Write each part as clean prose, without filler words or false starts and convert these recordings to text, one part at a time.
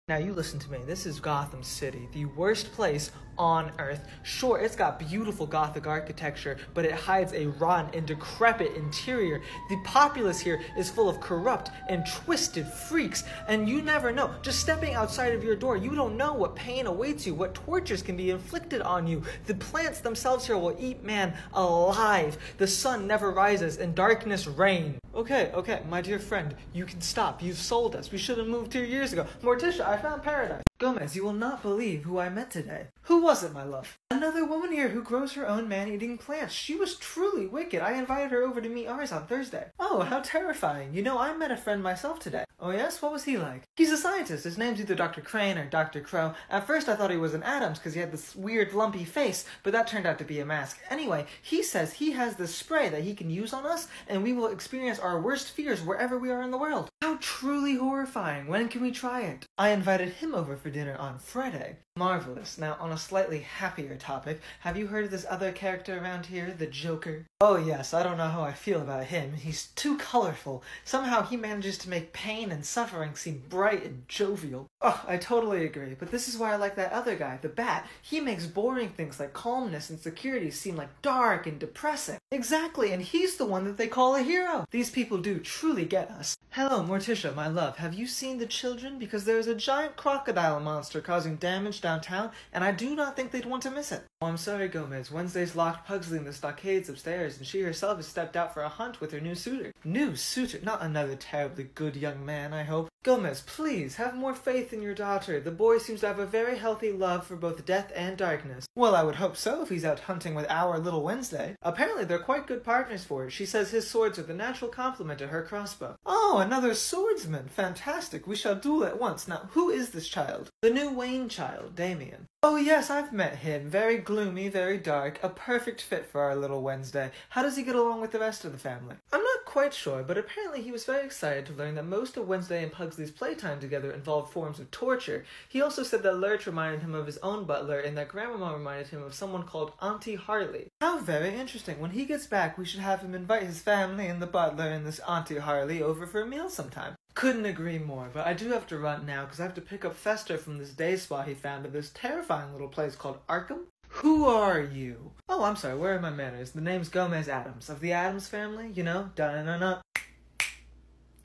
Now you listen to me, this is Gotham City, the worst place on Earth. Sure, it's got beautiful Gothic architecture, but it hides a rotten and decrepit interior. The populace here is full of corrupt and twisted freaks, and you never know. Just stepping outside of your door, you don't know what pain awaits you, what tortures can be inflicted on you. The plants themselves here will eat man alive. The sun never rises and darkness reigns. Okay, my dear friend, you can stop. You've sold us. We should have moved 2 years ago. Morticia, I found paradise. Gomez, you will not believe who I met today. Who was it, my love? Another woman here who grows her own man-eating plants. She was truly wicked. I invited her over to meet ours on Thursday. Oh, how terrifying. You know, I met a friend myself today. Oh yes? What was he like? He's a scientist. His name's either Dr. Crane or Dr. Crow. At first I thought he was an Addams because he had this weird lumpy face, but that turned out to be a mask. Anyway, he says he has this spray that he can use on us, and we will experience our worst fears wherever we are in the world. How truly horrifying. When can we try it? I invited him over for dinner on Friday. Marvelous. Now, on a slightly happier topic, have you heard of this other character around here, the Joker? Oh yes, I don't know how I feel about him. He's too colorful. Somehow he manages to make pain and suffering seem bright and jovial. Oh, I totally agree, but this is why I like that other guy, the Bat. He makes boring things like calmness and security seem like dark and depressing. Exactly, and he's the one that they call a hero. These people do truly get us. Hello, Morticia, my love. Have you seen the children? Because there's a giant crocodile monster causing damage downtown, and I do not think they'd want to miss it. Oh, I'm sorry, Gomez. Wednesday's locked Pugsley in the stockades upstairs, and she herself has stepped out for a hunt with her new suitor. New suitor? Not another terribly good young man, I hope. Gomez, please, have more faith in your daughter. The boy seems to have a very healthy love for both death and darkness. Well, I would hope so if he's out hunting with our little Wednesday. Apparently, they're quite good partners for it. She says his swords are the natural complement to her crossbow. Oh, another swordsman. Fantastic. We shall duel at once. Now, who is this child? The new Wayne child, Damien. Oh yes, I've met him. Very gloomy, very dark. A perfect fit for our little Wednesday. How does he get along with the rest of the family? I'm not quite sure, but apparently he was very excited to learn that most of Wednesday and Pugsley's playtime together involved forms of torture. He also said that Lurch reminded him of his own butler and that Grandmama reminded him of someone called Auntie Harley. How very interesting. When he gets back, we should have him invite his family and the butler and this Auntie Harley over for a meal sometime. Couldn't agree more, but I do have to run now because I have to pick up Fester from this day spa he found at this terrifying little place called Arkham. Who are you? Oh, I'm sorry, where are my manners? The name's Gomez Addams. Of the Addams family, you know? Da-na-na-na.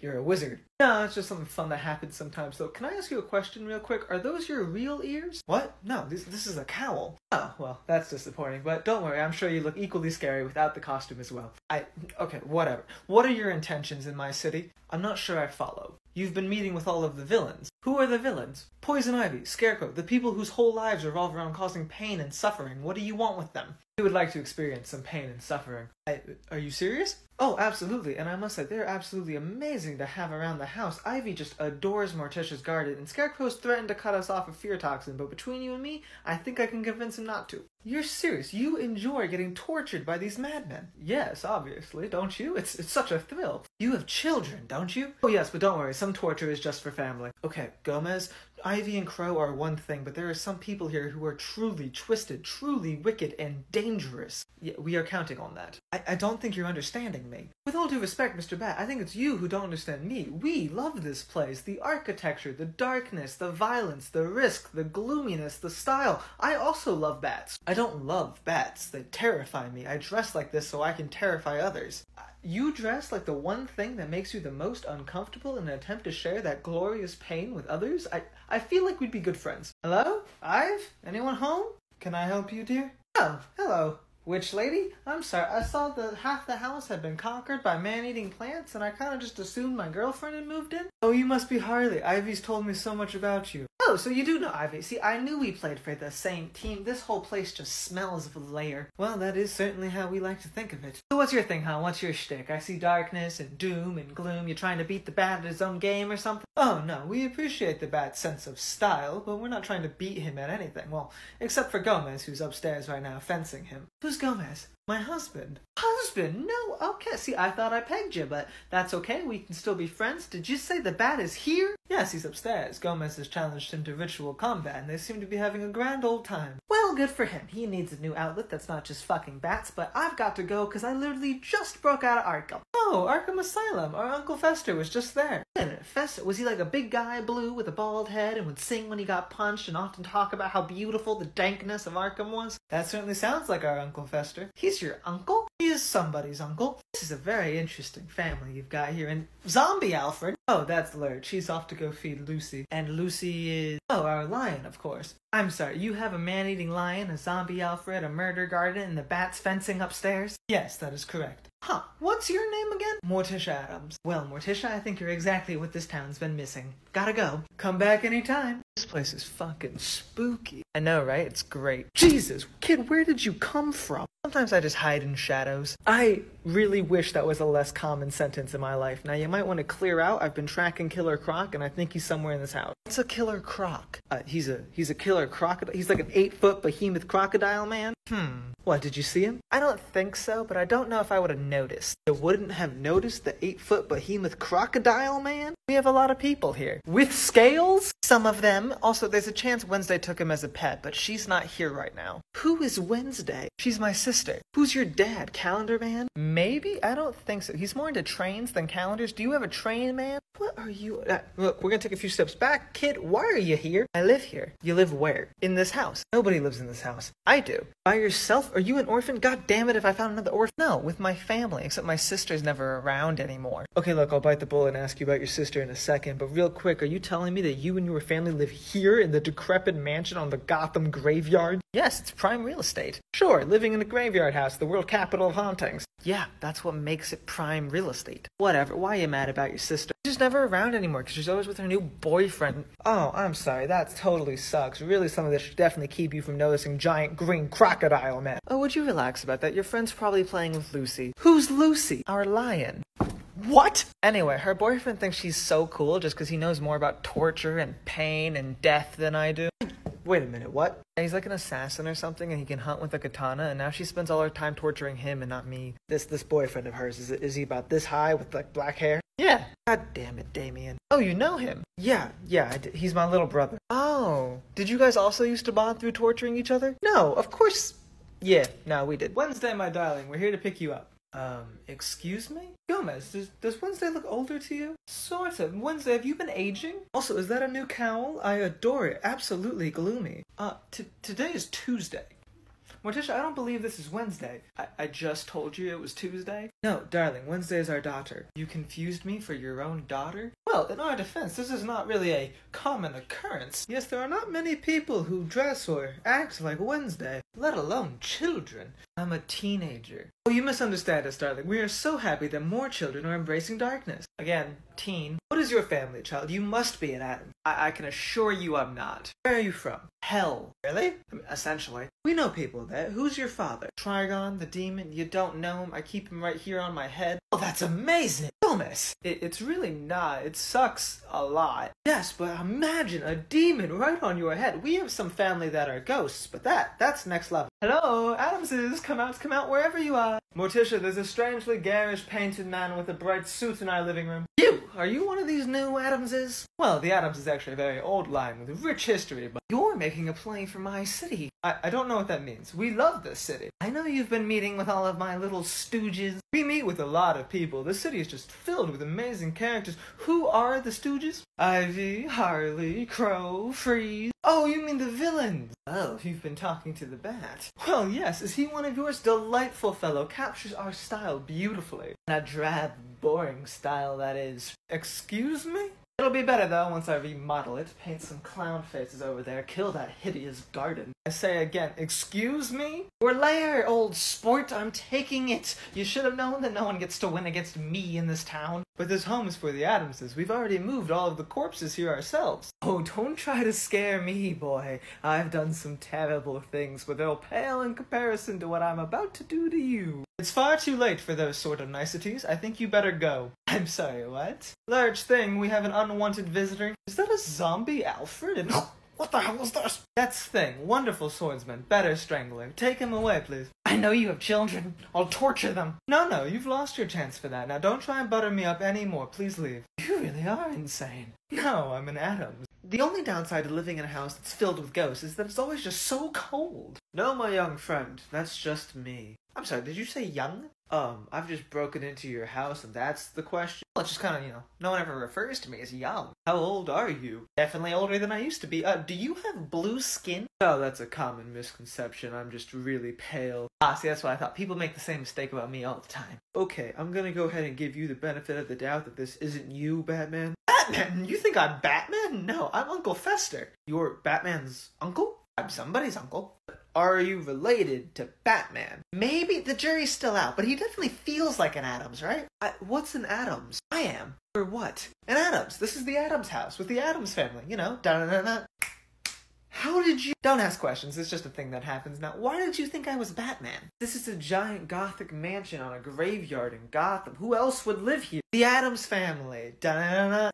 You're a wizard. No, it's just something fun that happens sometimes. So, can I ask you a question real quick? Are those your real ears? What? No, this is a cowl. Oh, well, that's disappointing, but don't worry, I'm sure you look equally scary without the costume as well. Okay, whatever. What are your intentions in my city? I'm not sure I follow. You've been meeting with all of the villains. Who are the villains? Poison Ivy, Scarecrow, the people whose whole lives revolve around causing pain and suffering. What do you want with them? We would like to experience some pain and suffering. Are you serious? Oh, absolutely, and I must say, they're absolutely amazing to have around the house. Ivy just adores Morticia's garden, and Scarecrow's threatened to cut us off a fear toxin, but between you and me, I think I can convince him not to. You're serious? You enjoy getting tortured by these madmen? Yes, obviously, don't you? It's such a thrill. You have children, don't you? Oh yes, but don't worry, some torture is just for family. Okay, Gomez, Ivy and Crow are one thing, but there are some people here who are truly twisted, truly wicked, and dangerous. Yeah, we are counting on that. I don't think you're understanding me. With all due respect, Mr. Bat, I think it's you who don't understand me. We love this place. The architecture, the darkness, the violence, the risk, the gloominess, the style. I also love bats. I don't love bats. They terrify me. I dress like this so I can terrify others. You dress like the one thing that makes you the most uncomfortable in an attempt to share that glorious pain with others? I feel like we'd be good friends. Hello? Ive? Anyone home? Can I help you, dear? Oh, hello. Witch lady? I'm sorry, I saw that half the house had been conquered by man-eating plants, and I kind of just assumed my girlfriend had moved in. Oh, you must be Harley. Ivy's told me so much about you. Oh, so you do know Ivy. See, I knew we played for the same team. This whole place just smells of a lair. Well, that is certainly how we like to think of it. So what's your thing, huh? What's your shtick? I see darkness and doom and gloom. You're trying to beat the Bat at his own game or something? Oh, no, we appreciate the Bat's sense of style, but we're not trying to beat him at anything. Well, except for Gomez, who's upstairs right now fencing him. Who's Gomez? My husband. Husband? No, okay. See, I thought I pegged you, but that's okay. We can still be friends. Did you say the Bat is here? Yes, he's upstairs. Gomez has challenged him to ritual combat, and they seem to be having a grand old time. Well Well, good for him. He needs a new outlet that's not just fucking bats, but I've got to go because I literally just broke out of Arkham. Oh, Arkham Asylum. Our Uncle Fester was just there. And Fester, was he like a big guy, blue, with a bald head, and would sing when he got punched and often talk about how beautiful the dankness of Arkham was? That certainly sounds like our Uncle Fester. He's your uncle? He is somebody's uncle. This is a very interesting family you've got here. And Zombie Alfred. Oh, that's Lurch. She's off to go feed Lucy. And Lucy is... oh, our lion, of course. I'm sorry, you have a man-eating lion, a zombie Alfred, a murder garden, and the bats fencing upstairs? Yes, that is correct. Huh, what's your name again? Morticia Addams. Well, Morticia, I think you're exactly what this town's been missing. Gotta go. Come back anytime. This place is fucking spooky. I know, right? It's great. Jesus, kid, where did you come from? Sometimes I just hide in shadows. I really wish that was a less common sentence in my life. Now, you might want to clear out. I've been tracking Killer Croc, and I think he's somewhere in this house. What's a Killer Croc? He's a killer crocodile. He's like an 8-foot behemoth crocodile man. What, did you see him? I don't think so, but I don't know if I would have noticed. I wouldn't have noticed the 8-foot behemoth crocodile man? We have a lot of people here. With scales? Some of them. Also, there's a chance Wednesday took him as a pet, but she's not here right now. Who is Wednesday? She's my sister. Who's your dad? Calendar man? Maybe? I don't think so. He's more into trains than calendars. Do you have a train man? What are you... look, we're gonna take a few steps back. Kid, why are you here? I live here. You live where? In this house. Nobody lives in this house. I do. By yourself? Are you an orphan? God damn it if I found another orphan. No, with my family, except my sister's never around anymore. Okay, look, I'll bite the bullet and ask you about your sister in a second, but real quick, are you telling me that you and your family live here in the decrepit mansion on the Gotham graveyard? Yes, it's prime real estate. Sure, living in a graveyard house, the world capital of hauntings. Yeah, that's what makes it prime real estate. Whatever, why are you mad about your sister? She's never around anymore because she's always with her new boyfriend. Oh, I'm sorry, that totally sucks. Really, some of this should definitely keep you from noticing giant green crocodile man. Oh, would you relax about that? Your friend's probably playing with Lucy. Who's Lucy? Our lion. What? Anyway, her boyfriend thinks she's so cool just because he knows more about torture and pain and death than I do. Wait a minute, what? He's like an assassin or something, and he can hunt with a katana, and now she spends all her time torturing him and not me. This boyfriend of hers, is he about this high with like black hair? Yeah. God damn it, Damien. Oh, you know him? Yeah, he's my little brother. Oh, did you guys also used to bond through torturing each other? No, of course. Yeah, no, we did. Wednesday, my darling, we're here to pick you up. Excuse me? Gomez, does Wednesday look older to you? Sort of. Wednesday, have you been aging? Also, is that a new cowl? I adore it. Absolutely gloomy. Today is Tuesday. Morticia, I don't believe this is Wednesday. I just told you it was Tuesday. No, darling, Wednesday is our daughter. You confused me for your own daughter? Well, in our defense, this is not really a common occurrence. Yes, there are not many people who dress or act like Wednesday, let alone children. I'm a teenager. Oh, you misunderstand us, darling. We are so happy that more children are embracing darkness. Again, teen. What is your family, child? You must be an Addams. I can assure you I'm not. Where are you from? Hell. Really? I mean, essentially. We know people there. Who's your father? Trigon, the demon? You don't know him? I keep him right here on my head. Oh, that's amazing! Gomez! It's really not. It sucks a lot. Yes, but imagine a demon right on your head. We have some family that are ghosts, but that's next level. Hello, Addamses, come out wherever you are. Morticia, there's a strangely garish painted man with a bright suit in our living room. Are you one of these new Addamses? Well, the Addams is actually a very old line with a rich history, but you're making a play for my city. I don't know what that means. We love this city. I know you've been meeting with all of my little stooges. We meet with a lot of people. The city is just filled with amazing characters. Who are the stooges? Ivy, Harley, Crow, Freeze. Oh, you mean the villains? Oh, you've been talking to the Bat. Well, yes, is he one of yours? Delightful fellow, captures our style beautifully. A drab, boring style, that is. Excuse me? It'll be better, though, once I remodel it, paint some clown faces over there, kill that hideous garden. I say again, excuse me? Your lair, old sport, I'm taking it. You should have known that no one gets to win against me in this town. But this home is for the Addamses. We've already moved all of the corpses here ourselves. Oh, don't try to scare me, boy. I've done some terrible things, but they'll pale in comparison to what I'm about to do to you. It's far too late for those sort of niceties. I think you better go. I'm sorry, what? Large thing, we have an unwanted visitor. Is that a zombie Alfred? And what the hell is this? That's Thing, wonderful swordsman, better strangler. Take him away, please. I know you have children. I'll torture them. No, you've lost your chance for that. Now don't try and butter me up anymore. Please leave. You really are insane. No, I'm an Addams. The only downside to living in a house that's filled with ghosts is that it's always just so cold. No, my young friend, that's just me. I'm sorry, did you say young? I've just broken into your house and that's the question? Well, it's just kind of, no one ever refers to me as young. How old are you? Definitely older than I used to be. Do you have blue skin? Oh, that's a common misconception. I'm just really pale. See, that's what I thought. People make the same mistake about me all the time. Okay, I'm gonna go ahead and give you the benefit of the doubt that this isn't you, Batman. Batman? You think I'm Batman? No, I'm Uncle Fester. You're Batman's uncle? I'm somebody's uncle. Are you related to Batman? Maybe the jury's still out, but he definitely feels like an Addams, right? What's an Addams? I am. Or what? An Addams. This is the Addams house with the Addams family, Da-da-da-da. How did you... Don't ask questions, it's just a thing that happens now. Why did you think I was Batman? This is a giant gothic mansion on a graveyard in Gotham. Who else would live here? The Addams family. Da-da-da-da.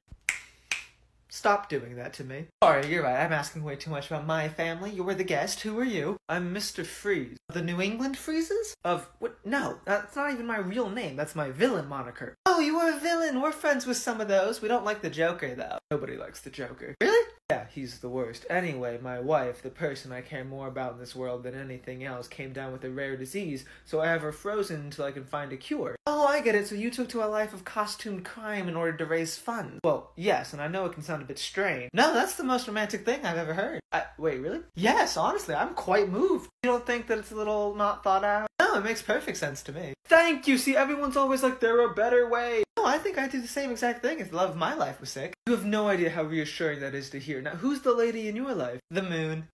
Stop doing that to me. Sorry, you're right. I'm asking way too much about my family. You were the guest. Who are you? I'm Mr. Freeze. The New England Freezes? What? No, that's not even my real name. That's my villain moniker. Oh, you were a villain. We're friends with some of those. We don't like the Joker, though. Nobody likes the Joker. Really? Yeah, he's the worst. Anyway, my wife, the person I care more about in this world than anything else, came down with a rare disease, so I have her frozen until I can find a cure. Oh, I get it. So you took to a life of costumed crime in order to raise funds. Well, yes, and I know it can sound a bit strange. No, that's the most romantic thing I've ever heard. Wait, really? Yes, honestly, I'm quite moved. You don't think that it's a little not thought out? No, it makes perfect sense to me. Thank you. See, everyone's always like, there are better ways. No, I think I'd do the same exact thing if the love of my life was sick. You have no idea how reassuring that is to hear. Now, who's the lady in your life? The moon.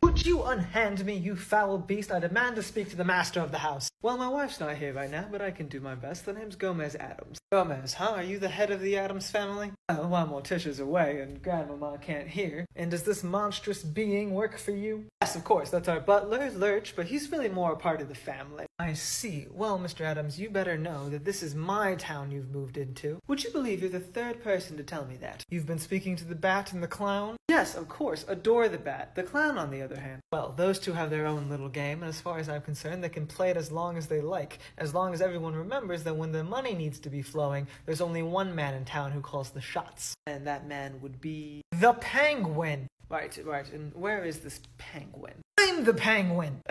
Would you unhand me, you foul beast? I demand to speak to the master of the house. Well, my wife's not here right now, but I can do my best. The name's Gomez Addams. Gomez, huh? Are you the head of the Addams family? Oh, while Morticia's away and Grandmama can't hear. And does this monstrous being work for you? Yes, of course. That's our butler, Lurch, but he's really more a part of the family. I see. Well, Mr. Addams, you better know that this is my town you've moved into. Would you believe you're the third person to tell me that? You've been speaking to the bat and the clown? Yes, of course. Adore the bat. The clown, on the other hand. Well, those two have their own little game, and as far as I'm concerned, they can play it as long as they like, as long as everyone remembers that when the money needs to be flowing, there's only one man in town who calls the shots. And that man would be... the Penguin! Right, and where is this penguin? I'm the Penguin!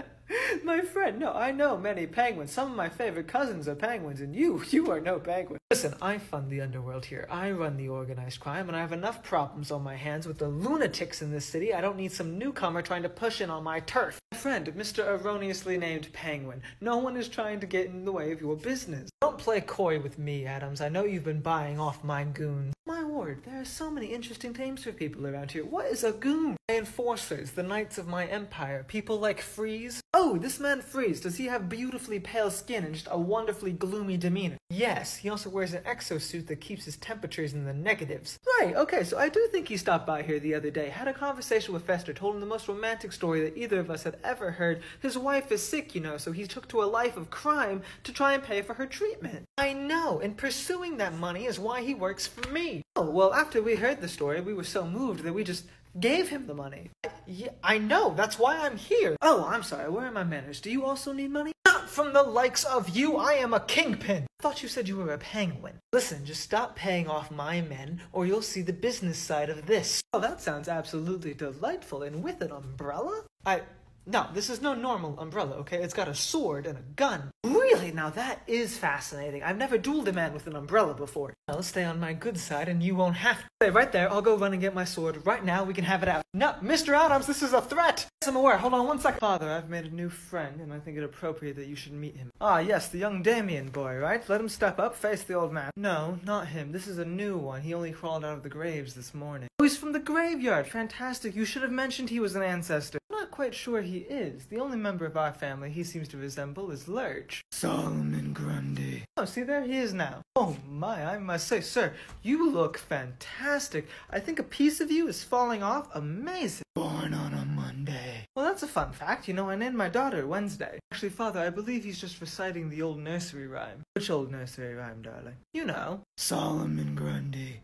My friend, no, I know many penguins. Some of my favorite cousins are penguins, and you are no penguin. Listen, I fund the underworld here. I run the organized crime, and I have enough problems on my hands with the lunatics in this city. I don't need some newcomer trying to push in on my turf. My friend, Mr. Erroneously named Penguin, no one is trying to get in the way of your business. Don't play coy with me, Addams. I know you've been buying off my goons. My word, there are so many interesting names for people around here. What is a goon? My enforcers, the knights of my empire, people like Freeze. Oh, this man Freeze, does he have beautifully pale skin and just a wonderfully gloomy demeanor? Yes, he also wears an exosuit that keeps his temperatures in the negatives. Right, okay, so I do think he stopped by here the other day, had a conversation with Fester, told him the most romantic story that either of us had ever heard. His wife is sick, so he took to a life of crime to try and pay for her treatment. I know, and pursuing that money is why he works for me. Oh, well, after we heard the story, we were so moved that we just gave him the money. Yeah, I know, that's why I'm here. Oh, I'm sorry, where are my manners? Do you also need money? Not from the likes of you, I am a kingpin. I thought you said you were a penguin. Listen, just stop paying off my men, or you'll see the business side of this. Oh, that sounds absolutely delightful, and with an umbrella? No, this is no normal umbrella, okay? It's got a sword and a gun. Really? Now that is fascinating. I've never dueled a man with an umbrella before. I'll stay on my good side and you won't have to. Stay right there. I'll go run and get my sword. Right now, we can have it out. No, Mr. Addams, this is a threat. Yes, I'm aware. Hold on one second. Father, I've made a new friend, and I think it appropriate that you should meet him. Ah, yes, the young Damien boy, right? Let him step up, face the old man. No, not him. This is a new one. He only crawled out of the graves this morning. Oh, he's from the graveyard. Fantastic. You should have mentioned he was an ancestor. I'm not quite sure he is. The only member of our family he seems to resemble is Lurch. Solomon Grundy. Oh, see, there he is now. Oh my, I must say, sir, you look fantastic. I think a piece of you is falling off. Amazing. Born on a Monday. Well, that's a fun fact. I named my daughter Wednesday. Actually, Father, I believe he's just reciting the old nursery rhyme. Which old nursery rhyme, darling? You know. Solomon Grundy.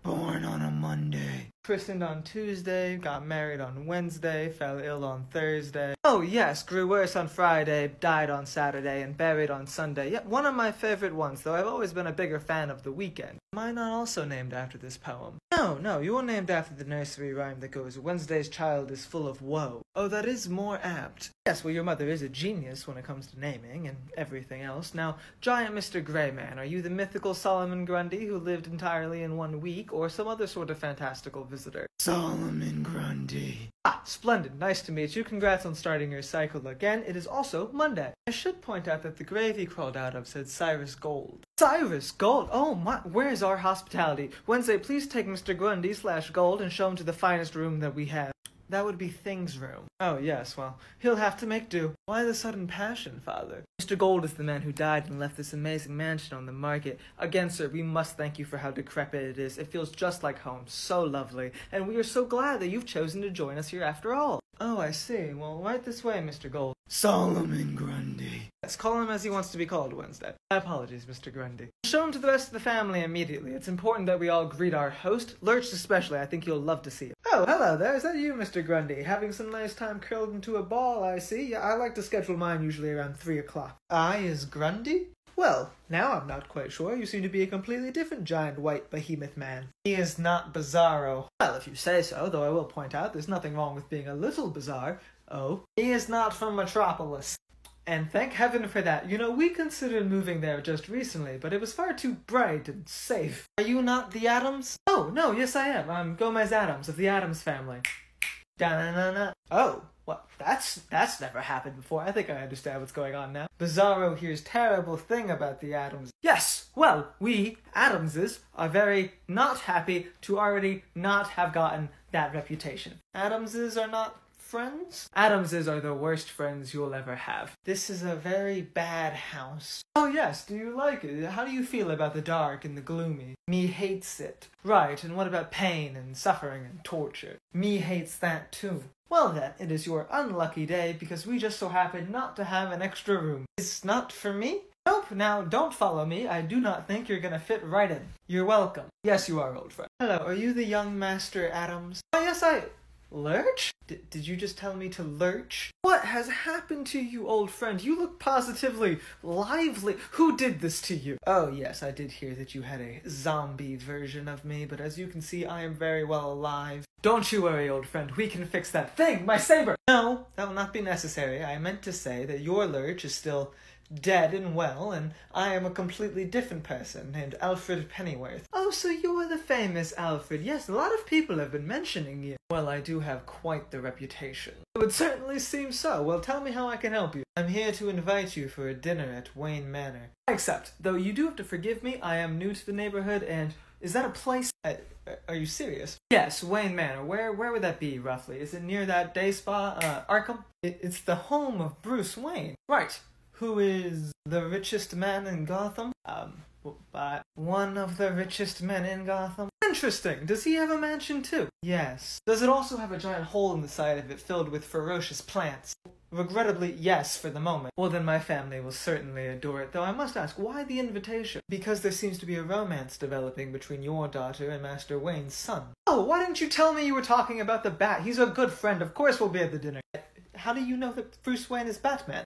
Born on a Monday. Christened on Tuesday, got married on Wednesday, fell ill on Thursday. Oh yes, grew worse on Friday, died on Saturday, and buried on Sunday. Yep, one of my favorite ones, though I've always been a bigger fan of The Weekend. Am I not also named after this poem? No, you were named after the nursery rhyme that goes, Wednesday's child is full of woe. Oh, that is more apt. Yes, well, your mother is a genius when it comes to naming and everything else. Now, Giant Mr. Greyman, are you the mythical Solomon Grundy who lived entirely in 1 week, or some other sort of fantastical visitor? Solomon Grundy. Ah, splendid. Nice to meet you. Congrats on starting your cycle again. It is also Monday. I should point out that the grave he crawled out of said Cyrus Gold. Cyrus Gold? Oh my, where's our hospitality? Wednesday, please take Mr. Grundy/Gold and show him to the finest room that we have. That would be Thing's room. Oh, yes, well, he'll have to make do. Why the sudden passion, Father? Mr. Gold is the man who died and left this amazing mansion on the market. Again, sir, we must thank you for how decrepit it is. It feels just like home. So lovely. And we are so glad that you've chosen to join us here after all. Oh, I see. Well, right this way, Mr. Gold. Solomon Grundy. Let's call him as he wants to be called, Wednesday. My apologies, Mr. Grundy. Show him to the rest of the family immediately. It's important that we all greet our host, Lurch especially. I think you'll love to see him. Oh, hello there. Is that you, Mr. Grundy? Having some nice time curled into a ball, I see. Yeah, I like to schedule mine usually around 3 o'clock. I is Grundy? Well, now I'm not quite sure. You seem to be a completely different giant white behemoth man. He is not bizarro. Well, if you say so, though I will point out there's nothing wrong with being a little bizarre. Oh, he is not from Metropolis. And thank heaven for that. You know, we considered moving there just recently, but it was far too bright and safe. Are you not the Addams? Oh, no, yes I am. I'm Gomez Addams of the Addams family. Da-na-na-na. Oh. Well, that's never happened before. I think I understand what's going on now. Bizarro hears terrible thing about the Addams. Yes, well, we, Addamses, are very not happy to already not have gotten that reputation. Addamses are not friends? Addamses are the worst friends you'll ever have. This is a very bad house. Oh yes, do you like it? How do you feel about the dark and the gloomy? Me hates it. Right, and what about pain and suffering and torture? Me hates that too. Well then, it is your unlucky day because we just so happen not to have an extra room. It's not for me? Nope, now don't follow me. I do not think you're gonna fit right in. You're welcome. Yes, you are, old friend. Hello, are you the young Master Addams? Oh yes, Lurch? Did you just tell me to lurch? What has happened to you, old friend? You look positively lively. Who did this to you? Oh, yes, I did hear that you had a zombie version of me, but as you can see, I am very well alive. Don't you worry, old friend. We can fix that thing, my saber. No, that will not be necessary. I meant to say that your Lurch is still dead and well, and I am a completely different person named Alfred Pennyworth. Oh, so you're the famous Alfred. Yes, a lot of people have been mentioning you. Well, I do have quite the reputation. It would certainly seem so. Well, tell me how I can help you. I'm here to invite you for a dinner at Wayne Manor. Except, though you do have to forgive me, I am new to the neighborhood, and is that a place? Are you serious? Yes, Wayne Manor. Where would that be, roughly? Is it near that day spa, Arkham? It's the home of Bruce Wayne. Right. Who is the richest man in Gotham? One of the richest men in Gotham. Interesting. Does he have a mansion too? Yes. Does it also have a giant hole in the side of it filled with ferocious plants? Regrettably, yes, for the moment. Well, then my family will certainly adore it, though I must ask, why the invitation? Because there seems to be a romance developing between your daughter and Master Wayne's son. Oh, why didn't you tell me you were talking about the Bat? He's a good friend. Of course we'll be at the dinner. How do you know that Bruce Wayne is Batman?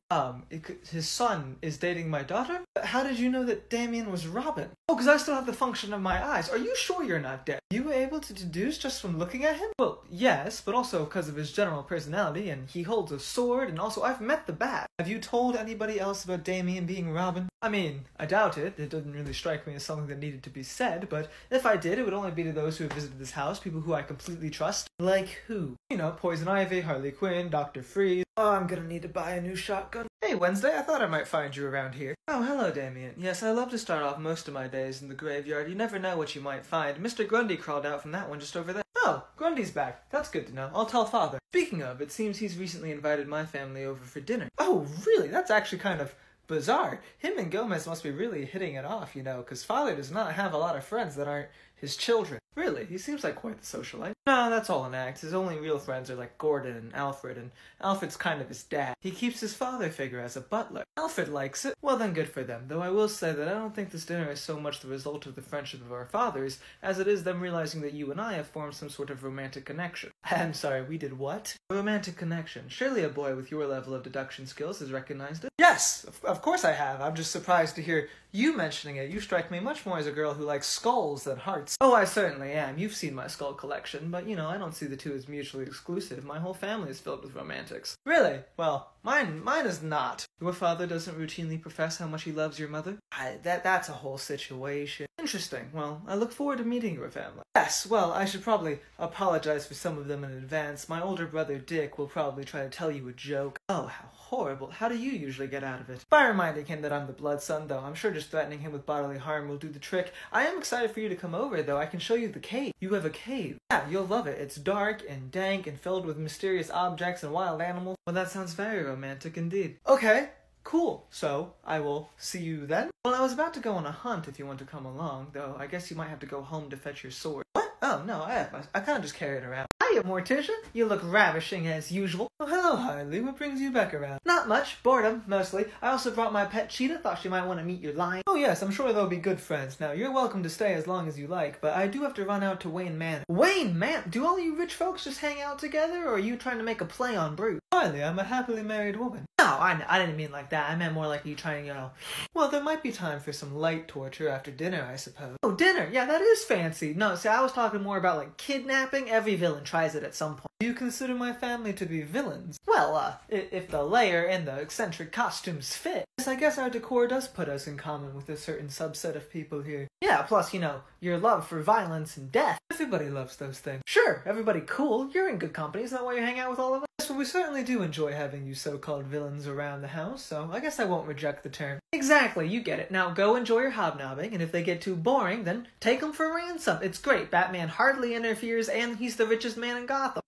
His son is dating my daughter? How did you know that Damian was Robin? Oh, because I still have the function of my eyes. Are you sure you're not dead? You were able to deduce just from looking at him? Well, yes, but also because of his general personality, and he holds a sword, and also I've met the Bat. Have you told anybody else about Damian being Robin? I mean, I doubt it. It doesn't really strike me as something that needed to be said, but if I did, it would only be to those who have visited this house, people who I completely trust. Like who? You know, Poison Ivy, Harley Quinn, Dr. Freeze. Oh, I'm gonna need to buy a new shotgun. Hey, Wednesday, I thought I might find you around here. Oh, hello, Damien. Yes, I love to start off most of my days in the graveyard. You never know what you might find. Mr. Grundy crawled out from that one just over there. Oh, Grundy's back. That's good to know. I'll tell Father. Speaking of, it seems he's recently invited my family over for dinner. Oh, really? That's actually kind of bizarre. Him and Gomez must be really hitting it off, you know, because Father does not have a lot of friends that aren't his children. Really? He seems like quite the socialite. No, that's all an act. His only real friends are like Gordon and Alfred's kind of his dad. He keeps his father figure as a butler. Alfred likes it. Well then, good for them. Though I will say that I don't think this dinner is so much the result of the friendship of our fathers, as it is them realizing that you and I have formed some sort of romantic connection. I'm sorry, we did what? A romantic connection. Surely a boy with your level of deduction skills has recognized it. Yes, of course I have. I'm just surprised to hear you mentioning it. You strike me much more as a girl who likes skulls than hearts. Oh, I certainly am. You've seen my skull collection, but you know, I don't see the two as mutually exclusive. My whole family is filled with romantics. Really? Well, mine is not. Your father doesn't routinely profess how much he loves your mother? That's a whole situation. Interesting. Well, I look forward to meeting your family. Yes, well, I should probably apologize for some of them in advance. My older brother Dick will probably try to tell you a joke. Oh, how horrible. How do you usually get out of it? By reminding him that I'm the blood son, though. I'm sure just threatening him with bodily harm will do the trick. I am excited for you to come over, though. I can show you the cave. You have a cave. Yeah, you'll love it. It's dark and dank and filled with mysterious objects and wild animals. Well, that sounds very romantic indeed. Okay. Cool. So, I will see you then? Well, I was about to go on a hunt if you want to come along, though I guess you might have to go home to fetch your sword. What? Oh, no, I kind of just carry it around. Hiya, Morticia. You look ravishing as usual. Oh, hello, Harley. What brings you back around? Not much. Boredom, mostly. I also brought my pet cheetah. Thought she might want to meet your lion. Oh, yes, I'm sure they'll be good friends. Now, you're welcome to stay as long as you like, but I do have to run out to Wayne Manor. Wayne Manor? Do all you rich folks just hang out together, or are you trying to make a play on Bruce? Harley, I'm a happily married woman. No, I didn't mean like that. I meant more like you trying, you know... Well, there might be time for some light torture after dinner, I suppose. Oh, dinner? Yeah, that is fancy. No, see, I was talking more about, like, kidnapping. Every villain tries it at some point. Do you consider my family to be villains? Well, if the layer and the eccentric costumes fit. Yes, I guess our decor does put us in common with a certain subset of people here. Yeah, plus, you know, your love for violence and death. Everybody loves those things. Sure, everybody cool. You're in good company. Isn't that why you hang out with all of us? Yes, well, we certainly do enjoy having you so-called villains around the house, so I guess I won't reject the term. Exactly, you get it. Now go enjoy your hobnobbing, and if they get too boring, then take them for ransom. It's great. Batman hardly interferes, and he's the richest man in Gotham.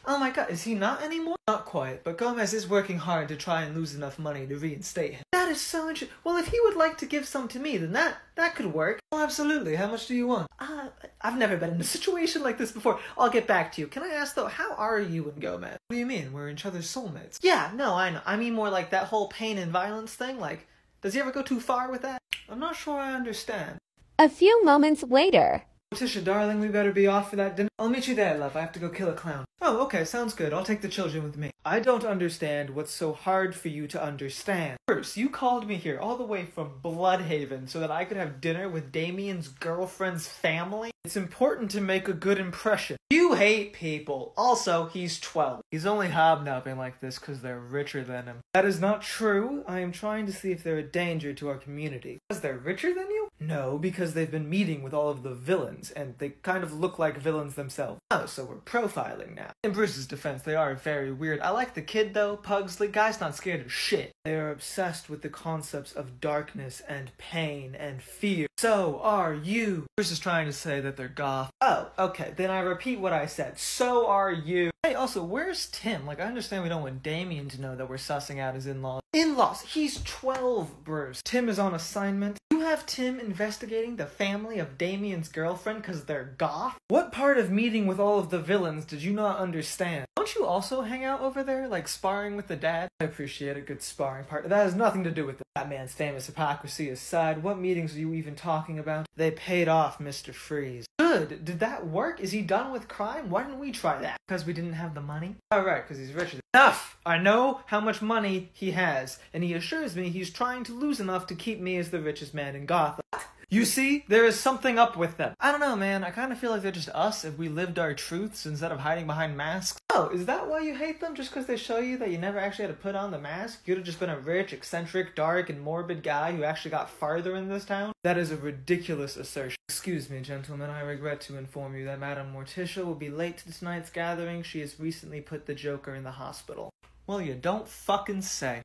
Oh my god, is he not anymore? Not quite, but Gomez is working hard to try and lose enough money to reinstate him. That is so interesting. Well, if he would like to give some to me, then that could work. Oh, absolutely. How much do you want? I've never been in a situation like this before. I'll get back to you. Can I ask, though, how are you and Gomez? What do you mean? We're each other's soulmates. Yeah, no, I know. I mean more like that whole pain and violence thing. Like, does he ever go too far with that? I'm not sure I understand. A few moments later. Tisha, darling, we better be off for that dinner. I'll meet you there, love. I have to go kill a clown. Oh, okay, sounds good. I'll take the children with me. I don't understand what's so hard for you to understand. First, you called me here all the way from Bloodhaven so that I could have dinner with Damien's girlfriend's family? It's important to make a good impression. You hate people. Also, he's 12. He's only hobnobbing like this because they're richer than him. That is not true. I am trying to see if they're a danger to our community. Because they're richer than you? No, because they've been meeting with all of the villains, and they kind of look like villains themselves. Oh, so we're profiling now. In Bruce's defense, they are very weird. I like the kid, though. Pugsley. Guy's not scared of shit. They are obsessed with the concepts of darkness and pain and fear. So are you. Bruce is trying to say that they're goth. Oh, okay. Then I repeat what I said. So are you. Hey, also, where's Tim? Like, I understand we don't want Damien to know that we're sussing out his in-laws. In-laws? He's 12, Bruce. Tim is on assignment. You have Tim investigating the family of Damien's girlfriend because they're goth? What part of meeting with all of the villains did you not understand? Don't you also hang out over there, like sparring with the dad? I appreciate a good sparring partner. That has nothing to do with that man's famous hypocrisy aside. What meetings are you even talking about? They paid off Mr. Freeze. Good. Did that work? Is he done with crime? Why didn't we try that? Because we didn't have the money? Oh, right, because he's richer. Enough! I know how much money he has, and he assures me he's trying to lose enough to keep me as the richest man in Gotham. You see, there is something up with them. I don't know, man. I kind of feel like they're just us if we lived our truths instead of hiding behind masks. Oh, is that why you hate them? Just because they show you that you never actually had to put on the mask? You'd have just been a rich, eccentric, dark, and morbid guy who actually got farther in this town? That is a ridiculous assertion. Excuse me, gentlemen. I regret to inform you that Madame Morticia will be late to tonight's gathering. She has recently put the Joker in the hospital. Well, you don't fucking say.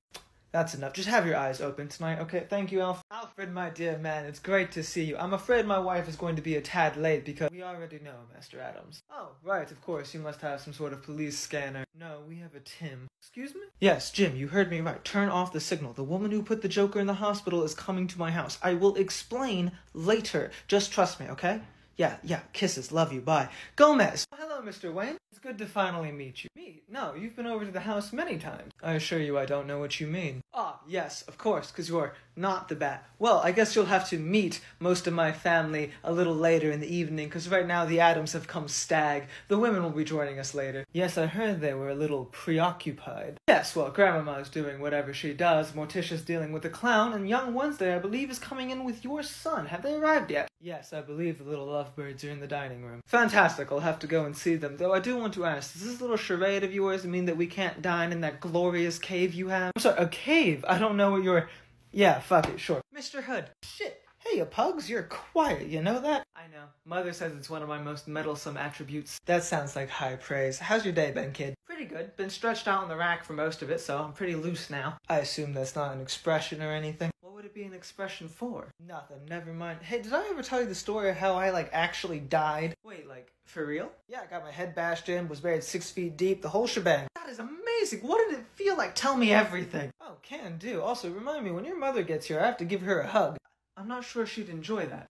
That's enough. Just have your eyes open tonight, okay? Thank you, Alfred. Alfred, my dear man, it's great to see you. I'm afraid my wife is going to be a tad late because we already know Master Addams. Oh, right, of course. You must have some sort of police scanner. No, we have a Tim. Excuse me? Yes, Jim, you heard me right. Turn off the signal. The woman who put the Joker in the hospital is coming to my house. I will explain later. Just trust me, okay? Yeah, kisses, love you, bye. Gomez! Hello, Mr. Wayne. It's good to finally meet you. Me? No, you've been over to the house many times. I assure you I don't know what you mean. Ah, yes, of course, because you're not the Bat. Well, I guess you'll have to meet most of my family a little later in the evening, because right now the Addams have come stag. The women will be joining us later. Yes, I heard they were a little preoccupied. Yes, well, Grandmama's doing whatever she does, Morticia's dealing with the clown, and young Wednesday, I believe, is coming in with your son. Have they arrived yet? Yes, I believe the little lovebirds are in the dining room. Fantastic, I'll have to go and see them. Though I do want to ask, does this little charade of yours mean that we can't dine in that glorious cave you have? I'm sorry, a cave? I don't know what you're... Yeah, fuck it, sure. Mr. Hood. Shit. Hey, you pugs, you're quiet, you know that? I know. Mother says it's one of my most meddlesome attributes. That sounds like high praise. How's your day been, kid? Pretty good. Been stretched out on the rack for most of it, so I'm pretty loose now. I assume that's not an expression or anything. What would it be an expression for? Nothing, never mind. Hey, did I ever tell you the story of how I, actually died? Wait, for real? Yeah, I got my head bashed in, was buried 6 feet deep, the whole shebang. That is amazing! What did it feel like? Tell me everything! Oh, can do. Also, remind me, when your mother gets here, I have to give her a hug. I'm not sure she'd enjoy that.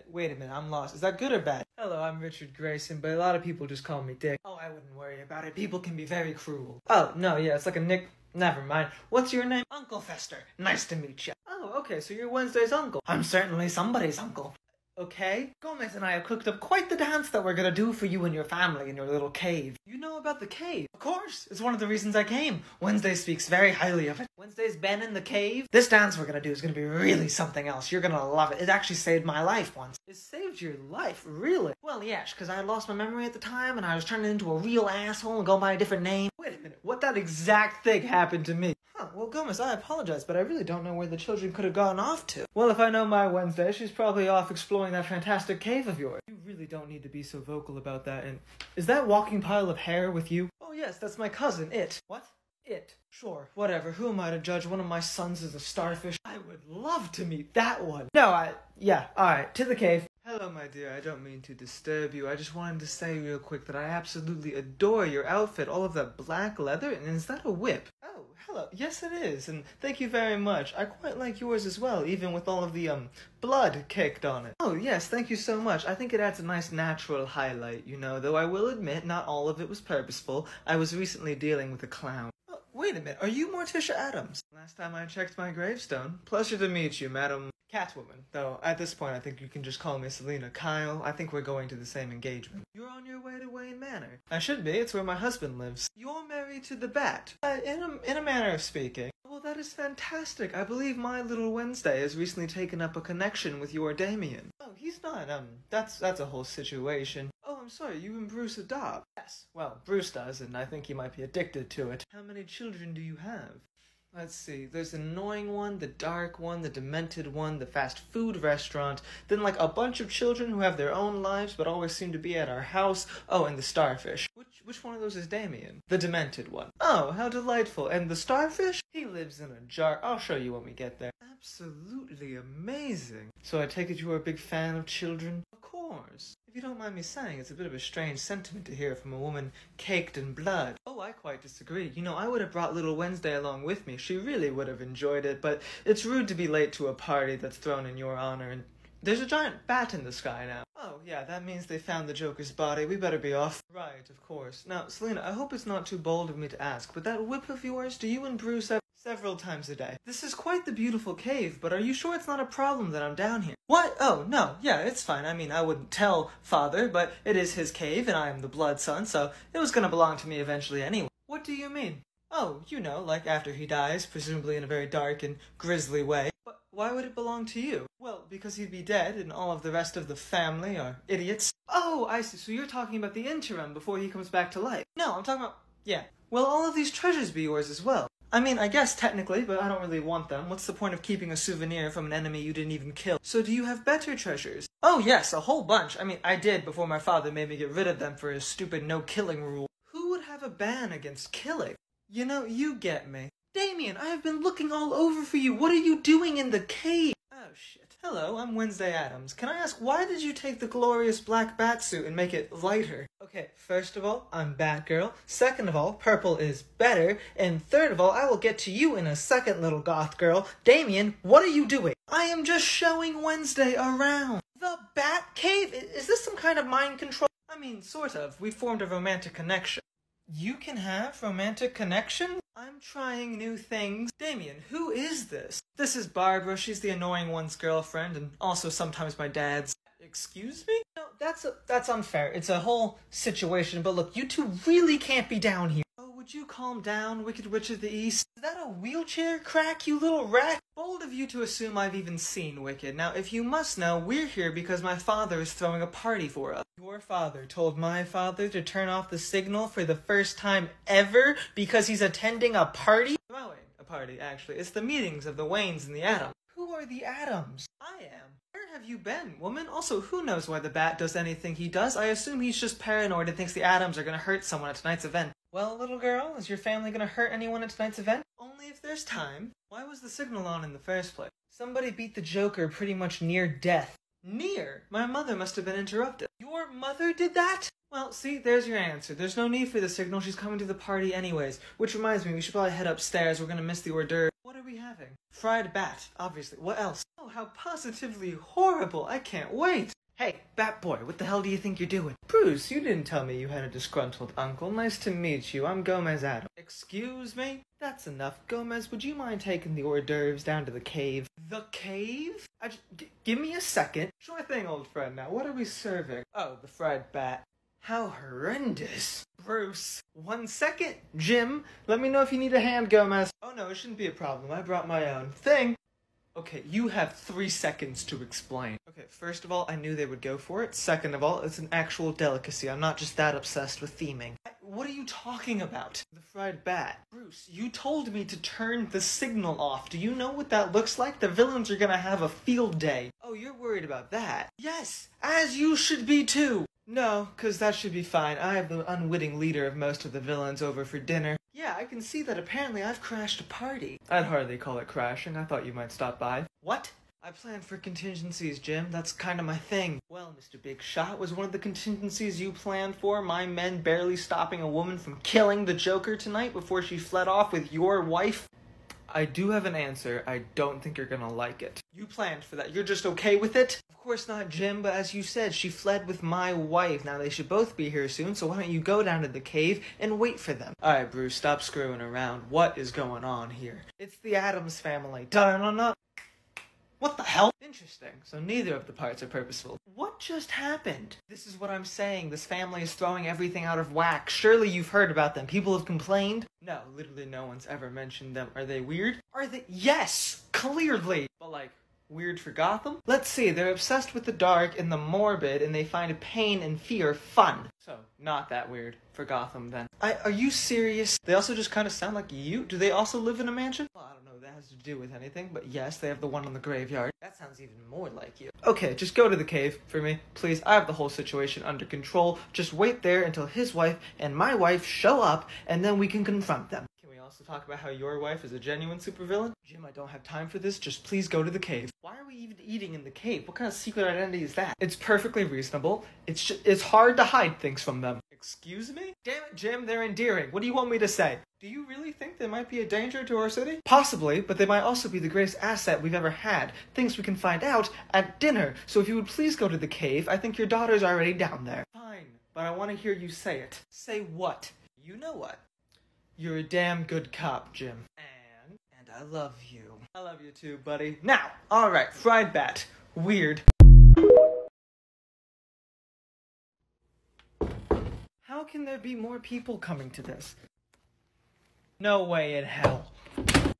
Wait a minute, I'm lost. Is that good or bad? Hello, I'm Richard Grayson, but a lot of people just call me Dick. Oh, I wouldn't worry about it. People can be very cruel. Oh, no, yeah, it's like a nick... Never mind. What's your name? Uncle Fester. Nice to meet you. Oh, okay, so you're Wednesday's uncle. I'm certainly somebody's uncle. Okay? Gomez and I have cooked up quite the dance that we're gonna do for you and your family in your little cave. You know about the cave? Of course! It's one of the reasons I came. Wednesday speaks very highly of it. Wednesday's been in the cave. This dance we're gonna do is gonna be really something else. You're gonna love it. It actually saved my life once. It saved your life? Really? Well, yes, because I had lost my memory at the time and I was turning into a real asshole and going by a different name. Wait a minute, what that exact thing happened to me? Huh, well, Gomez, I apologize, but I really don't know where the children could have gone off to. Well, if I know my Wednesday, she's probably off exploring that fantastic cave of yours. You really don't need to be so vocal about that, and... Is that walking pile of hair with you? Oh yes, that's my cousin, It. What? It. Sure, whatever. Who am I to judge one of my sons as a starfish? I would love to meet that one. No, yeah, alright, to the cave. Hello, my dear. I don't mean to disturb you. I just wanted to say real quick that I absolutely adore your outfit. All of that black leather, and is that a whip? Oh, hello. Yes, it is, and thank you very much. I quite like yours as well, even with all of the, blood caked on it. Oh, yes, thank you so much. I think it adds a nice natural highlight, you know, though I will admit not all of it was purposeful. I was recently dealing with a clown. Oh, wait a minute. Are you Morticia Addams? Last time I checked my gravestone. Pleasure to meet you, Madam Catwoman. Though, at this point, I think you can just call me Selena Kyle. I think we're going to the same engagement. You're on your way to Wayne Manor. I should be. It's where my husband lives. You're married to the Bat. In a manner of speaking. Well, that is fantastic. I believe my little Wednesday has recently taken up a connection with your Damien. Oh, he's not, that's a whole situation. Oh, I'm sorry, you and Bruce adopt? Yes. Well, Bruce does, and I think he might be addicted to it. How many children do you have? Let's see, there's the annoying one, the dark one, the demented one, the fast food restaurant, then a bunch of children who have their own lives but always seem to be at our house. Oh, and the starfish. Which one of those is Damien? The demented one. Oh, how delightful. And the starfish? He lives in a jar. I'll show you when we get there. Absolutely amazing. So I take it you are a big fan of children? Of course. If you don't mind me saying, it's a bit of a strange sentiment to hear from a woman caked in blood. Oh, I quite disagree. You know, I would have brought little Wednesday along with me. She really would have enjoyed it, but it's rude to be late to a party that's thrown in your honor, and there's a giant bat in the sky now. Oh, yeah, that means they found the Joker's body. We better be off. Right, of course. Now, Selena, I hope it's not too bold of me to ask, but that whip of yours, do you and Bruce have several times a day? This is quite the beautiful cave, but are you sure it's not a problem that I'm down here? What? Oh, no. Yeah, it's fine. I mean, I wouldn't tell Father, but it is his cave, and I am the blood son, so it was gonna belong to me eventually anyway. What do you mean? Oh, you know, like after he dies, presumably in a very dark and grisly way. But why would it belong to you? Well, because he'd be dead, and all of the rest of the family are idiots. Oh, I see. So you're talking about the interim before he comes back to life. No, I'm talking about... Yeah. Well, all of these treasures be yours as well. I mean, I guess technically, but I don't really want them. What's the point of keeping a souvenir from an enemy you didn't even kill? So do you have better treasures? Oh yes, a whole bunch. I mean, I did before my father made me get rid of them for his stupid no-killing rule. Who would have a ban against killing? You know, you get me. Damien, I have been looking all over for you. What are you doing in the cave? Oh shit. Hello, I'm Wednesday Addams. Can I ask, why did you take the glorious black batsuit and make it lighter? Okay, first of all, I'm Batgirl. Second of all, purple is better. And third of all, I will get to you in a second, little goth girl. Damien, what are you doing? I am just showing Wednesday around. The Bat Cave? Is this some kind of mind control? I mean, sort of. We formed a romantic connection. You can have romantic connection? I'm trying new things. Damien, who is this? This is Barbara. She's the annoying one's girlfriend, and also sometimes my dad's. Excuse me? No, that's unfair. It's a whole situation, but look, you two really can't be down here. Oh, would you calm down, Wicked Witch of the East? Is that a wheelchair crack, you little rat? Bold of you to assume I've even seen Wicked. Now, if you must know, we're here because my father is throwing a party for us. Your father told my father to turn off the signal for the first time ever because he's attending a party? Throwing a party, actually. It's the meetings of the Waynes and the Addams. Who are the Addams? I am. Where have you been, woman? Also, who knows why the Bat does anything he does? I assume he's just paranoid and thinks the Addams are gonna hurt someone at tonight's event. Well, little girl, is your family gonna hurt anyone at tonight's event? Only if there's time. Why was the signal on in the first place? Somebody beat the Joker pretty much near death. Near? My mother must have been interrupted. Your mother did that? Well, see, there's your answer. There's no need for the signal. She's coming to the party anyways. Which reminds me, we should probably head upstairs. We're gonna miss the hors d'oeuvres. What are we having? Fried bat, obviously. What else? Oh, how positively horrible. I can't wait. Hey, Bat Boy, what the hell do you think you're doing? Bruce, you didn't tell me you had a disgruntled uncle. Nice to meet you. I'm Gomez Addams. Excuse me? That's enough. Gomez, would you mind taking the hors d'oeuvres down to the cave? The cave? Give me a second. Sure thing, old friend. Now, what are we serving? Oh, the fried bat. How horrendous. Bruce. 1 second. Jim, let me know if you need a hand, Gomez. Oh no, it shouldn't be a problem. I brought my own thing. Okay, you have 3 seconds to explain. Okay, first of all, I knew they would go for it. Second of all, it's an actual delicacy. I'm not just that obsessed with theming. What are you talking about? The fried bat. Bruce, you told me to turn the signal off. Do you know what that looks like? The villains are gonna have a field day. Oh, you're worried about that? Yes, as you should be too. No, cause that should be fine. I have the unwitting leader of most of the villains over for dinner. Yeah, I can see that apparently I've crashed a party. I'd hardly call it crashing. I thought you might stop by. What? I planned for contingencies, Jim. That's kind of my thing. Well, Mr. Big Shot, was one of the contingencies you planned for my men barely stopping a woman from killing the Joker tonight before she fled off with your wife? I do have an answer. I don't think you're gonna like it. You planned for that. You're just okay with it? Of course not, Jim, but as you said, she fled with my wife. Now, they should both be here soon, so why don't you go down to the cave and wait for them? Alright, Bruce, stop screwing around. What is going on here? It's the Addams family. Da-da-da-da. What the hell? Interesting. So neither of the parts are purposeful. What just happened? This is what I'm saying. This family is throwing everything out of whack. Surely you've heard about them. People have complained? No, literally no one's ever mentioned them. Are they weird? Are they? Yes! Clearly! But like, weird for Gotham? Let's see, they're obsessed with the dark and the morbid, and they find pain and fear fun. So, not that weird for Gotham then. Are you serious? They also just kind of sound like you? Do they also live in a mansion? Well, I don't know what that has to do with anything, but yes, they have the one on the graveyard. That sounds even more like you. Okay, just go to the cave for me, please. I have the whole situation under control. Just wait there until his wife and my wife show up, and then we can confront them. Can we also talk about how your wife is a genuine supervillain? Jim, I don't have time for this. Just please go to the cave. Why are we even eating in the cave? What kind of secret identity is that? It's perfectly reasonable. It's hard to hide things from them. Excuse me? Damn it, Jim, they're endearing. What do you want me to say? Do you really think they might be a danger to our city? Possibly, but they might also be the greatest asset we've ever had. Things we can find out at dinner. So if you would please go to the cave, I think your daughter's already down there. Fine, but I want to hear you say it. Say what? You know what? You're a damn good cop, Jim. And I love you. I love you too, buddy. Now, alright, fried bat. Weird. How can there be more people coming to this? No way in hell.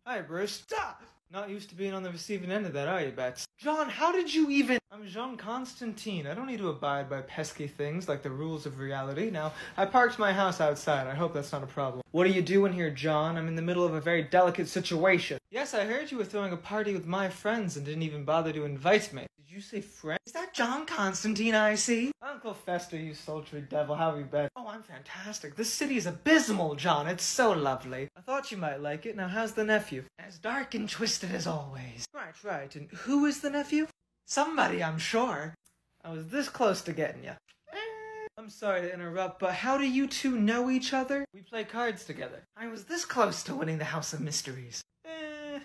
Hi, Bruce. Stop! Not used to being on the receiving end of that, are you, Bats? John, how did you even— I'm Jean Constantine. I don't need to abide by pesky things like the rules of reality. Now, I parked my house outside. I hope that's not a problem. What are you doing here, John? I'm in the middle of a very delicate situation. Yes, I heard you were throwing a party with my friends and didn't even bother to invite me. Did you say friends? Is that John Constantine I see? Uncle Fester, you sultry devil, how have you been? Oh, I'm fantastic. This city is abysmal, John. It's so lovely. I thought you might like it. Now, how's the nephew? As dark and twisted as always. Right. And who is the nephew? Somebody, I'm sure. I was this close to getting you. I'm sorry to interrupt, but how do you two know each other? We play cards together. I was this close to winning the House of Mysteries.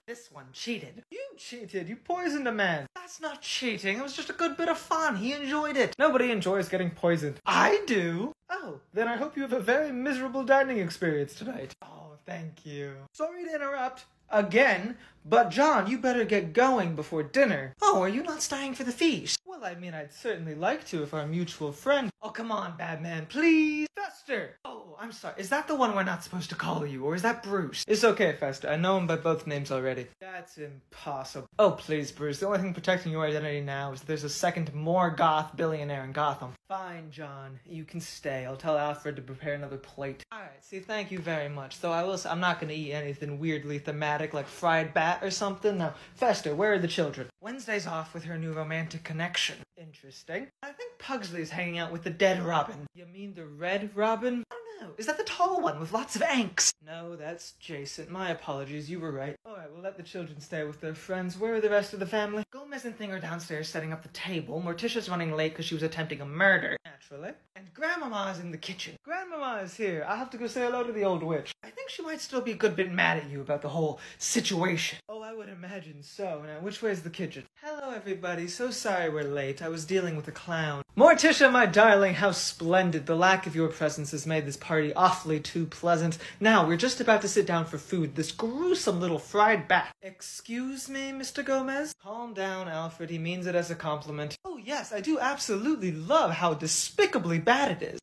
This one cheated. You cheated. You poisoned a man. That's not cheating. It was just a good bit of fun. He enjoyed it. Nobody enjoys getting poisoned. I do. Oh, then I hope you have a very miserable dining experience tonight. Oh, thank you. Sorry to interrupt. Again, but John, you better get going before dinner. Oh, are you not staying for the feast? Well, I mean, I'd certainly like to if our mutual friend... Oh, come on, Batman, please. Fester! Oh, I'm sorry. Is that the one we're not supposed to call you, or is that Bruce? It's okay, Fester. I know him by both names already. That's impossible. Oh, please, Bruce. The only thing protecting your identity now is that there's a second more goth billionaire in Gotham. Fine, John. You can stay. I'll tell Alfred to prepare another plate. Alright, see, thank you very much. Though I will say, I'm not gonna eat anything weirdly thematic like fried bat or something. Now, Fester, where are the children? Wednesday's off with her new romantic connection. Interesting. I think Pugsley's hanging out with the dead Robin. You mean the red Robin? I don't know. Is that the tall one with lots of angst? No, that's Jason. My apologies, you were right. Alright, we'll let the children stay with their friends. Where are the rest of the family? Gomez and Thing are downstairs setting up the table. Morticia's running late because she was attempting a murder. Naturally. And Grandmama's in the kitchen. Grandmama is here. I'll have to go say hello to the old witch. I think she might still be a good bit mad at you about the whole situation. Oh, I would imagine so. Now, which way is the kitchen? Hello, everybody. So sorry we're late. I was dealing with a clown. Morticia, my darling, how splendid. The lack of your presence has made this party awfully too pleasant. Now, we're just about to sit down for food. This gruesome little fried bat. Excuse me, Mr. Gomez? Calm down, Alfred. He means it as a compliment. Oh, yes, I do absolutely love how despicably bad it is.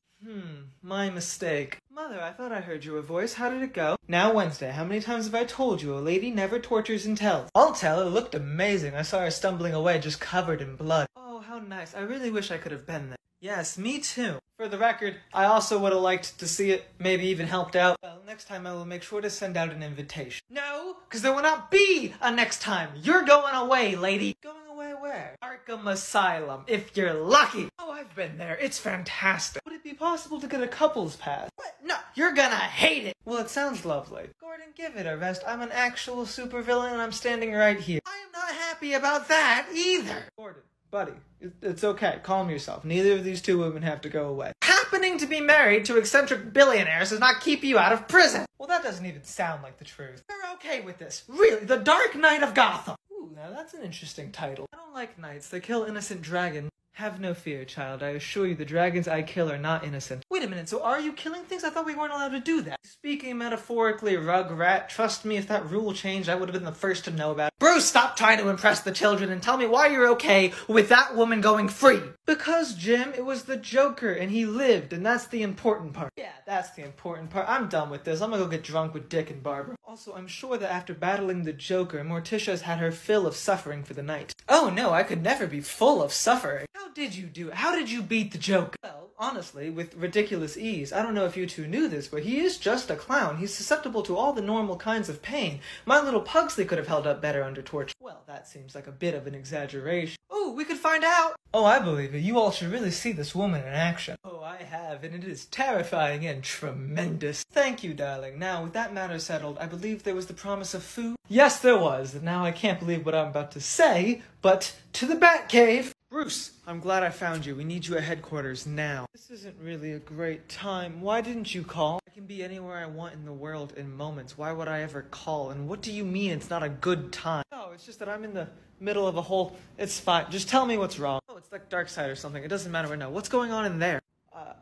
My mistake. Mother, I thought I heard your voice. How did it go? Now Wednesday, how many times have I told you a lady never tortures and tells? I'll tell, it looked amazing. I saw her stumbling away just covered in blood. Oh, how nice. I really wish I could have been there. Yes, me too. For the record, I also would have liked to see it, maybe even helped out. Well, next time I will make sure to send out an invitation. No, because there will not be a next time. You're going away, lady. Going away where? Arkham Asylum, if you're lucky. Oh, I've been there. It's fantastic. Would it be possible to get a couple's pass? What? No, you're gonna hate it. Well, it sounds lovely. Gordon, give it a rest. I'm an actual supervillain and I'm standing right here. I am not happy about that either. Gordon. Buddy, it's okay. Calm yourself. Neither of these two women have to go away. Happening to be married to eccentric billionaires does not keep you out of prison. Well, that doesn't even sound like the truth. You're okay with this. Really, the Dark Knight of Gotham. Ooh, now that's an interesting title. I don't like knights. They kill innocent dragons. Have no fear, child. I assure you the dragons I kill are not innocent. Wait a minute, so are you killing things? I thought we weren't allowed to do that. Speaking metaphorically, Rugrat, trust me, if that rule changed, I would have been the first to know about it. Bruce, stop trying to impress the children and tell me why you're okay with that woman going free. Because, Jim, it was the Joker and he lived, and that's the important part. Yeah, that's the important part. I'm done with this. I'm gonna go get drunk with Dick and Barbara. Also, I'm sure that after battling the Joker, Morticia's had her fill of suffering for the night. Oh no, I could never be full of suffering. How did you do it? How did you beat the Joker? Well, honestly, with ridiculous ease. I don't know if you two knew this, but he is just a clown. He's susceptible to all the normal kinds of pain. My little Pugsley could have held up better under torture. Well, that seems like a bit of an exaggeration. Oh, we could find out! Oh, I believe it. You all should really see this woman in action. Oh, I have, and it is terrifying and tremendous. Thank you, darling. Now, with that matter settled, I believe there was the promise of food? Yes, there was. Now I can't believe what I'm about to say, but to the Batcave! Bruce, I'm glad I found you. We need you at headquarters now. This isn't really a great time. Why didn't you call? I can be anywhere I want in the world in moments. Why would I ever call? And what do you mean it's not a good time? No, it's just that I'm in the middle of a whole... It's fine. Just tell me what's wrong. Oh, it's like Darkseid or something. It doesn't matter right now. What's going on in there?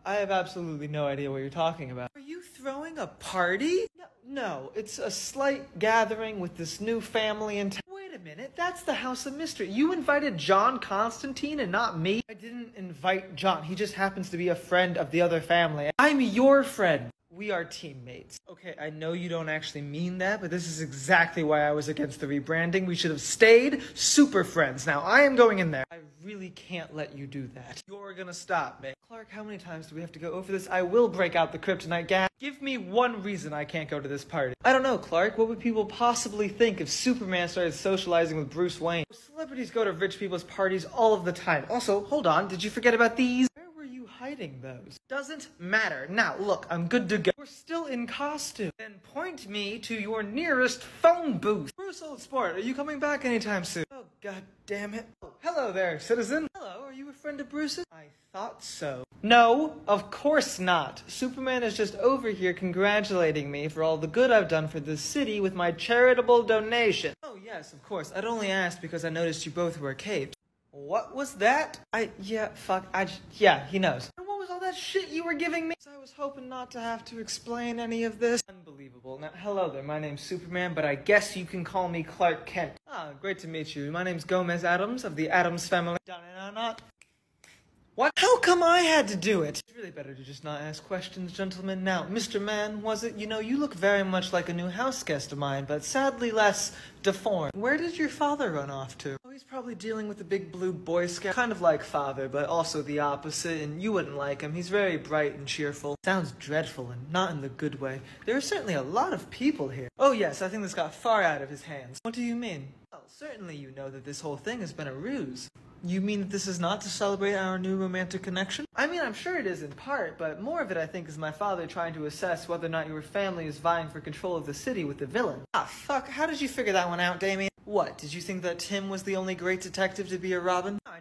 I have absolutely no idea what you're talking about. Are you throwing a party? No, it's a slight gathering with this new family in town. Wait a minute, that's the House of Mystery. You invited John Constantine and not me? I didn't invite John. He just happens to be a friend of the other family. I'm your friend. We are teammates. Okay, I know you don't actually mean that, but this is exactly why I was against the rebranding. We should have stayed super friends. Now, I am going in there. I really can't let you do that. You're gonna stop me. Clark, how many times do we have to go over this? I will break out the kryptonite gas. Give me one reason I can't go to this party. I don't know, Clark. What would people possibly think if Superman started socializing with Bruce Wayne? Celebrities go to rich people's parties all of the time. Also, hold on, did you forget about these? Where were you hiding those? Doesn't matter. Now, look, I'm good to go. We're still in costume. Then point me to your nearest phone booth. Bruce, old sport, are you coming back anytime soon? Oh, god damn it. Oh, hello there, citizen. Hello, are you a friend of Bruce's? I thought so. No, of course not. Superman is just over here congratulating me for all the good I've done for the city with my charitable donation. Oh yes, of course. I'd only asked because I noticed you both wear capes. What was that? Yeah, he knows. And what was all that shit you were giving me? I was hoping not to have to explain any of this. Unbelievable. Now, hello there, my name's Superman, but I guess you can call me Clark Kent. Ah, great to meet you. My name's Gomez Addams of the Addams family. Not. What? How come I had to do it? It's really better to just not ask questions, gentlemen. Now, Mr. Man, was it? You know, you look very much like a new house guest of mine, but sadly less deformed. Where did your father run off to? Oh, he's probably dealing with the big blue Boy Scout. Kind of like father, but also the opposite, and you wouldn't like him. He's very bright and cheerful. Sounds dreadful, and not in the good way. There are certainly a lot of people here. Oh yes, I think this got far out of his hands. What do you mean? Well, certainly you know that this whole thing has been a ruse. You mean that this is not to celebrate our new romantic connection? I mean, I'm sure it is in part, but more of it, I think, is my father trying to assess whether or not your family is vying for control of the city with the villain. Ah, fuck, how did you figure that one out, Damien? What, did you think that Tim was the only great detective to be a Robin? No,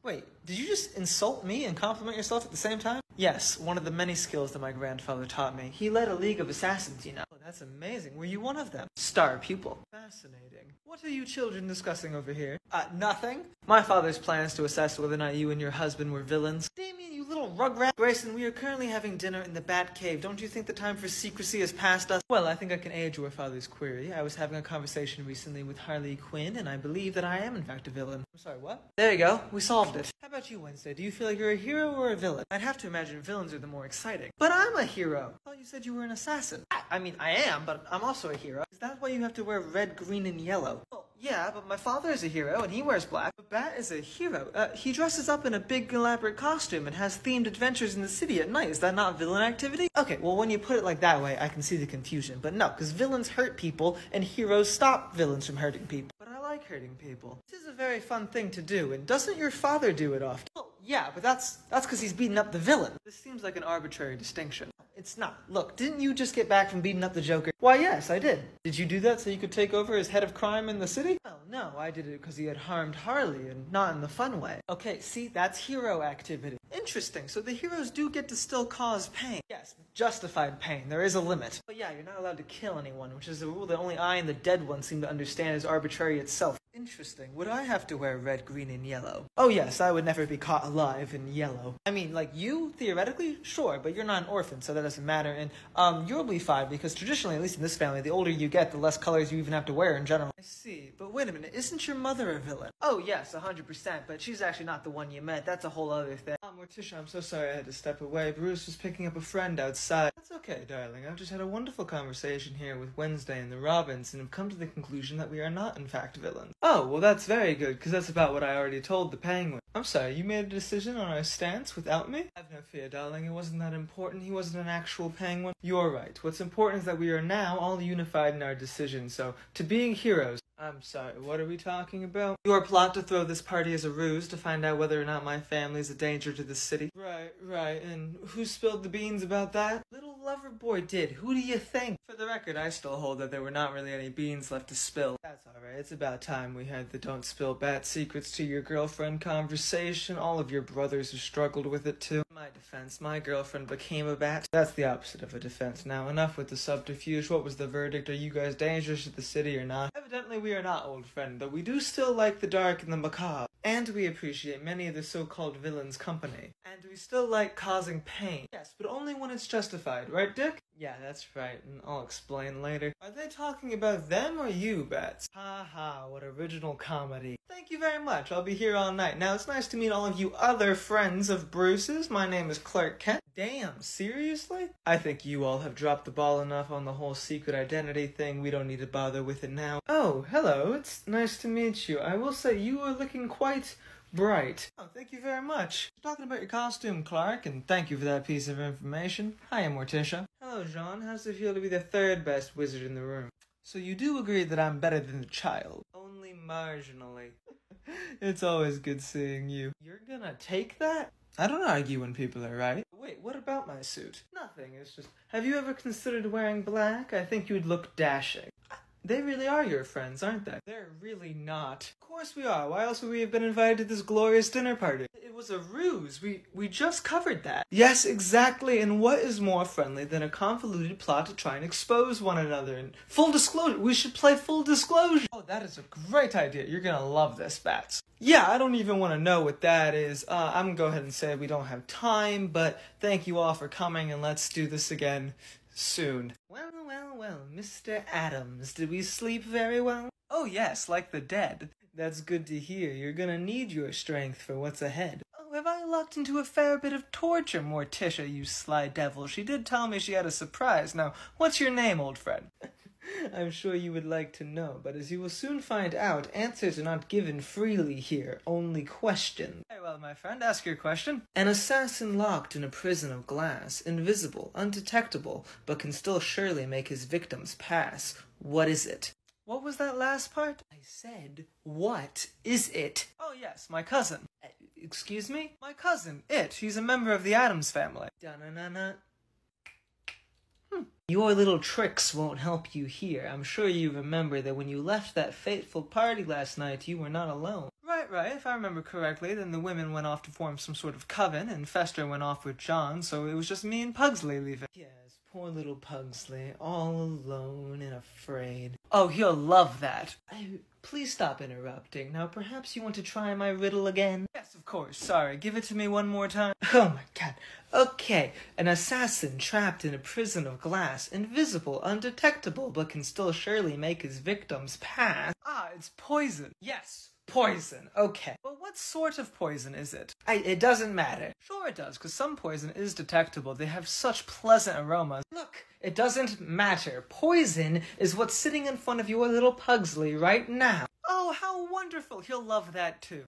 wait, did you just insult me and compliment yourself at the same time? Yes, one of the many skills that my grandfather taught me. He led a league of assassins, you know. Oh, that's amazing. Were you one of them? Star pupil. Fascinating. What are you children discussing over here? Nothing. My father's plan is to assess whether or not you and your husband were villains. Damien, you little rugrat. Grayson, we are currently having dinner in the Bat Cave. Don't you think the time for secrecy has passed us? Well, I think I can aid your father's query. I was having a conversation recently with Harley Quinn, and I believe that I am in fact a villain. I'm sorry, what? There you go. We solved it. How about you, Wednesday? Do you feel like you're a hero or a villain? I'd have to imagine villains are the more exciting. But I'm a hero. I thought you said you were an assassin. I mean, I am, but I'm also a hero. Is that why you have to wear red, green, and yellow? Well, yeah, but my father is a hero, and he wears black. But Bat is a hero. He dresses up in a big, elaborate costume and has themed adventures in the city at night. Is that not villain activity? Okay, well, when you put it like that way, I can see the confusion. But no, because villains hurt people, and heroes stop villains from hurting people. But I like hurting people. This is a very fun thing to do, and doesn't your father do it often? Well, yeah, but that's because he's beating up the villain. This seems like an arbitrary distinction. It's not. Look, didn't you just get back from beating up the Joker? Why, yes, I did. Did you do that so you could take over as head of crime in the city? Well, no, I did it because he had harmed Harley, and not in the fun way. Okay, see, that's hero activity. Interesting, so the heroes do get to still cause pain. Yes, justified pain. There is a limit. But yeah, you're not allowed to kill anyone, which is a rule that only I and the dead one seem to understand as arbitrary itself. Interesting. Would I have to wear red, green, and yellow? Oh yes, I would never be caught alive in yellow. I mean, like you, theoretically, sure, but you're not an orphan, so that doesn't matter, and you'll be fine, because traditionally, at least in this family, the older you get, the less colors you even have to wear in general. I see, but wait a minute, isn't your mother a villain? Oh yes, 100%, but she's actually not the one you met. That's a whole other thing. Morticia, I'm so sorry I had to step away. Bruce was picking up a friend outside. That's okay, darling. I've just had a wonderful conversation here with Wednesday and the Robins, and have come to the conclusion that we are not, in fact, villains. Oh, well that's very good, because that's about what I already told the Penguin. I'm sorry, you made a decision on our stance without me? Have no fear, darling. It wasn't that important. He wasn't an actual penguin. You're right. What's important is that we are now all unified in our decision, so, to being heroes. I'm sorry, what are we talking about? Your plot to throw this party as a ruse to find out whether or not my family is a danger to the city. Right, and who spilled the beans about that? Little lover boy did. Who do you think? For the record, I still hold that there were not really any beans left to spill. That's alright, it's about time we had the don't spill bat secrets to your girlfriend conversation. All of your brothers have struggled with it too. In my defense, my girlfriend became a bat. That's the opposite of a defense. Now, enough with the subterfuge. What was the verdict? Are you guys dangerous to the city or not? Evidently, we are not, old friend, though we do still like the dark and the macabre. And we appreciate many of the so-called villains' company. And we still like causing pain. Yes, but only when it's justified, right, Dick? Yeah, that's right, and I'll explain later. Are they talking about them or you, Bats? Ha ha, what original comedy. Thank you very much, I'll be here all night. Now, it's nice to meet all of you other friends of Bruce's. My name is Clark Kent. Damn, seriously? I think you all have dropped the ball enough on the whole secret identity thing. We don't need to bother with it now. Oh, hello, it's nice to meet you. I will say you are looking quite bright. Oh, thank you very much. Talking about your costume, Clark, and thank you for that piece of information. Hiya, Morticia. Hello, Jean. How's it feel to be the third best wizard in the room? So you do agree that I'm better than the child? Only marginally. It's always good seeing you. You're gonna take that? I don't argue when people are right. Wait, what about my suit? Nothing, it's just... Have you ever considered wearing black? I think you'd look dashing. They really are your friends, aren't they? They're really not. Of course we are. Why else would we have been invited to this glorious dinner party? It was a ruse. We just covered that. Yes, exactly. And what is more friendly than a convoluted plot to try and expose one another? And full disclosure. We should play full disclosure. Oh, that is a great idea. You're gonna love this, Bats. Yeah, I don't even want to know what that is. I'm gonna go ahead and say we don't have time, but thank you all for coming, and let's do this again soon. Well, Mr. Addams, did we sleep very well? Oh yes, like the dead. That's good to hear. You're gonna need your strength for what's ahead. Oh, have I lucked into a fair bit of torture, Morticia, you sly devil? She did tell me she had a surprise. Now, what's your name, old friend? I'm sure you would like to know, but as you will soon find out, answers are not given freely here, only questions. Very well, my friend, ask your question. An assassin locked in a prison of glass, invisible, undetectable, but can still surely make his victims pass. What is it? What was that last part? I said, what is it? Oh yes, my cousin. Excuse me? My cousin, He's a member of the Addams family. Da-na-na-na. Your little tricks won't help you here. I'm sure you remember that when you left that fateful party last night, you were not alone. Right. If I remember correctly, then the women went off to form some sort of coven, and Fester went off with John, so it was just me and Pugsley leaving. Yes, poor little Pugsley, all alone and afraid. Oh, he'll love that. Please stop interrupting. Now, perhaps you want to try my riddle again? Yes, of course. Sorry, give it to me one more time. Oh my god. Okay, an assassin trapped in a prison of glass, invisible, undetectable, but can still surely make his victims pass. Ah, it's poison. Yes, poison. Okay. But what sort of poison is it? It doesn't matter. Sure it does, because some poison is detectable. They have such pleasant aromas. Look, it doesn't matter. Poison is what's sitting in front of your little Pugsley right now. Oh, how wonderful. He'll love that too.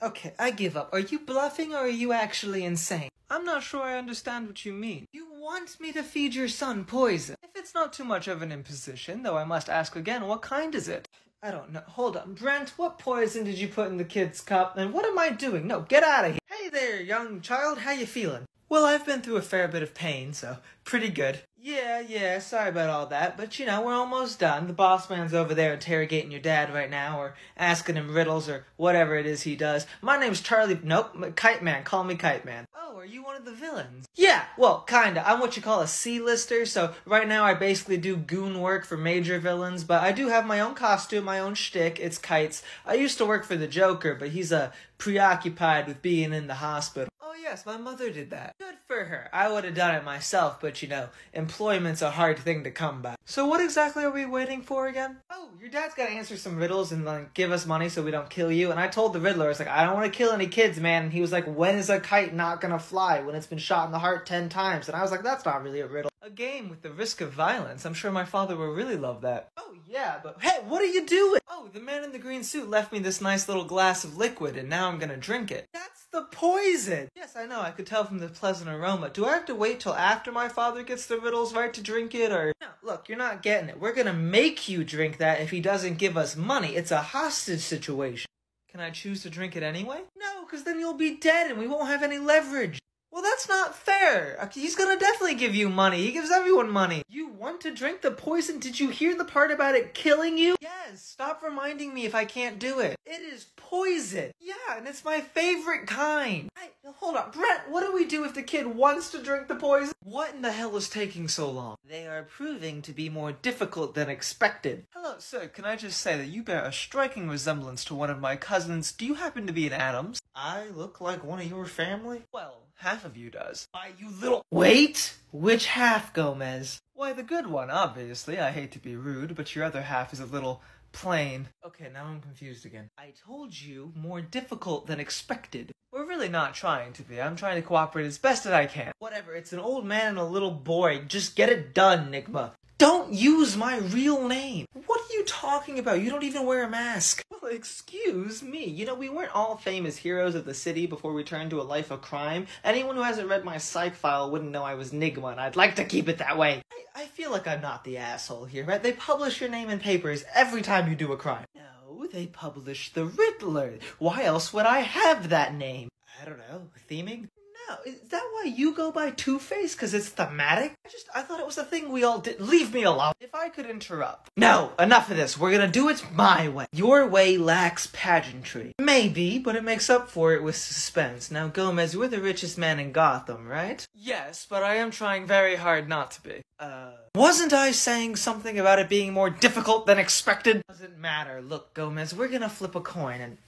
Okay, I give up. Are you bluffing or are you actually insane? I'm not sure I understand what you mean. You want me to feed your son poison? If it's not too much of an imposition, though I must ask again, what kind is it? I don't know. Hold on. Brent, what poison did you put in the kid's cup? And what am I doing? No, get out of here. Hey there, young child. How you feeling? Well, I've been through a fair bit of pain, so pretty good. Yeah, sorry about all that, but you know, we're almost done. The boss man's over there interrogating your dad right now, or asking him riddles, or whatever it is he does. My name's Charlie, nope, Kite Man, call me Kite Man. Oh, are you one of the villains? Yeah, well, kinda. I'm what you call a C-lister, so right now I basically do goon work for major villains, but I do have my own costume, my own shtick, it's Kites. I used to work for the Joker, but he's preoccupied with being in the hospital. Oh yes, my mother did that. Good for her. I would have done it myself, but you know, employment's a hard thing to come by. So what exactly are we waiting for again? Oh, your dad's gotta answer some riddles and like give us money so we don't kill you. And I told the Riddler, I was like, I don't want to kill any kids, man. And he was like, when is a kite not gonna fly? When it's been shot in the heart 10 times. And I was like, that's not really a riddle. A game with the risk of violence. I'm sure my father will really love that. Oh yeah, but hey, what are you doing? Oh, the man in the green suit left me this nice little glass of liquid and now I'm gonna drink it. That's the poison! Yes, I know, I could tell from the pleasant aroma. Do I have to wait till after my father gets the riddles right to drink it, or? No, look, you're not getting it. We're gonna make you drink that if he doesn't give us money. It's a hostage situation. Can I choose to drink it anyway? No, because then you'll be dead and we won't have any leverage. Well, that's not fair. He's gonna definitely give you money. He gives everyone money. You want to drink the poison? Did you hear the part about it killing you? Yes, stop reminding me if I can't do it. It is poison. Yeah, and it's my favorite kind. Hold on, Brett, what do we do if the kid wants to drink the poison? What in the hell is taking so long? They are proving to be more difficult than expected. Hello, sir, can I just say that you bear a striking resemblance to one of my cousins. Do you happen to be an Addams? I look like one of your family? Well, half of you does. Why, you little— Wait! Which half, Gomez? Why, the good one, obviously. I hate to be rude, but your other half is a little plain. Okay, now I'm confused again. I told you, more difficult than expected. We're really not trying to be. I'm trying to cooperate as best as I can. Whatever, it's an old man and a little boy. Just get it done, Nigma. Don't use my real name. What are you talking about? You don't even wear a mask. Well, excuse me. You know, we weren't all famous heroes of the city before we turned to a life of crime. Anyone who hasn't read my psych file wouldn't know I was Nigma, and I'd like to keep it that way. I feel like I'm not the asshole here, right? They publish your name in papers every time you do a crime. No, they publish the Riddler. Why else would I have that name? I don't know. Theming? Wow, is that why you go by Two-Face? Because it's thematic? I thought it was a thing we all did. Leave me alone. If I could interrupt. No, enough of this. We're gonna do it my way. Your way lacks pageantry. Maybe, but it makes up for it with suspense. Now, Gomez, you're the richest man in Gotham, right? Yes, but I am trying very hard not to be. Wasn't I saying something about it being more difficult than expected? Doesn't matter. Look, Gomez, we're gonna flip a coin and...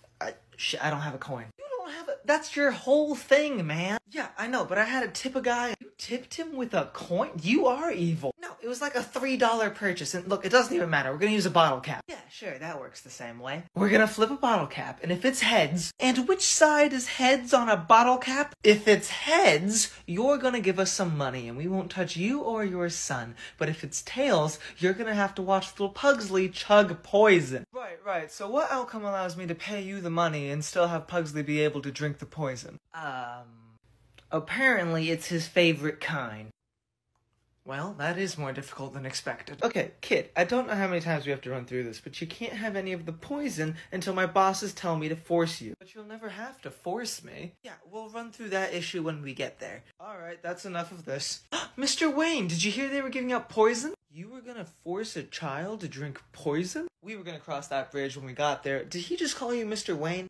I don't have a coin. You don't have a... That's your whole thing, man. Yeah, I know, but I had to tip a guy. You tipped him with a coin? You are evil. No, it was like a $3 purchase, and look, it doesn't even matter. We're gonna use a bottle cap. Yeah, sure, that works the same way. We're gonna flip a bottle cap, and if it's heads, and which side is heads on a bottle cap? If it's heads, you're gonna give us some money, and we won't touch you or your son. But if it's tails, you're gonna have to watch little Pugsley chug poison. Right, so what outcome allows me to pay you the money and still have Pugsley be able to drink the poison? Apparently it's his favorite kind. Well, that is more difficult than expected. Okay, kid, I don't know how many times we have to run through this, but you can't have any of the poison until my bosses tell me to force you. But you'll never have to force me. Yeah, we'll run through that issue when we get there. Alright, that's enough of this. Mr. Wayne, did you hear they were giving out poison? You were gonna force a child to drink poison? We were gonna cross that bridge when we got there. Did he just call you Mr. Wayne?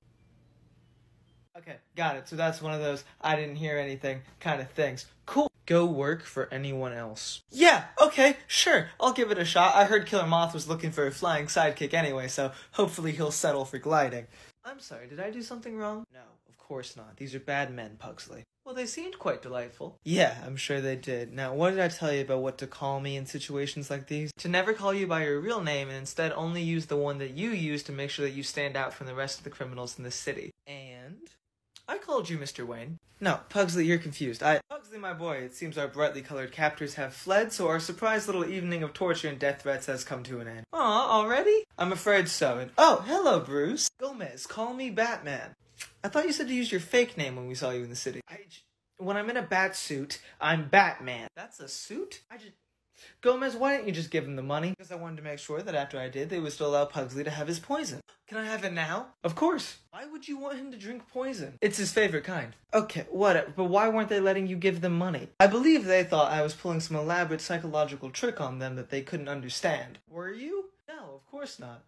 Okay, got it. So that's one of those I didn't hear anything kind of things. Cool. Go work for anyone else. Yeah, okay, sure. I'll give it a shot. I heard Killer Moth was looking for a flying sidekick anyway, so hopefully he'll settle for gliding. I'm sorry, did I do something wrong? No, of course not. These are bad men, Pugsley. Well, they seemed quite delightful. Yeah, I'm sure they did. Now, what did I tell you about what to call me in situations like these? To never call you by your real name and instead only use the one that you use to make sure that you stand out from the rest of the criminals in the city. And... I called you Mr. Wayne. No, Pugsley, you're confused. Pugsley, my boy, it seems our brightly colored captors have fled, so our surprise little evening of torture and death threats has come to an end. Aw, already? I'm afraid so, and oh, hello, Bruce. Gomez, call me Batman. I thought you said to use your fake name when we saw you in the city. When I'm in a bat suit, I'm Batman. That's a suit? Gomez, why didn't you just give him the money? Because I wanted to make sure that after I did, they would still allow Pugsley to have his poison. Can I have it now? Of course. Why would you want him to drink poison? It's his favorite kind. Okay, whatever, but why weren't they letting you give them money? I believe they thought I was pulling some elaborate psychological trick on them that they couldn't understand. Were you? No, of course not.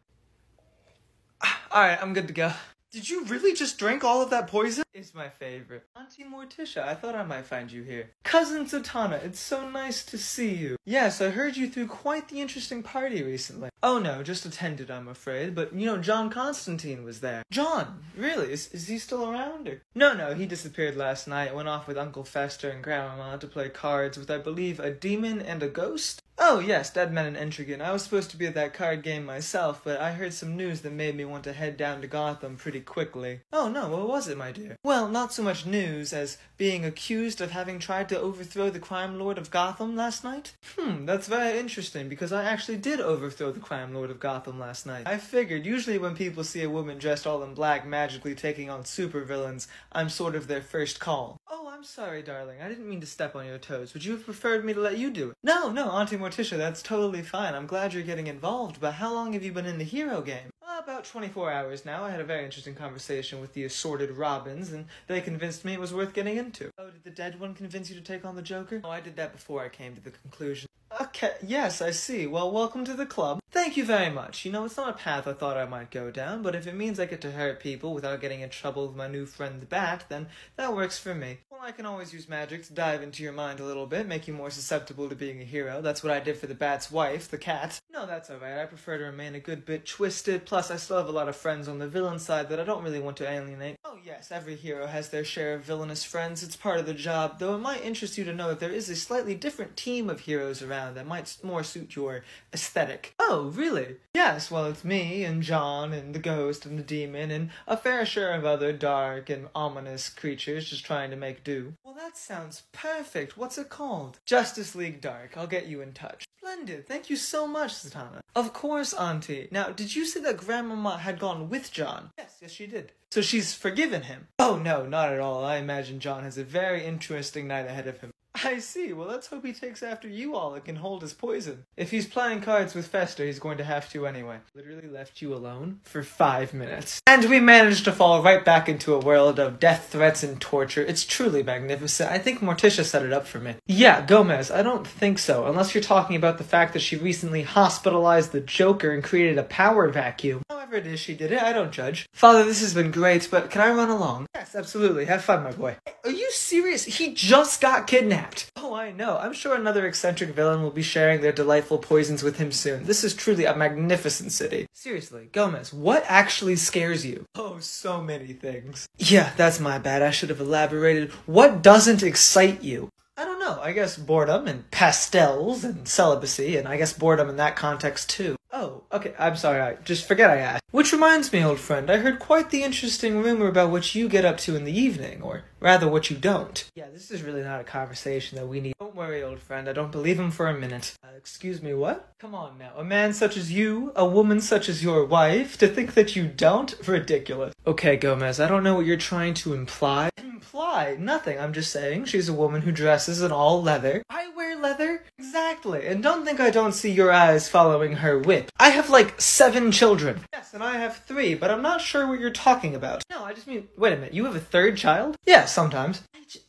Alright, I'm good to go. Did you really just drink all of that poison? It's my favorite. Auntie Morticia, I thought I might find you here. Cousin Zatanna, it's so nice to see you. Yes, I heard you threw quite the interesting party recently. Oh no, just attended, I'm afraid, but you know, John Constantine was there. John? Really? Is he still around? Or? No, he disappeared last night, went off with Uncle Fester and Grandmama to play cards with, I believe, a demon and a ghost? Oh yes, Dead Men and Intrigant. I was supposed to be at that card game myself, but I heard some news that made me want to head down to Gotham pretty quickly. Oh no, what was it, my dear? Well, not so much news as being accused of having tried to overthrow the crime lord of Gotham last night. That's very interesting, because I actually did overthrow the crime lord of Gotham last night. I figured, usually when people see a woman dressed all in black magically taking on supervillains, I'm sort of their first call. Oh, I'm sorry, darling. I didn't mean to step on your toes. Would you have preferred me to let you do it? No, Auntie Morticia, that's totally fine. I'm glad you're getting involved, but how long have you been in the hero game? About 24 hours now. I had a very interesting conversation with the assorted Robins, and they convinced me it was worth getting into. Oh, did the dead one convince you to take on the Joker? Oh, I did that before I came to the conclusion. Okay, yes, I see. Well, welcome to the club. Thank you very much. You know, it's not a path I thought I might go down, but if it means I get to hurt people without getting in trouble with my new friend the Bat, then that works for me. Well, I can always use magic to dive into your mind a little bit, make you more susceptible to being a hero. That's what I did for the Bat's wife, the cat. No, that's alright. I prefer to remain a good bit twisted, plus I still have a lot of friends on the villain side that I don't really want to alienate. Oh yes, every hero has their share of villainous friends. It's part of the job, though it might interest you to know that there is a slightly different team of heroes around that might more suit your aesthetic. Oh, really? Yes, well, it's me, and John, and the ghost, and the demon, and a fair share of other dark and ominous creatures just trying to make do. Well, that sounds perfect. What's it called? Justice League Dark. I'll get you in touch. Splendid. Thank you so much, Zatanna. Of course, Auntie. Now, did you say that Grandmama had gone with John? Yes, she did. So she's forgiven him? Oh, no, not at all. I imagine John has a very interesting night ahead of him. I see. Well, let's hope he takes after you all and can hold his poison. If he's playing cards with Fester, he's going to have to anyway. Literally left you alone for 5 minutes. And we managed to fall right back into a world of death threats and torture. It's truly magnificent. I think Morticia set it up for me. Yeah, Gomez, I don't think so. Unless you're talking about the fact that she recently hospitalized the Joker and created a power vacuum. However it is she did it, I don't judge. Father, this has been great, but can I run along? Yes, absolutely. Have fun, my boy. Are you serious? He just got kidnapped. Oh, I know. I'm sure another eccentric villain will be sharing their delightful poisons with him soon. This is truly a magnificent city. Seriously, Gomez, what actually scares you? Oh, so many things. Yeah, that's my bad. I should have elaborated. What doesn't excite you? I don't know. I guess boredom and pastels and celibacy, and I guess boredom in that context too. Oh, okay, I'm sorry, I just forget I asked. Which reminds me, old friend, I heard quite the interesting rumor about what you get up to in the evening, or rather what you don't. Yeah, this is really not a conversation that we need. Don't worry, old friend, I don't believe him for a minute. Excuse me, what? Come on now, a man such as you, a woman such as your wife, to think that you don't? Ridiculous. Okay, Gomez, I don't know what you're trying to imply. Imply? Nothing, I'm just saying she's a woman who dresses in all leather. I wear leather? Exactly, and don't think I don't see your eyes following her whip. I have like 7 children. Yes, and I have 3, but I'm not sure what you're talking about. No, I just mean, wait a minute, you have a 3rd child? Yeah, sometimes.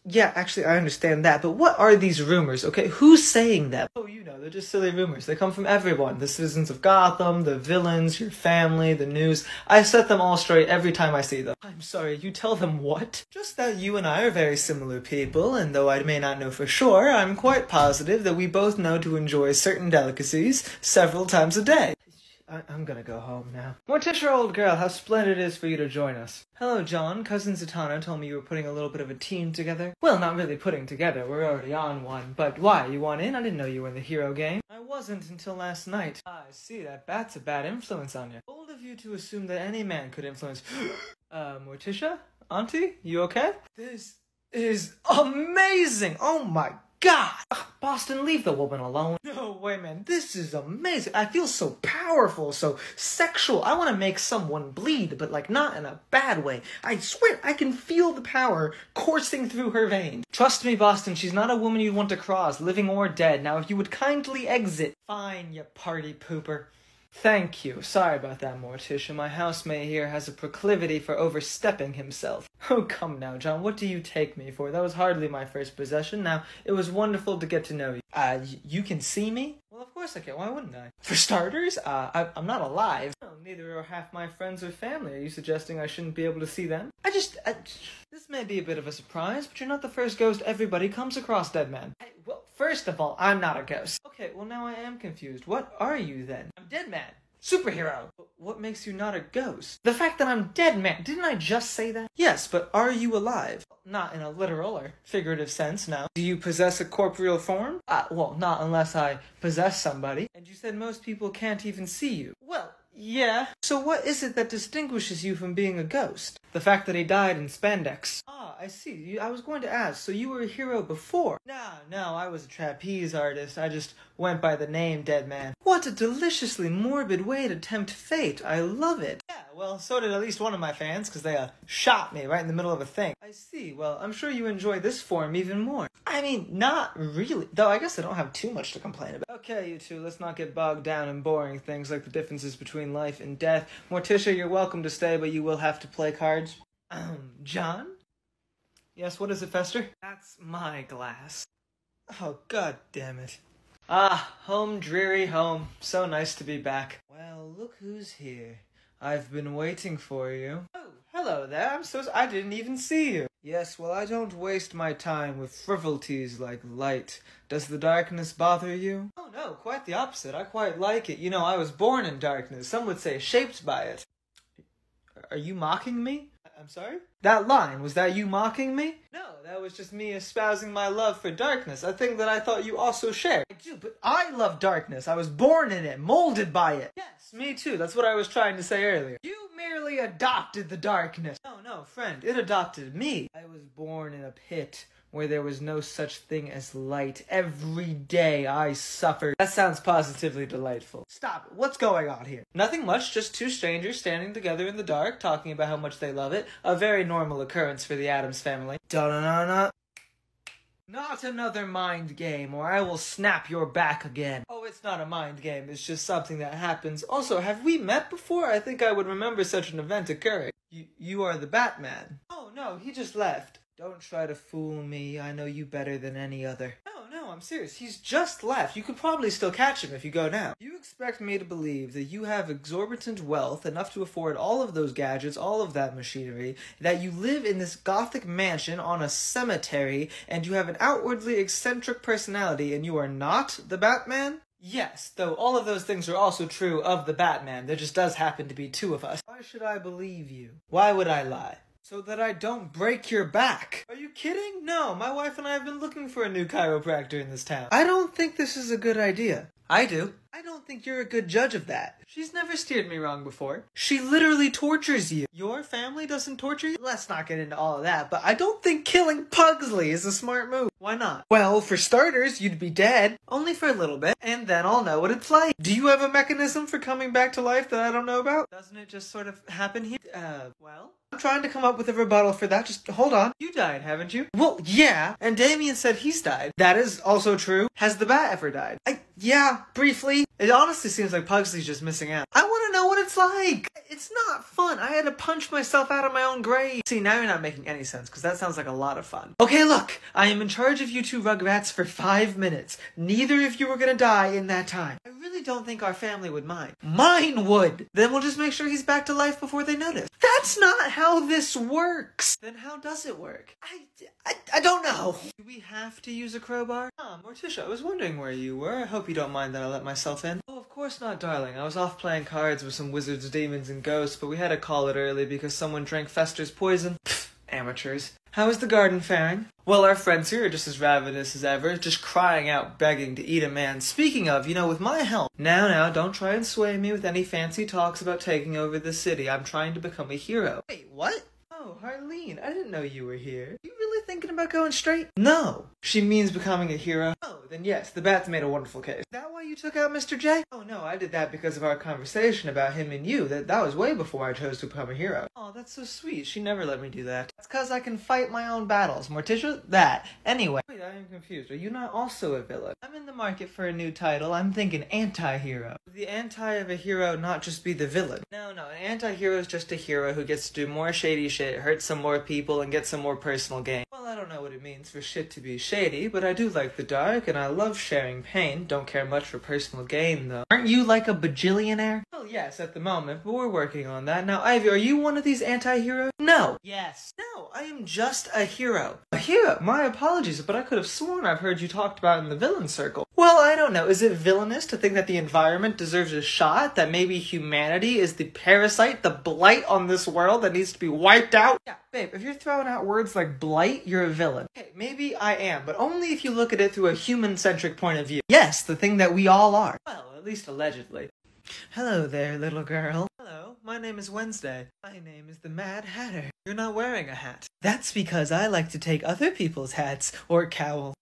Yeah, actually, I understand that, but what are these rumors, okay? Who's saying them? Oh, you know, they're just silly rumors. They come from everyone. The citizens of Gotham, the villains, your family, the news. I set them all straight every time I see them. I'm sorry, you tell them what? Just that you and I are very similar people, and though I may not know for sure, I'm quite positive that we both know to enjoy certain delicacies several times a day. I'm gonna go home now. Morticia, old girl, how splendid it is for you to join us. Hello, John. Cousin Zatanna told me you were putting a little bit of a team together. Well, not really putting together. We're already on one. But why? You want in? I didn't know you were in the hero game. I wasn't until last night. I see. That bat's a bad influence on you. Bold of you to assume that any man could influence... Morticia? Auntie? You okay? This is amazing! Oh my God! Ugh, Boston, leave the woman alone. No way, man. This is amazing. I feel so powerful, so sexual. I want to make someone bleed, but like not in a bad way. I swear, I can feel the power coursing through her veins. Trust me, Boston, she's not a woman you'd want to cross, living or dead. Now, if you would kindly exit. Fine, you party pooper. Thank you. Sorry about that, Morticia. My housemate here has a proclivity for overstepping himself. Oh, come now, John. What do you take me for? That was hardly my first possession. Now, it was wonderful to get to know you. You can see me? Well, of course I can. Why wouldn't I? For starters, I'm not alive. No, neither are half my friends or family. Are you suggesting I shouldn't be able to see them? This may be a bit of a surprise, but you're not the first ghost everybody comes across, dead man. Well, first of all, I'm not a ghost. Okay, well now I am confused. What are you then? I'm dead man. Superhero. But what makes you not a ghost? The fact that I'm dead man. Didn't I just say that? Yes, but are you alive? Not in a literal or figurative sense, no. Do you possess a corporeal form? Well, not unless I possess somebody. And you said most people can't even see you. Well, yeah. So what is it that distinguishes you from being a ghost? The fact that he died in spandex. Ah, I see. I was going to ask, so you were a hero before? No, I was a trapeze artist. I just went by the name Dead Man. What a deliciously morbid way to tempt fate. I love it. Yeah, well, so did at least one of my fans, because they shot me right in the middle of a thing. I see. Well, I'm sure you enjoy this form even more. I mean, not really. Though I guess I don't have too much to complain about. Okay, you two, let's not get bogged down in boring things like the differences between life and death. Morticia, you're welcome to stay, but you will have to play cards. John? Yes, what is it, Fester? That's my glass. Oh, god damn it. Ah, home, dreary home. So nice to be back. Well, look who's here. I've been waiting for you. Oh, hello there. I didn't even see you. Yes, well, I don't waste my time with frivolities like light. Does the darkness bother you? Oh, no, quite the opposite. I quite like it. You know, I was born in darkness. Some would say shaped by it. Are you mocking me? I'm sorry? That line, was that you mocking me? No, that was just me espousing my love for darkness, a thing that I thought you also shared. I do, but I love darkness. I was born in it, molded by it. Yes, me too. That's what I was trying to say earlier. You merely adopted the darkness. No, friend, it adopted me. I was born in a pit where there was no such thing as light. Every day I suffered. That sounds positively delightful. Stop it. What's going on here? Nothing much, just 2 strangers standing together in the dark, talking about how much they love it. A very normal occurrence for the Addams family. Da-na-na-na. Not another mind game, or I will snap your back again. Oh, it's not a mind game, it's just something that happens. Also, have we met before? I think I would remember such an event occurring. You are the Batman. Oh, no, he just left. Don't try to fool me, I know you better than any other. No, I'm serious, he's just left. You could probably still catch him if you go now. You expect me to believe that you have exorbitant wealth, enough to afford all of those gadgets, all of that machinery, that you live in this gothic mansion on a cemetery, and you have an outwardly eccentric personality, and you are not the Batman? Yes, though all of those things are also true of the Batman. There just does happen to be two of us. Why should I believe you? Why would I lie? So that I don't break your back. Are you kidding? No, my wife and I have been looking for a new chiropractor in this town. I don't think this is a good idea. I do. I don't think you're a good judge of that. She's never steered me wrong before. She literally tortures you. Your family doesn't torture you? Let's not get into all of that, but I don't think killing Pugsley is a smart move. Why not? Well, for starters, you'd be dead. Only for a little bit. And then I'll know what it's like. Do you have a mechanism for coming back to life that I don't know about? Doesn't it just sort of happen here? Well? I'm trying to come up with a rebuttal for that. Just hold on. You died, haven't you? Well, yeah. And Damien said he's died. That is also true. Has the Bat ever died? Yeah, briefly. It honestly seems like Pugsley's just missing out. I want to know what it's like. It's not fun. I had to punch myself out of my own grave. See, now you're not making any sense, because that sounds like a lot of fun. Okay, look. I am in charge of you two Rugrats for 5 minutes. Neither of you were gonna die in that time. I really don't think our family would mind. Mine would! Then we'll just make sure he's back to life before they notice. That's not how this works! Then how does it work? I don't know. Do we have to use a crowbar? Morticia, I was wondering where you were. I hope you don't mind that I let myself in. Oh, of course not, darling. I was off playing cards with some wizards, demons, and ghosts, but we had to call it early because someone drank Fester's poison. Pfft, amateurs. How is the garden faring? Well, our friends here are just as ravenous as ever, just crying out, begging to eat a man. Speaking of, with my help. Now, don't try and sway me with any fancy talks about taking over the city. I'm trying to become a hero. Wait, what? Oh, Harleen, I didn't know you were here. You really thinking about going straight? No. She means becoming a hero. Oh, then yes, the Bat's made a wonderful case. Is that why you took out Mr. J? Oh no, I did that because of our conversation about him and you. That was way before I chose to become a hero. Oh, that's so sweet. She never let me do that. That's because I can fight my own battles. Morticia, that. Anyway. Wait, I am confused. Are you not also a villain? I'm in the market for a new title. I'm thinking anti-hero. Would the anti of a hero not just be the villain? No, an anti-hero is just a hero who gets to do more shady shit, hurt some more people, and get some more personal gain. Well, I don't know what it means for shit to be shady, but I do like the dark, and I love sharing pain. Don't care much for personal gain, though. Aren't you like a bajillionaire? Well, yes, at the moment, but we're working on that. Now, Ivy, are you one of these anti-heroes? No. Yes. No, I am just a hero. A hero? My apologies, but I could have sworn I've heard you talked about in the villain circle. Well, I don't know. Is it villainous to think that the environment deserves a shot? That maybe humanity is the parasite, the blight on this world that needs to be wiped out? Yeah, babe, if you're throwing out words like blight, you're a villain. Okay, maybe I am, but only if you look at it through a human-centric point of view. Yes, the thing that we all are. Well, at least allegedly. Hello there, little girl. Hello, my name is Wednesday. My name is the Mad Hatter. You're not wearing a hat. That's because I like to take other people's hats, or cowls.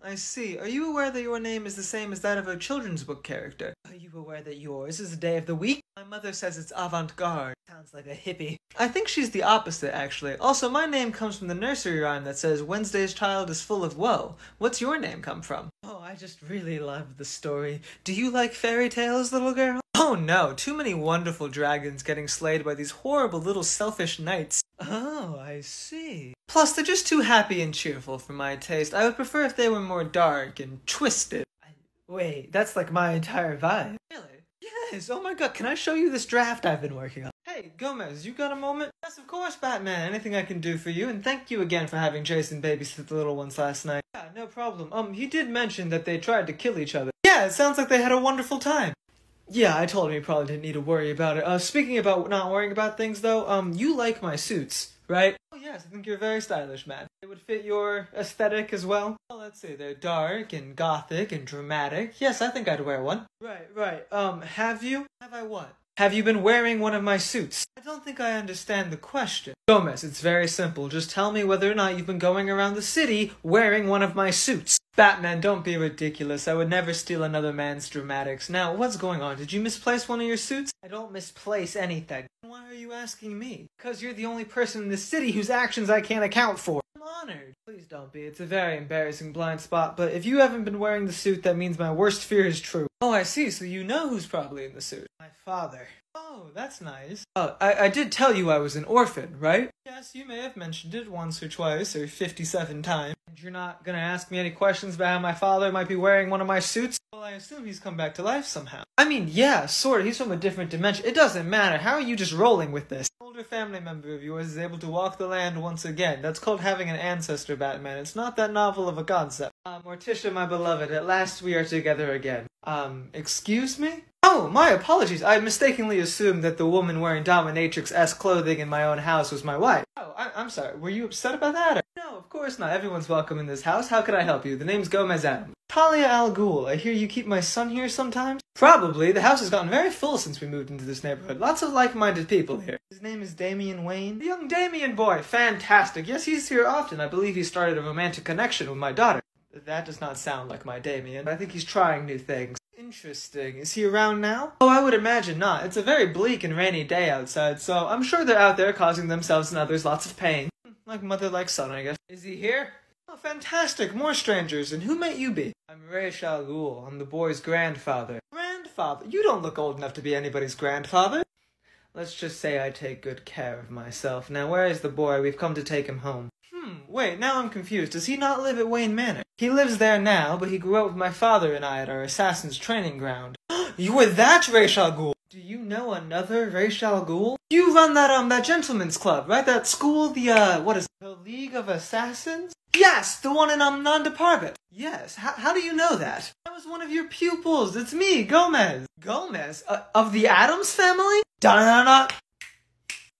I see. Are you aware that your name is the same as that of a children's book character? Are you aware that yours is the day of the week? My mother says it's avant-garde. Sounds like a hippie. I think she's the opposite, actually. Also, my name comes from the nursery rhyme that says, Wednesday's child is full of woe. What's your name come from? Oh, I just really love the story. Do you like fairy tales, little girl? Oh no, too many wonderful dragons getting slayed by these horrible little selfish knights. Oh, I see. Plus, they're just too happy and cheerful for my taste. I would prefer if they were more dark and twisted. Wait, that's like my entire vibe. Really? Yes, oh my god, can I show you this draft I've been working on? Hey, Gomez, you got a moment? Yes, of course, Batman. Anything I can do for you, and thank you again for having Jason babysit the little ones last night. Yeah, no problem. He did mention that they tried to kill each other. Yeah, it sounds like they had a wonderful time. Yeah, I told him he probably didn't need to worry about it. Speaking about not worrying about things, though, you like my suits, right? Oh, yes, I think you're very stylish, man. It would fit your aesthetic as well. Well, let's see, they're dark and gothic and dramatic. Yes, I think I'd wear one. Right. Have you? Have I what? Have you been wearing one of my suits? I don't think I understand the question. Gomez, it's very simple. Just tell me whether or not you've been going around the city wearing one of my suits. Batman, don't be ridiculous. I would never steal another man's dramatics. Now, what's going on? Did you misplace one of your suits? I don't misplace anything. Why are you asking me? Because you're the only person in the city whose actions I can't account for. I'm honored. Please don't be. It's a very embarrassing blind spot, but if you haven't been wearing the suit, that means my worst fear is true. Oh, I see, so you know who's probably in the suit. My father. Oh, that's nice. Oh, I did tell you I was an orphan, right? Yes, you may have mentioned it once or twice, or 57 times. And you're not gonna ask me any questions about how my father might be wearing one of my suits? Well, I assume he's come back to life somehow. I mean, yeah, sort of. He's from a different dimension. It doesn't matter. How are you just rolling with this? An older family member of yours is able to walk the land once again. That's called having an ancestor, Batman. It's not that novel of a concept. Morticia, my beloved, at last we are together again. Excuse me? Oh, my apologies. I mistakenly assumed that the woman wearing dominatrix-esque clothing in my own house was my wife. Oh, I'm sorry. Were you upset about that? Or? No, of course not. Everyone's welcome in this house. How can I help you? The name's Gomez Addams. Talia Al Ghul, I hear you keep my son here sometimes? Probably. The house has gotten very full since we moved into this neighborhood. Lots of like-minded people here. His name is Damian Wayne. The young Damian boy. Fantastic. Yes, he's here often. I believe he started a romantic connection with my daughter. That does not sound like my Damian. I think he's trying new things. Interesting. Is he around now? Oh, I would imagine not. It's a very bleak and rainy day outside, so I'm sure they're out there causing themselves and others lots of pain. Like mother, like son, I guess. Is he here? Oh, fantastic. More strangers. And who might you be? I'm Ra's al Ghul. I'm the boy's grandfather. Grandfather? You don't look old enough to be anybody's grandfather. Let's just say I take good care of myself. Now, where is the boy? We've come to take him home. Wait, now I'm confused. Does he not live at Wayne Manor? He lives there now, but he grew up with my father and I at our assassin's training ground. You were that Ra's al Ghul? Do you know another Ra's al Ghul? You run that gentleman's club, right? That school, what is it? The League of Assassins? Yes, the one in, Nanda Parbat. Yes, how do you know that? That was one of your pupils. It's me, Gomez. Gomez? Of the Addams family? Da-da-da-da.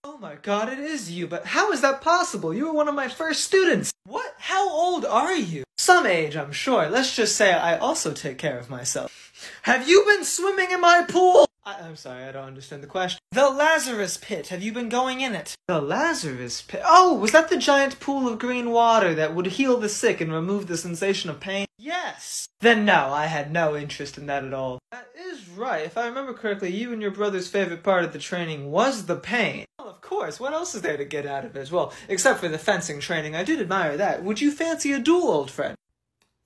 Oh my god, it is you, but how is that possible? You were one of my first students. What? How old are you? Some age, I'm sure. Let's just say I also take care of myself. Have you been swimming in my pool? I'm sorry, I don't understand the question. The Lazarus Pit. Have you been going in it? The Lazarus Pit? Oh, was that the giant pool of green water that would heal the sick and remove the sensation of pain? Yes. Then no, I had no interest in that at all. That is right. If I remember correctly, you and your brother's favorite part of the training was the pain. Well, of course. What else is there to get out of it? Well, except for the fencing training. I did admire that. Would you fancy a duel, old friend?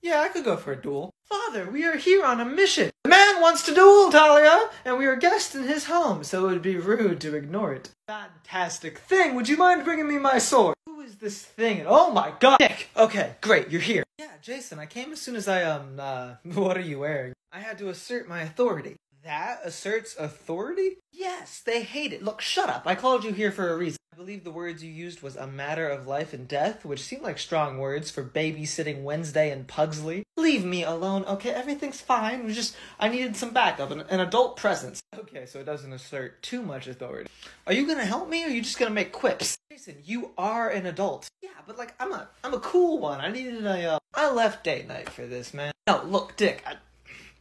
Yeah, I could go for a duel. Father, we are here on a mission. The man wants to duel, Talia, and we are guests in his home, so it would be rude to ignore it. Fantastic thing. Would you mind bringing me my sword? Who is this thing? Oh my god. Nick. Okay, great, you're here. Yeah, Jason, I came as soon as what are you wearing? I had to assert my authority. That asserts authority? Yes, they hate it. Look, shut up. I called you here for a reason. I believe the words you used was a matter of life and death, which seem like strong words for babysitting Wednesday and Pugsley. Leave me alone, okay? Everything's fine. I needed some backup, an adult presence. Okay, so it doesn't assert too much authority. Are you gonna help me, or are you just gonna make quips? Jason, you are an adult. Yeah, but like, I'm a cool one. I left date night for this, man. No, look, Dick,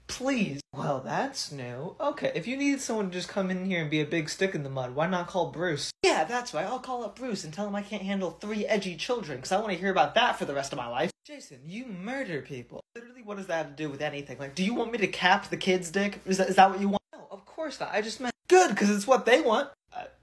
please. Well, that's new. Okay, if you need someone to just come in here and be a big stick in the mud, why not call Bruce? Yeah, that's right. I'll call up Bruce and tell him I can't handle 3 edgy children, because I want to hear about that for the rest of my life. Jason, you murder people. Literally, what does that have to do with anything? Like, do you want me to cap the kids, Dick? Is that what you want? No, of course not. I just meant good, because it's what they want.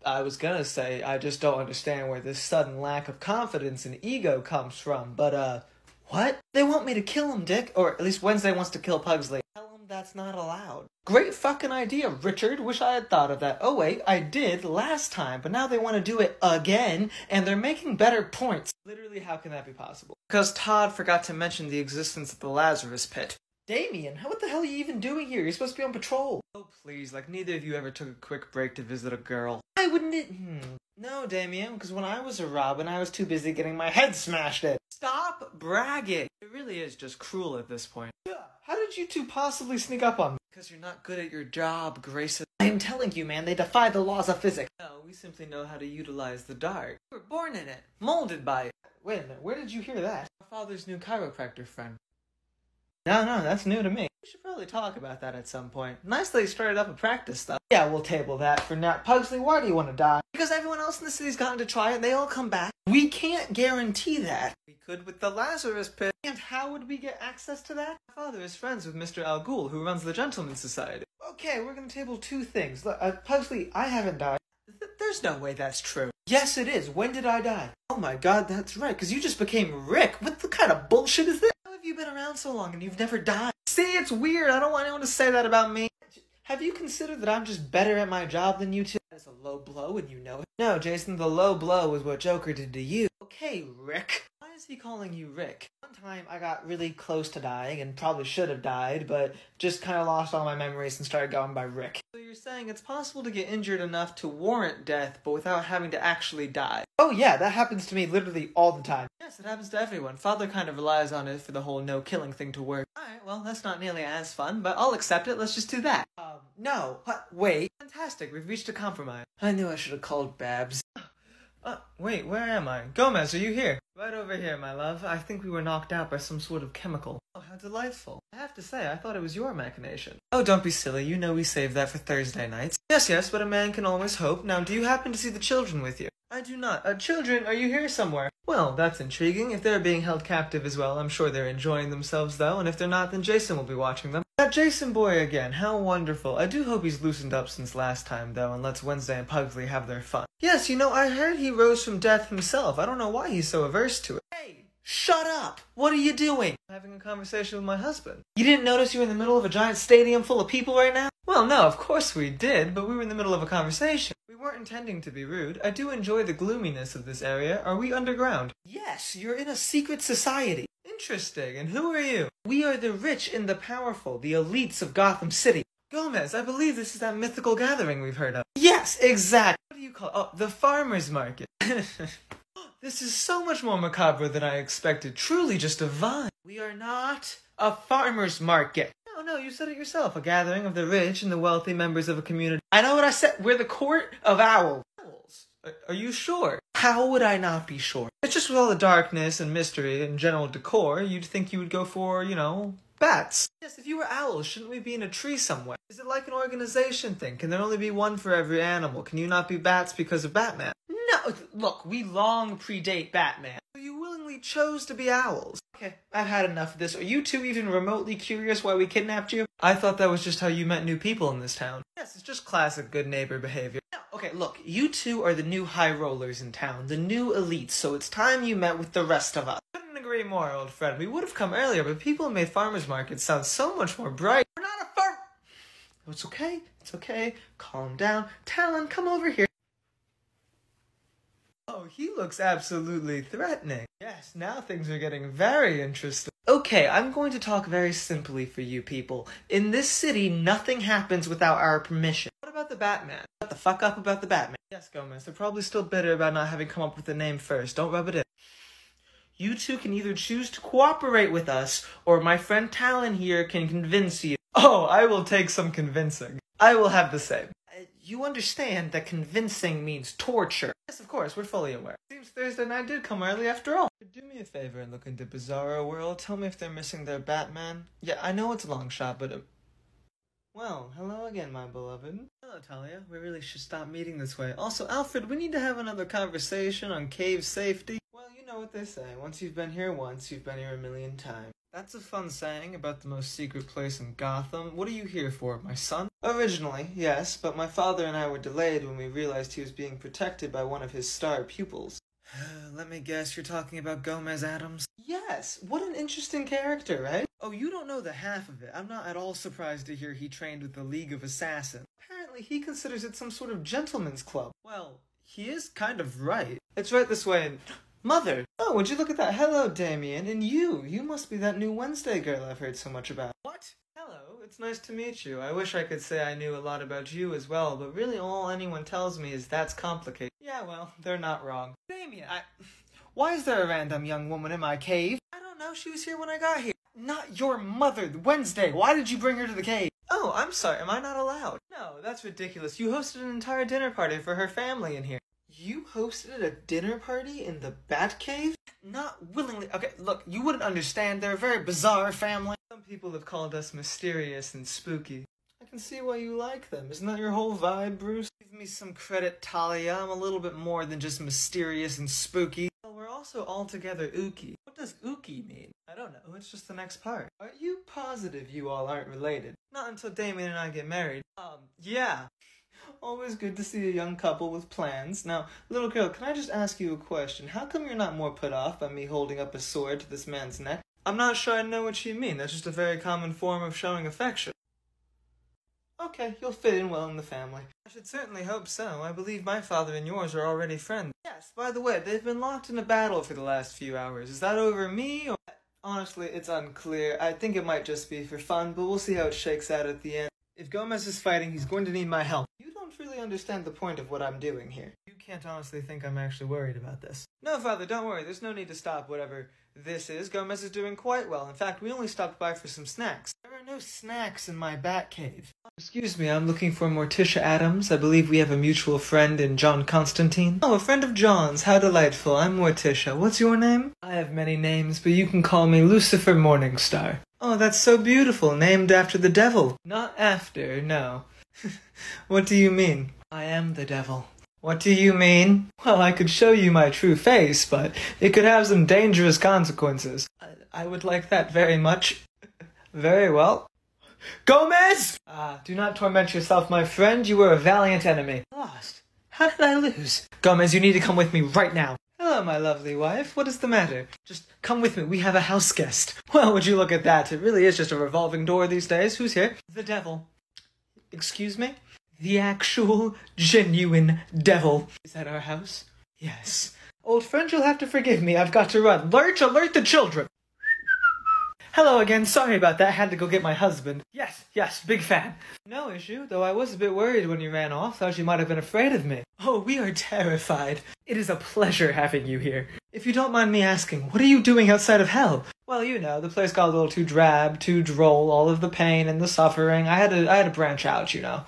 I was gonna say, I just don't understand where this sudden lack of confidence and ego comes from, but, what? They want me to kill him, Dick. Or at least Wednesday wants to kill Pugsley. Tell him that's not allowed. Great fucking idea, Richard. Wish I had thought of that. Oh wait, I did last time, but now they want to do it again, and they're making better points. Literally, how can that be possible? Because Todd forgot to mention the existence of the Lazarus Pit. Damien, what the hell are you even doing here? You're supposed to be on patrol. Oh please, like neither of you ever took a quick break to visit a girl. I wouldn't No, Damien, because when I was a Robin, I was too busy getting my head smashed in. Stop bragging. It really is just cruel at this point. Yeah, how did you two possibly sneak up on me? Because you're not good at your job, Grayson. I am telling you, man, they defy the laws of physics. No, we simply know how to utilize the dark. We were born in it, molded by it. Wait a minute, where did you hear that? My father's new chiropractor friend. No, that's new to me. We should probably talk about that at some point. Nice that you started up a practice stuff. Yeah, we'll table that for now. Pugsley, why do you want to die? Because everyone else in the city's gotten to try it and they all come back. We can't guarantee that. We could with the Lazarus Pit. And how would we get access to that? My father is friends with Mr. Al Ghul, who runs the Gentleman's Society. Okay, we're gonna table 2 things. Look, Pugsley, I haven't died. There's no way that's true. Yes, it is. When did I die? Oh my god, that's right, because you just became Rick. What the kind of bullshit is this? How have you been around so long and you've never died? See, it's weird. I don't want anyone to say that about me. Have you considered that I'm just better at my job than you two? That is a low blow and you know it. No, Jason, the low blow was what Joker did to you. Okay, Rick. Why is he calling you Rick? One time I got really close to dying and probably should have died, but just kind of lost all my memories and started going by Rick. So you're saying it's possible to get injured enough to warrant death, but without having to actually die? Oh yeah, that happens to me literally all the time. Yes, it happens to everyone. Father kind of relies on it for the whole no-killing thing to work. Alright, well, that's not nearly as fun, but I'll accept it. Let's just do that. No. Wait. Fantastic, we've reached a compromise. I knew I should have called Babs. Wait, where am I? Gomez, are you here? Right over here, my love. I think we were knocked out by some sort of chemical. Oh, how delightful. I have to say, I thought it was your machination. Oh, don't be silly. You know we saved that for Thursday nights. Yes, but a man can always hope. Now, do you happen to see the children with you? I do not. Children, are you here somewhere? Well, that's intriguing. If they're being held captive as well, I'm sure they're enjoying themselves, though, and if they're not, then Jason will be watching them. That Jason boy again, how wonderful. I do hope he's loosened up since last time, though, and lets Wednesday and Pugsley have their fun. Yes, you know, I heard he rose from death himself. I don't know why he's so averse to it. Hey, shut up! What are you doing? I'm having a conversation with my husband. You didn't notice you were in the middle of a giant stadium full of people right now? Well, no, of course we did, but we were in the middle of a conversation. We weren't intending to be rude. I do enjoy the gloominess of this area. Are we underground? Yes, you're in a secret society. Interesting, and who are you? We are the rich and the powerful, the elites of Gotham City. Gomez, I believe this is that mythical gathering we've heard of. Yes, exactly. What do you call it? Oh, the farmer's market. This is so much more macabre than I expected. Truly just a vibe. We are not a farmer's market. No, you said it yourself. A gathering of the rich and the wealthy members of a community. I know what I said. We're the court of owls. Owls? Are you sure? How would I not be sure? It's just with all the darkness and mystery and general decor, you'd think you would go for, you know, bats. Yes, if you were owls, shouldn't we be in a tree somewhere? Is it like an organization thing? Can there only be one for every animal? Can you not be bats because of Batman? No, look, we long predate Batman. You willingly chose to be owls. Okay, I've had enough of this. Are you two even remotely curious why we kidnapped you? I thought that was just how you met new people in this town. Yes, it's just classic good neighbor behavior. No, okay, look, you two are the new high rollers in town, the new elites, so it's time you met with the rest of us. Couldn't agree more, old friend. We would have come earlier, but people made farmers markets sound so much more bright. We're not a farm. It's okay. Calm down. Talon, come over here. Oh, he looks absolutely threatening. Yes, now things are getting very interesting. Okay, I'm going to talk very simply for you people. In this city, nothing happens without our permission. What about the Batman? Shut the fuck up about the Batman. Yes, Gomez, they're probably still bitter about not having come up with the name first. Don't rub it in. You two can either choose to cooperate with us, or my friend Talon here can convince you. Oh, I will take some convincing. I will have the same. You understand that convincing means torture. Yes, of course, we're fully aware. Seems Thursday night did come early after all. Do me a favor and look into Bizarro World. Tell me if they're missing their Batman. Yeah, I know it's a long shot, but... Well, hello again, my beloved. Hello, Talia. We really should stop meeting this way. Also, Alfred, we need to have another conversation on cave safety. Well, you know what they say. Once you've been here once, you've been here a million times. That's a fun saying about the most secret place in Gotham. What are you here for, my son? Originally, yes, but my father and I were delayed when we realized he was being protected by one of his star pupils. Let me guess, you're talking about Gomez Addams? Yes, what an interesting character, right? Oh, you don't know the half of it. I'm not at all surprised to hear he trained with the League of Assassins. Apparently, he considers it some sort of gentleman's club. Well, he is kind of right. It's right this way and... Mother! Oh, would you look at that? Hello, Damien. And you must be that new Wednesday girl I've heard so much about. What? Hello, it's nice to meet you. I wish I could say I knew a lot about you as well, but really all anyone tells me is that's complicated. Yeah, well, they're not wrong. Damien, why is there a random young woman in my cave? I don't know, she was here when I got here. Not your mother, Wednesday. Why did you bring her to the cave? Oh, I'm sorry, am I not allowed? No, that's ridiculous. You hosted an entire dinner party for her family in here. You hosted a dinner party in the Batcave? Not willingly. Okay, look, you wouldn't understand. They're a very bizarre family. Some people have called us mysterious and spooky. I can see why you like them. Isn't that your whole vibe, Bruce? Give me some credit, Talia. I'm a little bit more than just mysterious and spooky. Well, we're also altogether ooky. What does ooky mean? I don't know. It's just the next part. Are you positive you all aren't related? Not until Damien and I get married. Yeah. always good to see a young couple with plans. Now, little girl, can I just ask you a question? How come you're not more put off by me holding up a sword to this man's neck? I'm not sure I know what you mean. That's just a very common form of showing affection. Okay, you'll fit in well in the family. I should certainly hope so. I believe my father and yours are already friends. Yes, by the way, they've been locked in a battle for the last few hours. Is that over me, or... Honestly, it's unclear. I think it might just be for fun, but we'll see how it shakes out at the end. If Gomez is fighting, he's going to need my help. You don't really understand the point of what I'm doing here. You can't honestly think I'm actually worried about this. No, Father, don't worry. There's no need to stop whatever this is. Gomez is doing quite well. In fact, we only stopped by for some snacks. There are no snacks in my bat cave. Excuse me, I'm looking for Morticia Addams. I believe we have a mutual friend in John Constantine. Oh, a friend of John's. How delightful. I'm Morticia. What's your name? I have many names, but you can call me Lucifer Morningstar. Oh, that's so beautiful. Named after the devil. Not after, no. What do you mean? I am the devil. What do you mean? Well, I could show you my true face, but it could have some dangerous consequences. I would like that very much. Very well. Gomez! Do not torment yourself, my friend. You were a valiant enemy. Lost? How did I lose? Gomez, you need to come with me right now. Hello, my lovely wife. What is the matter? Just come with me. We have a house guest. Well, would you look at that? It really is just a revolving door these days. Who's here? The devil. Excuse me? The actual, genuine devil. Is that our house? Yes. Old friend, you'll have to forgive me. I've got to run. Lurch, alert the children. Hello again. Sorry about that. I had to go get my husband. Yes, big fan. No issue, though I was a bit worried when you ran off. Thought you might have been afraid of me. Oh, we are terrified. It is a pleasure having you here. If you don't mind me asking, what are you doing outside of hell? Well, you know, the place got a little too drab, too droll, all of the pain and the suffering. I had to branch out, you know.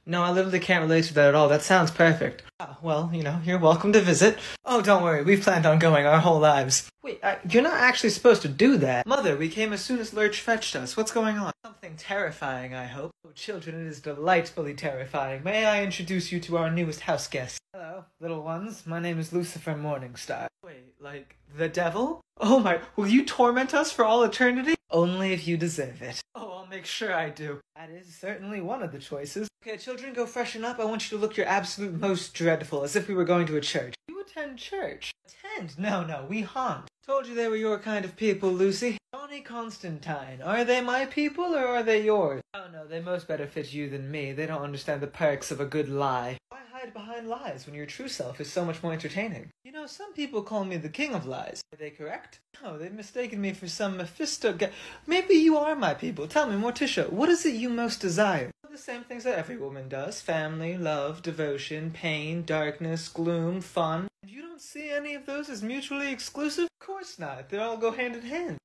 No, I literally can't relate to that at all. That sounds perfect. Oh, well, you know, you're welcome to visit. Oh, don't worry. We've planned on going our whole lives. Wait, you're not actually supposed to do that. Mother, we came as soon as Lurch fetched us. What's going on? Something terrifying, I hope. Oh, children, it is delightfully terrifying. May I introduce you to our newest house guest? Hello, little ones. My name is Lucifer Morningstar. Wait, like, the devil? Oh my, will you torment us for all eternity? Only if you deserve it. Oh, I'll make sure I do. That is certainly one of the choices. Okay, children, go freshen up. I want you to look your absolute most dreadful, as if we were going to a church. You attend church? Attend? No, we haunt. Told you they were your kind of people, Lucy. Johnny Constantine. Are they my people, or are they yours? Oh no, they most better fit you than me. They don't understand the perks of a good lie. Why hide behind lies when your true self is so much more entertaining? You know, some people call me the king of lies. Are they correct? No, they've mistaken me for some Mephisto guy. Maybe you are my people. Tell me, Morticia, what is it you most desire? The same things that every woman does. Family, love, devotion, pain, darkness, gloom, fun. And you don't see any of those as mutually exclusive? Of course not. They all go hand in hand.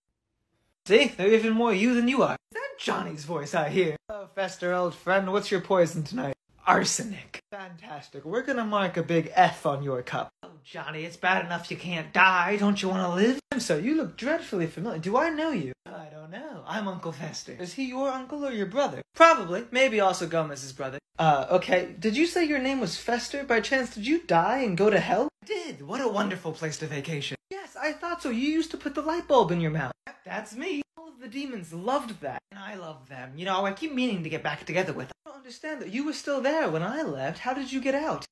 See? They're even more you than you are. Is that Johnny's voice I hear? Oh, Fester, old friend, what's your poison tonight? Arsenic. Fantastic. We're gonna mark a big F on your cup. Oh, Johnny, it's bad enough you can't die. Don't you want to live? I'm sorry, you look dreadfully familiar. Do I know you? I don't know. I'm Uncle Fester. Is he your uncle or your brother? Probably. Maybe also Gomez's brother. Okay. Did you say your name was Fester? By chance, did you die and go to hell? I did. What a wonderful place to vacation. Yes, I thought so. You used to put the light bulb in your mouth. That's me. All of the demons loved that. And I love them. You know, I keep meaning to get back together with them. I don't understand that. You were still there when I left. How did you get out?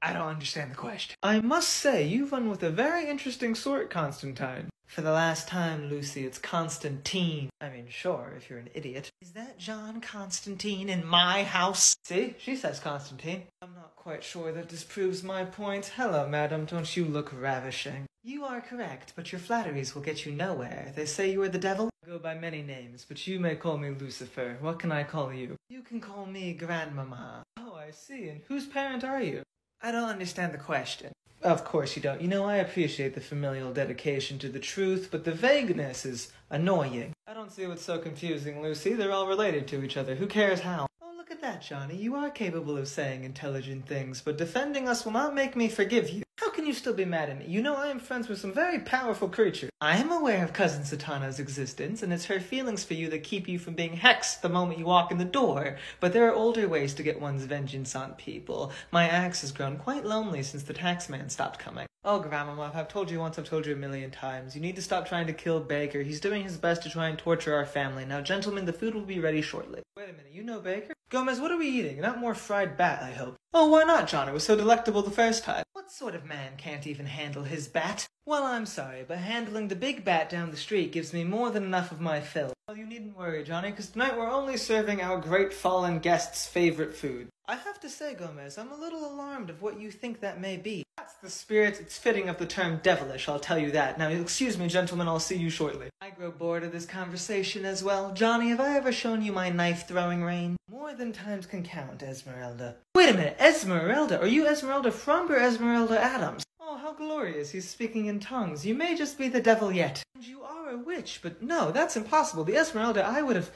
I don't understand the question. I must say, you've run with a very interesting sort, Constantine. For the last time, Lucy, it's Constantine. I mean, sure, if you're an idiot. Is that John Constantine in my house? See? She says Constantine. I'm not quite sure that disproves my point. Hello, madam. Don't you look ravishing? You are correct, but your flatteries will get you nowhere. They say you are the devil? I go by many names, but you may call me Lucifer. What can I call you? You can call me Grandmama. Oh, I see. And whose parent are you? I don't understand the question. Of course you don't. You know, I appreciate the familial dedication to the truth, but the vagueness is annoying. I don't see what's so confusing, Lucy. They're all related to each other. Who cares how? Oh, look at that, Johnny. You are capable of saying intelligent things, but defending us will not make me forgive you. How can you still be mad at me? You know I am friends with some very powerful creatures. I am aware of Cousin Satana's existence, and it's her feelings for you that keep you from being hexed the moment you walk in the door. But there are older ways to get one's vengeance on people. My axe has grown quite lonely since the taxman stopped coming. Oh, Grandmama, I've told you once, I've told you a million times. You need to stop trying to kill Baker. He's doing his best to try and torture our family. Now, gentlemen, the food will be ready shortly. Wait a minute, you know Baker? Gomez, what are we eating? Not more fried bat, I hope. Oh, why not, John? It was so delectable the first time. What sort of man can't even handle his bat? Well, I'm sorry, but handling the big bat down the street gives me more than enough of my fill. Well, you needn't worry, Johnny, because tonight we're only serving our great fallen guest's favorite food. I have to say, Gomez, I'm a little alarmed of what you think that may be. That's the spirit. It's fitting of the term devilish, I'll tell you that. Now, excuse me, gentlemen, I'll see you shortly. I grow bored of this conversation as well. Johnny, have I ever shown you my knife-throwing range? More than times can count, Esmeralda. Wait a minute, Esmeralda? Are you Esmeralda Frump or Esmeralda Addams? Oh, how glorious, he's speaking in tongues. You may just be the devil yet. And you are a witch, but no, that's impossible. The Esmeralda I would have...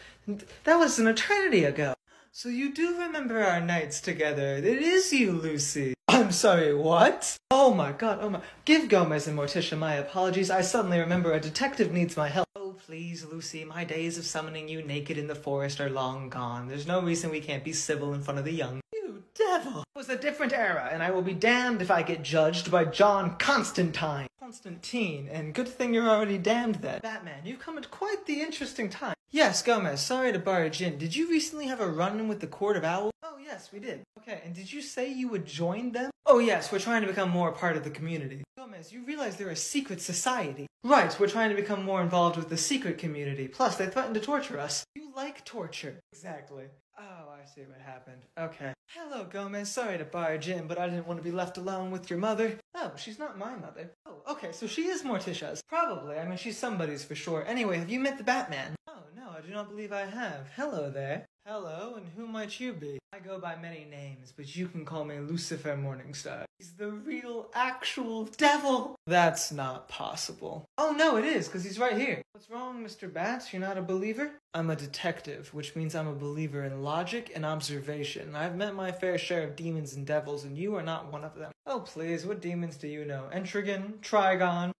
That was an eternity ago. So you do remember our nights together. It is you, Lucy. I'm sorry, what? Oh my god, oh my... Give Gomez and Morticia my apologies. I suddenly remember a detective needs my help. Oh, please, Lucy, my days of summoning you naked in the forest are long gone. There's no reason we can't be civil in front of the young. You devil! It was a different era, and I will be damned if I get judged by John Constantine. Constantine, and good thing you're already damned then. Batman, you've come at quite the interesting time. Yes, Gomez, sorry to barge in. Did you recently have a run-in with the Court of Owls? Oh, yes, we did. Okay, and did you say you would join them? Oh, yes, we're trying to become more a part of the community. Gomez, you realize they're a secret society. Right, we're trying to become more involved with the secret community. Plus, they threaten to torture us. You like torture. Exactly. Oh, I see what happened. Okay. Hello, Gomez. Sorry to barge in, but I didn't want to be left alone with your mother. Oh, she's not my mother. Oh, okay, so she is Morticia's. Probably. I mean, she's somebody's for sure. Anyway, have you met the Batman? Oh, no, I do not believe I have. Hello there. Hello, and who might you be? I go by many names, but you can call me Lucifer Morningstar. He's the real, actual devil! That's not possible. Oh no, it is, because he's right here. What's wrong, Mr. Bats? You're not a believer? I'm a detective, which means I'm a believer in logic and observation. I've met my fair share of demons and devils, and you are not one of them. Oh please, what demons do you know? Entrigon? Trigon?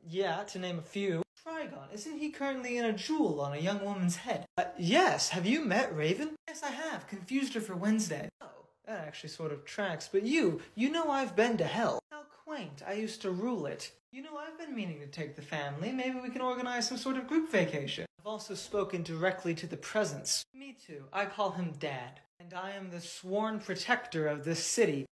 Yeah, to name a few. Trigon, isn't he currently in a jewel on a young woman's head? Yes, have you met Raven? Yes, I have. Confused her for Wednesday. Oh, that actually sort of tracks. But you know I've been to hell. How quaint, I used to rule it. You know, I've been meaning to take the family. Maybe we can organize some sort of group vacation. I've also spoken directly to the presence. Me too. I call him Dad. And I am the sworn protector of this city.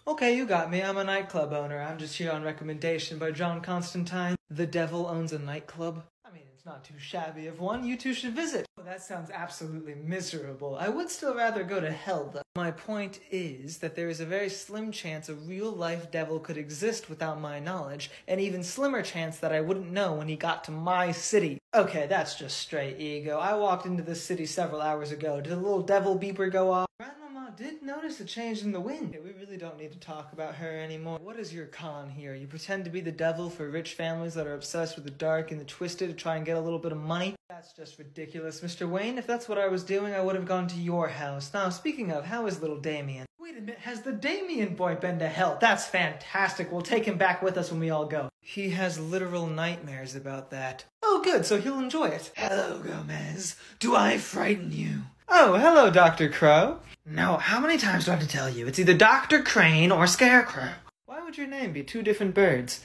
Okay, you got me. I'm a nightclub owner. I'm just here on recommendation by John Constantine. The devil owns a nightclub. I mean, it's not too shabby of one. You two should visit. Oh, that sounds absolutely miserable. I would still rather go to hell, though. My point is that there is a very slim chance a real-life devil could exist without my knowledge, and even slimmer chance that I wouldn't know when he got to my city. Okay, that's just straight ego. I walked into this city several hours ago. Did a little devil beeper go off? Grandmama did notice a change in the wind. We really don't need to talk about her anymore. What is your con here? You pretend to be the devil for rich families that are obsessed with the dark and the twisted to try and get a little bit of money? That's just ridiculous, Mr. Wayne. If that's what I was doing, I would have gone to your house. Now, speaking of, how is little Damien? Wait a minute, has the Damien boy been to hell? That's fantastic. We'll take him back with us when we all go. He has literal nightmares about that. Oh, good, so he'll enjoy it. Hello, Gomez. Do I frighten you? Oh, hello, Dr. Crow. No, how many times do I have to tell you? It's either Dr. Crane or Scarecrow. Why would your name be two different birds?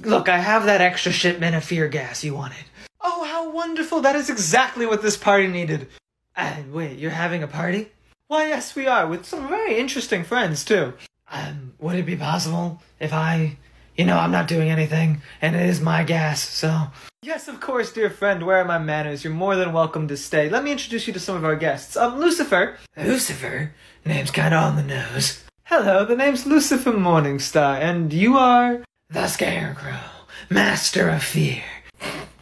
Look, I have that extra shipment of fear gas you wanted. Oh, how wonderful. That is exactly what this party needed. Wait, you're having a party? Why, yes, we are, with some very interesting friends, too. Would it be possible if I'm not doing anything, and it is my gas, so... Yes, of course, dear friend, where are my manners? You're more than welcome to stay. Let me introduce you to some of our guests. Lucifer. Lucifer? Name's kinda on the nose. Hello, the name's Lucifer Morningstar, and you are... The Scarecrow, Master of Fear.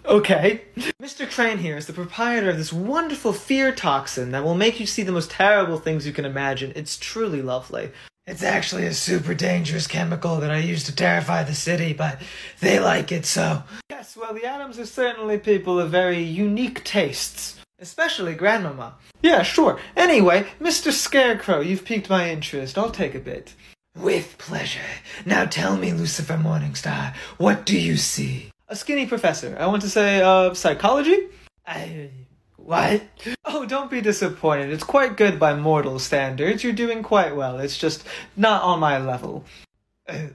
Okay. Mr. Crane here is the proprietor of this wonderful fear toxin that will make you see the most terrible things you can imagine. It's truly lovely. It's actually a super dangerous chemical that I use to terrify the city, but they like it, so... Yes, well, the Addams are certainly people of very unique tastes. Especially Grandmama. Yeah, sure. Anyway, Mr. Scarecrow, you've piqued my interest. I'll take a bit. With pleasure. Now tell me, Lucifer Morningstar, what do you see? A skinny professor. I want to say, psychology? What? Oh, don't be disappointed. It's quite good by mortal standards. You're doing quite well. It's just not on my level.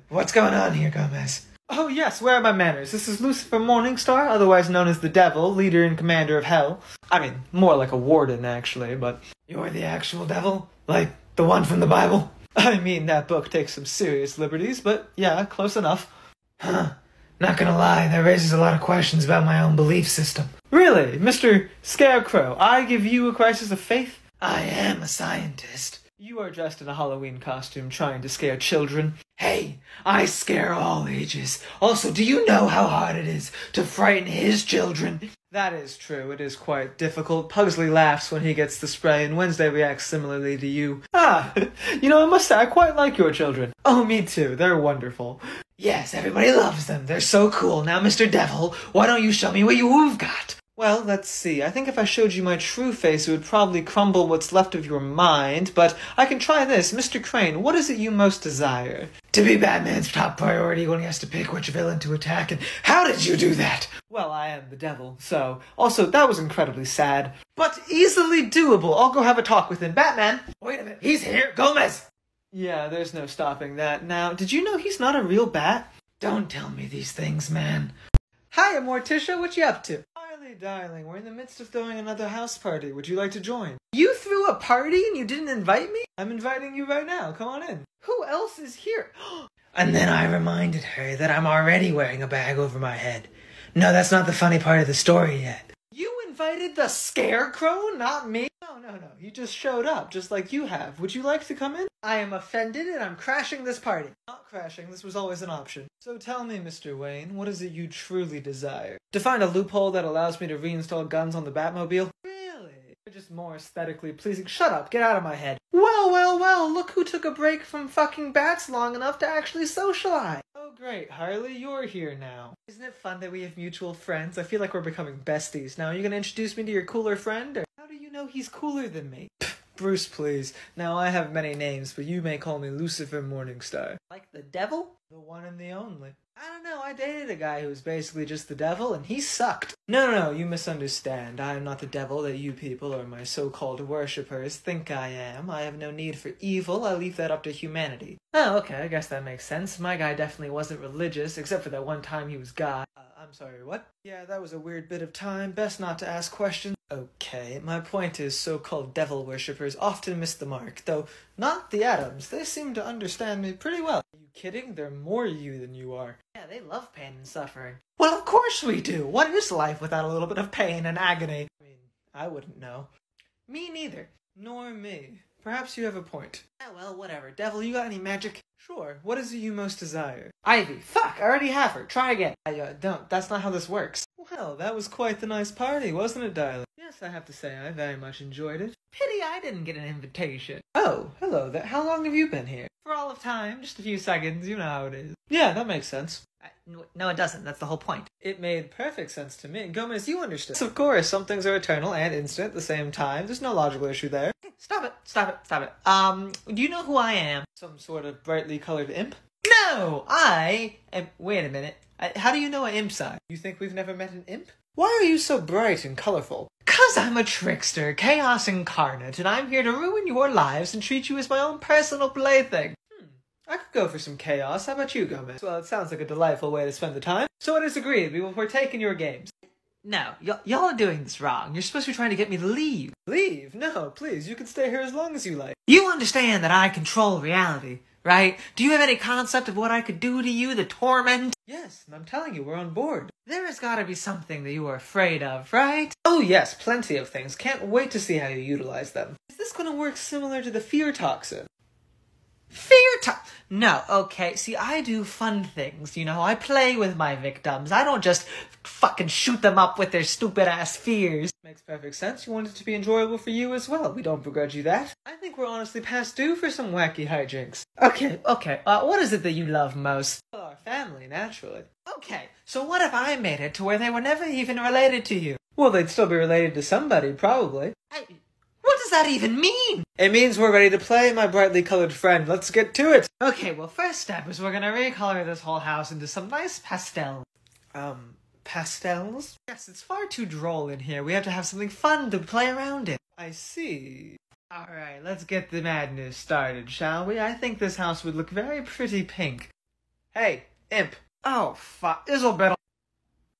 What's going on here, Gomez? Oh yes, where are my manners? This is Lucifer Morningstar, otherwise known as the Devil, leader and commander of hell. I mean, more like a warden, actually, but... You're the actual devil? Like, the one from the Bible? I mean, that book takes some serious liberties, but yeah, close enough. Huh. Not gonna lie, that raises a lot of questions about my own belief system. Really? Mr. Scarecrow, I give you a crisis of faith? I am a scientist. You are dressed in a Halloween costume trying to scare children. Hey, I scare all ages. Also, do you know how hard it is to frighten his children? That is true. It is quite difficult. Pugsley laughs when he gets the spray, and Wednesday reacts similarly to you. Ah, you know, I must say, I quite like your children. Oh, me too. They're wonderful. Yes, everybody loves them. They're so cool. Now, Mr. Devil, why don't you show me what you've got? Well, let's see. I think if I showed you my true face, it would probably crumble what's left of your mind, but I can try this. Mr. Crane, what is it you most desire? To be Batman's top priority when he has to pick which villain to attack, and how did you do that? Well, I am the devil, so... Also, that was incredibly sad, but easily doable. I'll go have a talk with him. Batman! Wait a minute, he's here! Gomez! Yeah, there's no stopping that. Now, did you know he's not a real bat? Don't tell me these things, man. Hiya, Morticia, what you up to? Harley, darling, we're in the midst of throwing another house party. Would you like to join? You threw a party and you didn't invite me? I'm inviting you right now. Come on in. Who else is here? And then I reminded her that I'm already wearing a bag over my head. No, that's not the funny part of the story yet. You invited the Scarecrow, not me? No. You just showed up, just like you have. Would you like to come in? I am offended and I'm crashing this party. Not crashing, this was always an option. So tell me, Mr. Wayne, what is it you truly desire? To find a loophole that allows me to reinstall guns on the Batmobile? Really? They're just more aesthetically pleasing. Shut up, get out of my head. Well, look who took a break from fucking bats long enough to actually socialize. Oh great, Harley, you're here now. Isn't it fun that we have mutual friends? I feel like we're becoming besties. Now, are you gonna introduce me to your cooler friend, or how do you know he's cooler than me? Bruce, please. Now, I have many names, but you may call me Lucifer Morningstar. Like the devil? The one and the only. I don't know, I dated a guy who was basically just the devil, and he sucked. No, you misunderstand. I am not the devil that you people, or my so-called worshippers, think I am. I have no need for evil, I leave that up to humanity. Oh, okay, I guess that makes sense. My guy definitely wasn't religious, except for that one time he was God. I'm sorry, what? Yeah, that was a weird bit of time. Best not to ask questions. Okay, my point is so-called devil worshippers often miss the mark, though not the Addams. They seem to understand me pretty well. Are you kidding? They're more you than you are. Yeah, they love pain and suffering. Well, of course we do. What is life without a little bit of pain and agony? I mean, I wouldn't know. Me neither. Nor me. Perhaps you have a point. Yeah, well, whatever. Devil, you got any magic? Sure. What is it you most desire? Ivy. Fuck, I already have her. Try again. Don't. That's not how this works. Well, that was quite the nice party, wasn't it, darling? Yes, I have to say, I very much enjoyed it. Pity I didn't get an invitation. Oh, hello there. How long have you been here? For all of time. Just a few seconds. You know how it is. Yeah, that makes sense. No, it doesn't. That's the whole point. It made perfect sense to me. Gomez, you understood. Yes, of course. Some things are eternal and instant at the same time. There's no logical issue there. Stop it. Do you know who I am? Some sort of brightly colored imp? No! I am... Wait a minute. How do you know an imp's eye? You think we've never met an imp? Why are you so bright and colorful? 'Cause I'm a trickster, chaos incarnate, and I'm here to ruin your lives and treat you as my own personal plaything. I could go for some chaos. How about you, Gomez? Well, it sounds like a delightful way to spend the time. So it is agreed. We will partake in your games. No, y'all are doing this wrong. You're supposed to be trying to get me to leave. Leave? No, please. You can stay here as long as you like. You understand that I control reality, right? Do you have any concept of what I could do to you, the torment? Yes, and I'm telling you, we're on board. There has got to be something that you are afraid of, right? Oh yes, plenty of things. Can't wait to see how you utilize them. Is this going to work similar to the fear toxin? No, okay, see, I do fun things, you know, I play with my victims, I don't just fucking shoot them up with their stupid-ass fears. Makes perfect sense, you want it to be enjoyable for you as well, we don't begrudge you that. I think we're honestly past due for some wacky hijinks. Okay, what is it that you love most? Well, our family, naturally. Okay, so what if I made it to where they were never even related to you? Well, they'd still be related to somebody, probably. What does that even mean? It means we're ready to play, my brightly colored friend. Let's get to it. Okay, well, first step is we're gonna recolor this whole house into some nice pastels. Pastels? Yes, it's far too droll in here. We have to have something fun to play around in. I see. Alright, let's get the madness started, shall we? I think this house would look very pretty pink. Hey, imp. Oh, fuck. Isabel.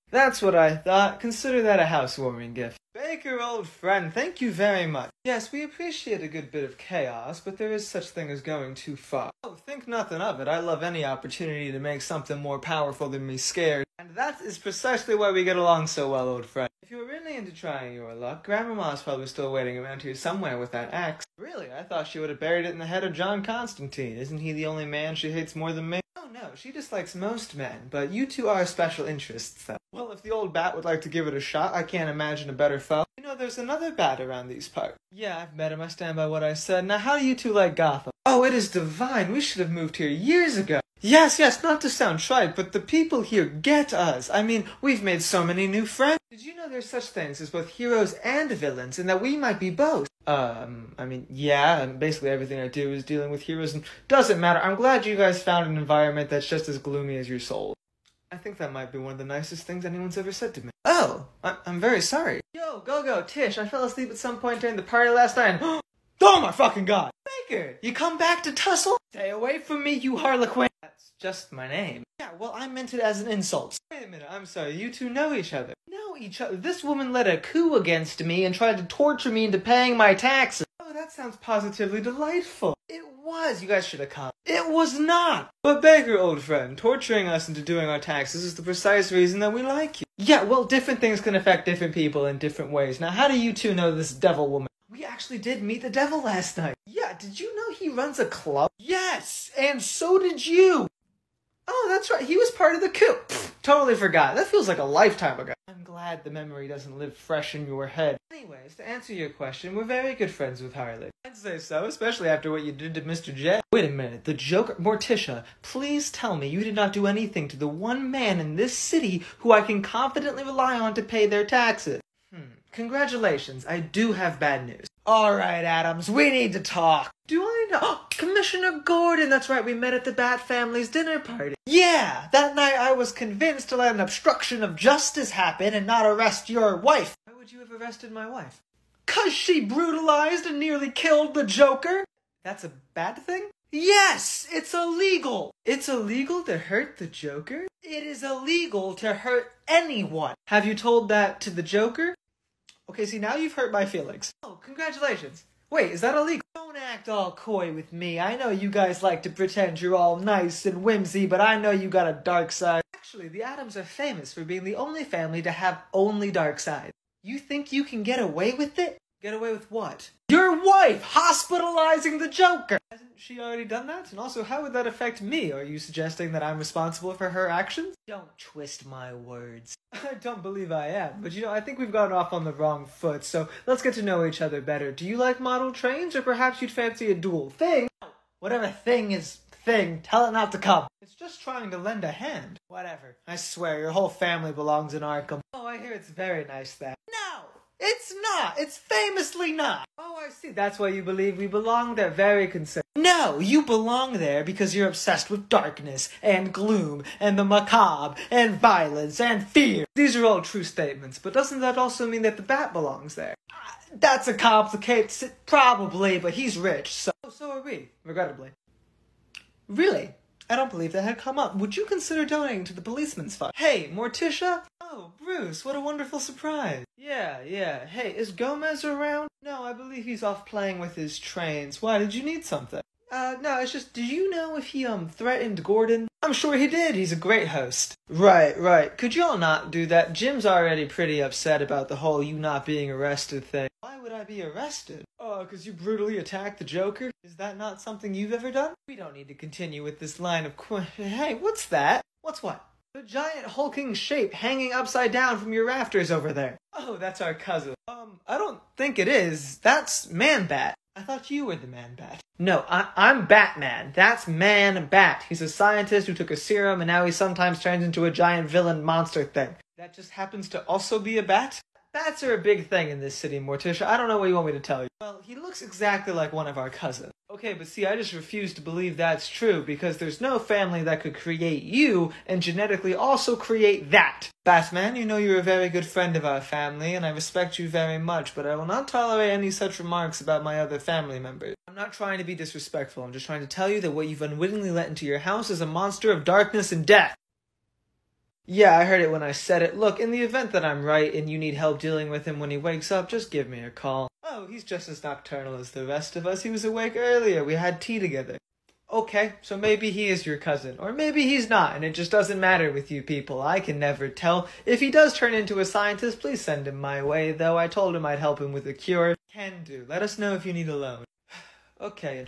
That's what I thought. Consider that a housewarming gift. Baker, old friend, thank you very much. Yes, we appreciate a good bit of chaos, but there is such thing as going too far. Oh, think nothing of it. I love any opportunity to make something more powerful than me scared. And that is precisely why we get along so well, old friend. If you were really into trying your luck, Grandmama's probably still waiting around here somewhere with that axe. Really? I thought she would have buried it in the head of John Constantine. Isn't he the only man she hates more than me? Oh no, she dislikes most men, but you two are special interests, though. Well, if the old bat would like to give it a shot, I can't imagine a better foe. You know, there's another bat around these parts. Yeah, I've met him. I stand by what I said. Now, how do you two like Gotham? Oh, it is divine. We should have moved here years ago. Yes, not to sound trite, but the people here get us. I mean, we've made so many new friends. Did you know there's such things as both heroes and villains, and that we might be both? I mean, yeah, and basically everything I do is dealing with heroes, and doesn't matter. I'm glad you guys found an environment that's just as gloomy as your soul. I think that might be one of the nicest things anyone's ever said to me. Oh, I'm very sorry. Yo, go, Tish, I fell asleep at some point during the party last night and oh my fucking god! Baker, you come back to tussle? Stay away from me, you harlequin! That's just my name. Yeah, well, I meant it as an insult. Wait a minute, I'm sorry, you two know each other. Know each other? This woman led a coup against me and tried to torture me into paying my taxes. Oh, that sounds positively delightful. It was, you guys should have come. It was not! But Baker, old friend, torturing us into doing our taxes is the precise reason that we like you. Yeah, well, different things can affect different people in different ways. Now, how do you two know this devil woman? We actually did meet the devil last night. Yeah, did you know he runs a club? Yes, and so did you. Oh, that's right, he was part of the coup. Totally forgot. That feels like a lifetime ago. I'm glad the memory doesn't live fresh in your head. Anyways, to answer your question, we're very good friends with Harley. I'd say so, especially after what you did to Mr. J. Wait a minute, the Joker— Morticia, please tell me you did not do anything to the one man in this city who I can confidently rely on to pay their taxes. Congratulations, I do have bad news. Alright, Addams, we need to talk. Do I know? Oh, Commissioner Gordon, that's right, we met at the Bat family's dinner party. Yeah, that night I was convinced to let an obstruction of justice happen and not arrest your wife. Why would you have arrested my wife? 'Cause she brutalized and nearly killed the Joker. That's a bad thing? Yes, it's illegal. It's illegal to hurt the Joker? It is illegal to hurt anyone. Have you told that to the Joker? Okay, see, now you've hurt my feelings. Oh, congratulations. Wait, is that illegal? Don't act all coy with me. I know you guys like to pretend you're all nice and whimsy, but I know you got a dark side. Actually, the Addams are famous for being the only family to have only dark sides. You think you can get away with it? Get away with what? Your wife hospitalizing the Joker! Hasn't she already done that? And also, how would that affect me? Are you suggesting that I'm responsible for her actions? Don't twist my words. I don't believe I am, but you know, I think we've gotten off on the wrong foot, so let's get to know each other better. Do you like model trains, or perhaps you'd fancy a duel? Thing? Whatever thing is thing, tell it not to come. It's just trying to lend a hand. Whatever. I swear, your whole family belongs in Arkham. Oh, I hear it's very nice there. No! It's not! It's famously not! Oh, I see. That's why you believe we belong there. Very concerned. No! You belong there because you're obsessed with darkness, and gloom, and the macabre, and violence, and fear. These are all true statements, but doesn't that also mean that the Bat belongs there? That's a complicated— probably, but he's rich, so are we, regrettably. Really? I don't believe that had come up. Would you consider donating to the policeman's fund? Hey, Morticia? Oh, Bruce, what a wonderful surprise. Yeah. Hey, is Gomez around? No, I believe he's off playing with his trains. Why, did you need something? No, it's just, did you know if he, threatened Gordon? I'm sure he did. He's a great host. Right. Could y'all not do that? Jim's already pretty upset about the whole you not being arrested thing. Why would I be arrested? Oh, 'cause you brutally attacked the Joker? Is that not something you've ever done? We don't need to continue with this line of Hey, what's that? What's what? The giant hulking shape hanging upside down from your rafters over there. Oh, that's our cousin. I don't think it is. That's Man-Bat. I thought you were the Man-Bat. No, I'm Batman. That's Man-Bat. He's a scientist who took a serum and now he sometimes turns into a giant villain monster thing. That just happens to also be a bat? Bats are a big thing in this city, Morticia. I don't know what you want me to tell you. Well, he looks exactly like one of our cousins. Okay, but see, I just refuse to believe that's true, because there's no family that could create you and genetically also create that. Batman, you know you're a very good friend of our family, and I respect you very much, but I will not tolerate any such remarks about my other family members. I'm not trying to be disrespectful, I'm just trying to tell you that what you've unwittingly let into your house is a monster of darkness and death. Yeah, I heard it when I said it. Look, in the event that I'm right and you need help dealing with him when he wakes up, just give me a call. Oh, he's just as nocturnal as the rest of us. He was awake earlier. We had tea together. Okay, so maybe he is your cousin. Or maybe he's not, and it just doesn't matter with you people. I can never tell. If he does turn into a scientist, please send him my way, though. I told him I'd help him with a cure. Can do. Let us know if you need a loan. Okay.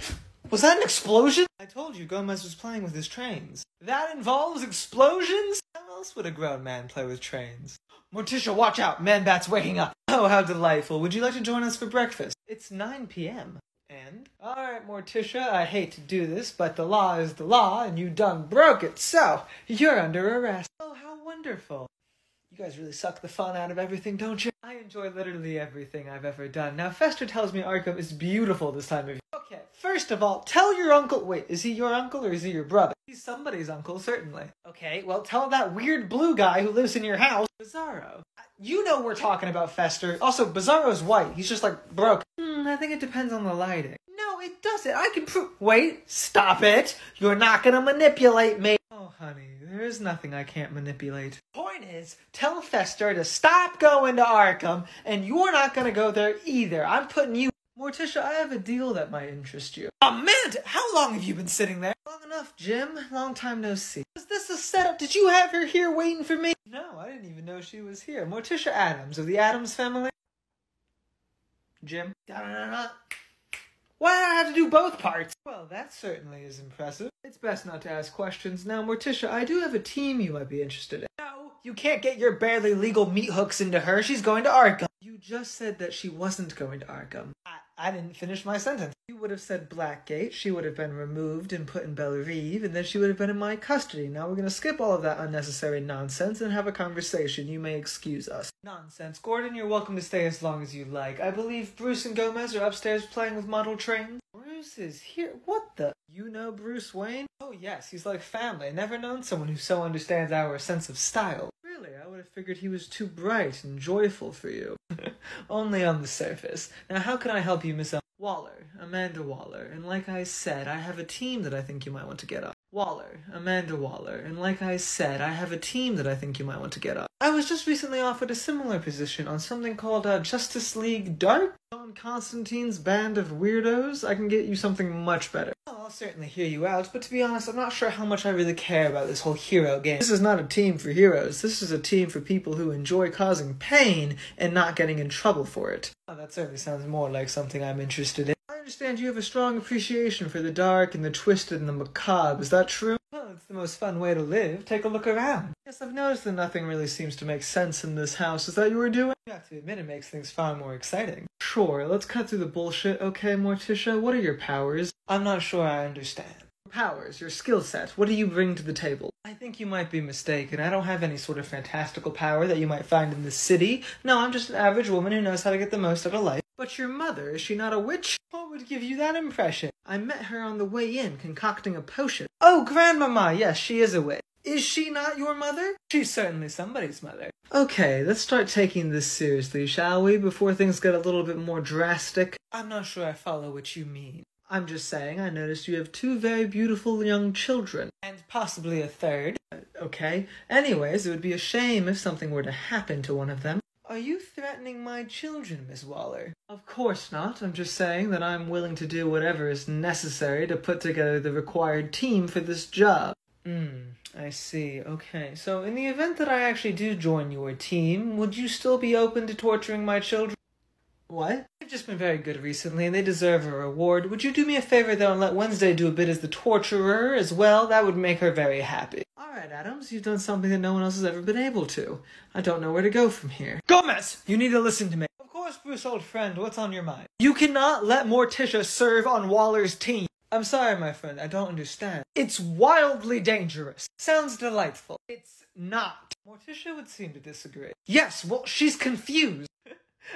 Was that an explosion? I told you Gomez was playing with his trains. That involves explosions? How else would a grown man play with trains? Morticia, watch out! Man-Bat's waking up! Oh, how delightful. Would you like to join us for breakfast? It's 9 p.m. And? Alright, Morticia, I hate to do this, but the law is the law, and you done broke it, so you're under arrest. Oh, how wonderful. You guys really suck the fun out of everything, don't you? I enjoy literally everything I've ever done. Now, Fester tells me Arkham is beautiful this time of year. Okay, first of all, tell your uncle— wait, is he your uncle or is he your brother? He's somebody's uncle, certainly. Okay, well, tell that weird blue guy who lives in your house, Bizarro. You know we're talking about Fester. Also, Bizarro's white. He's just, like, broke. I think it depends on the lighting. No, it doesn't. I can prove— wait, stop it! You're not gonna manipulate me! Oh, honey, there is nothing I can't manipulate. Point is, tell Fester to stop going to Arkham, and you're not gonna go there either. I'm putting you— Morticia, I have a deal that might interest you. Amanda, how long have you been sitting there? Long enough, Jim. Long time no see. Was this a setup? Did you have her here waiting for me? No, I didn't even know she was here. Morticia Addams of the Addams family. Jim. Why did I have to do both parts? Well, that certainly is impressive. It's best not to ask questions. Now, Morticia, I do have a team you might be interested in. No, you can't get your barely legal meat hooks into her. She's going to Arkham. You just said that she wasn't going to Arkham. I didn't finish my sentence. You would have said Blackgate, she would have been removed and put in Bellerive, and then she would have been in my custody. Now we're going to skip all of that unnecessary nonsense and have a conversation. You may excuse us. Nonsense. Gordon, you're welcome to stay as long as you like. I believe Bruce and Gomez are upstairs playing with model trains. Bruce is here? What the? You know Bruce Wayne? Oh yes, he's like family. Never known someone who so understands our sense of style. Really, I would have figured he was too bright and joyful for you. Only on the surface. Now how can I help you, Miss Waller? Amanda Waller. And like I said, I have a team that I think you might want to get up. Waller. Amanda Waller. And like I said, I have a team that I think you might want to get up. I was just recently offered a similar position on something called Justice League Dark. On Constantine's band of weirdos, I can get you something much better. Oh, I'll certainly hear you out, but to be honest, I'm not sure how much I really care about this whole hero game. This is not a team for heroes. This is a team for people who enjoy causing pain and not getting in trouble for it. Oh, that certainly sounds more like something I'm interested in. I understand you have a strong appreciation for the dark and the twisted and the macabre. Is that true? Well, it's the most fun way to live. Take a look around. Yes, I've noticed that nothing really seems to make sense in this house. Is that you were doing? You have to admit it makes things far more exciting. Sure, let's cut through the bullshit, okay, Morticia? What are your powers? I'm not sure I understand. Powers, your skill set, what do you bring to the table? I think you might be mistaken. I don't have any sort of fantastical power that you might find in the city. No, I'm just an average woman who knows how to get the most out of life. But your mother, is she not a witch? What would give you that impression? I met her on the way in, concocting a potion. Oh, Grandmama, yes, she is a witch. Is she not your mother? She's certainly somebody's mother. Okay, let's start taking this seriously, shall we, before things get a little bit more drastic? I'm not sure I follow what you mean. I'm just saying I noticed you have 2 very beautiful young children. And possibly a third. Okay. Anyways, it would be a shame if something were to happen to one of them. Are you threatening my children, Miss Waller? Of course not. I'm just saying that I'm willing to do whatever is necessary to put together the required team for this job. I see. Okay. So in the event that I actually do join your team, would you still be open to torturing my children? What? They've just been very good recently, and they deserve a reward. Would you do me a favor, though, and let Wednesday do a bit as the torturer as well? That would make her very happy. Alright, Addams, you've done something that no one else has ever been able to. I don't know where to go from here. Gomez! You need to listen to me. Of course, Bruce, old friend, what's on your mind? You cannot let Morticia serve on Waller's team. I'm sorry, my friend, I don't understand. It's wildly dangerous. Sounds delightful. It's not. Morticia would seem to disagree. Yes, well, she's confused.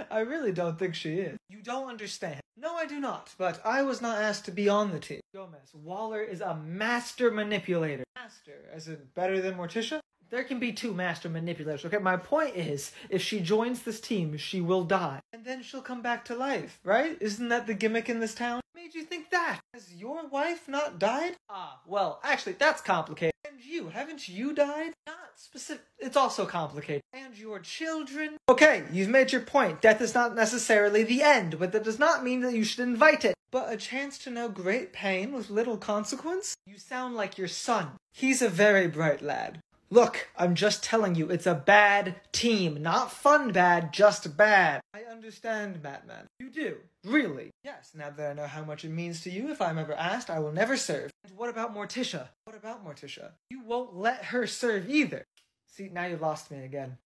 I really don't think she is. You don't understand. No, I do not, but I was not asked to be on the team. Gomez, Waller is a master manipulator. Master, as in better than Morticia? There can be two master manipulators, okay? My point is, if she joins this team, she will die. And then she'll come back to life, right? Isn't that the gimmick in this town? What made you think that? Has your wife not died? Ah, well, actually, that's complicated. And you, haven't you died? Not specific. It's also complicated. And your children? Okay, you've made your point. Death is not necessarily the end, but that does not mean that you should invite it. But a chance to know great pain with little consequence? You sound like your son. He's a very bright lad. Look, I'm just telling you, it's a bad team. Not fun bad, just bad. I understand, Batman. You do? Really? Yes, now that I know how much it means to you, if I'm ever asked, I will never serve. And what about Morticia? What about Morticia? You won't let her serve either. See, now you lost me again.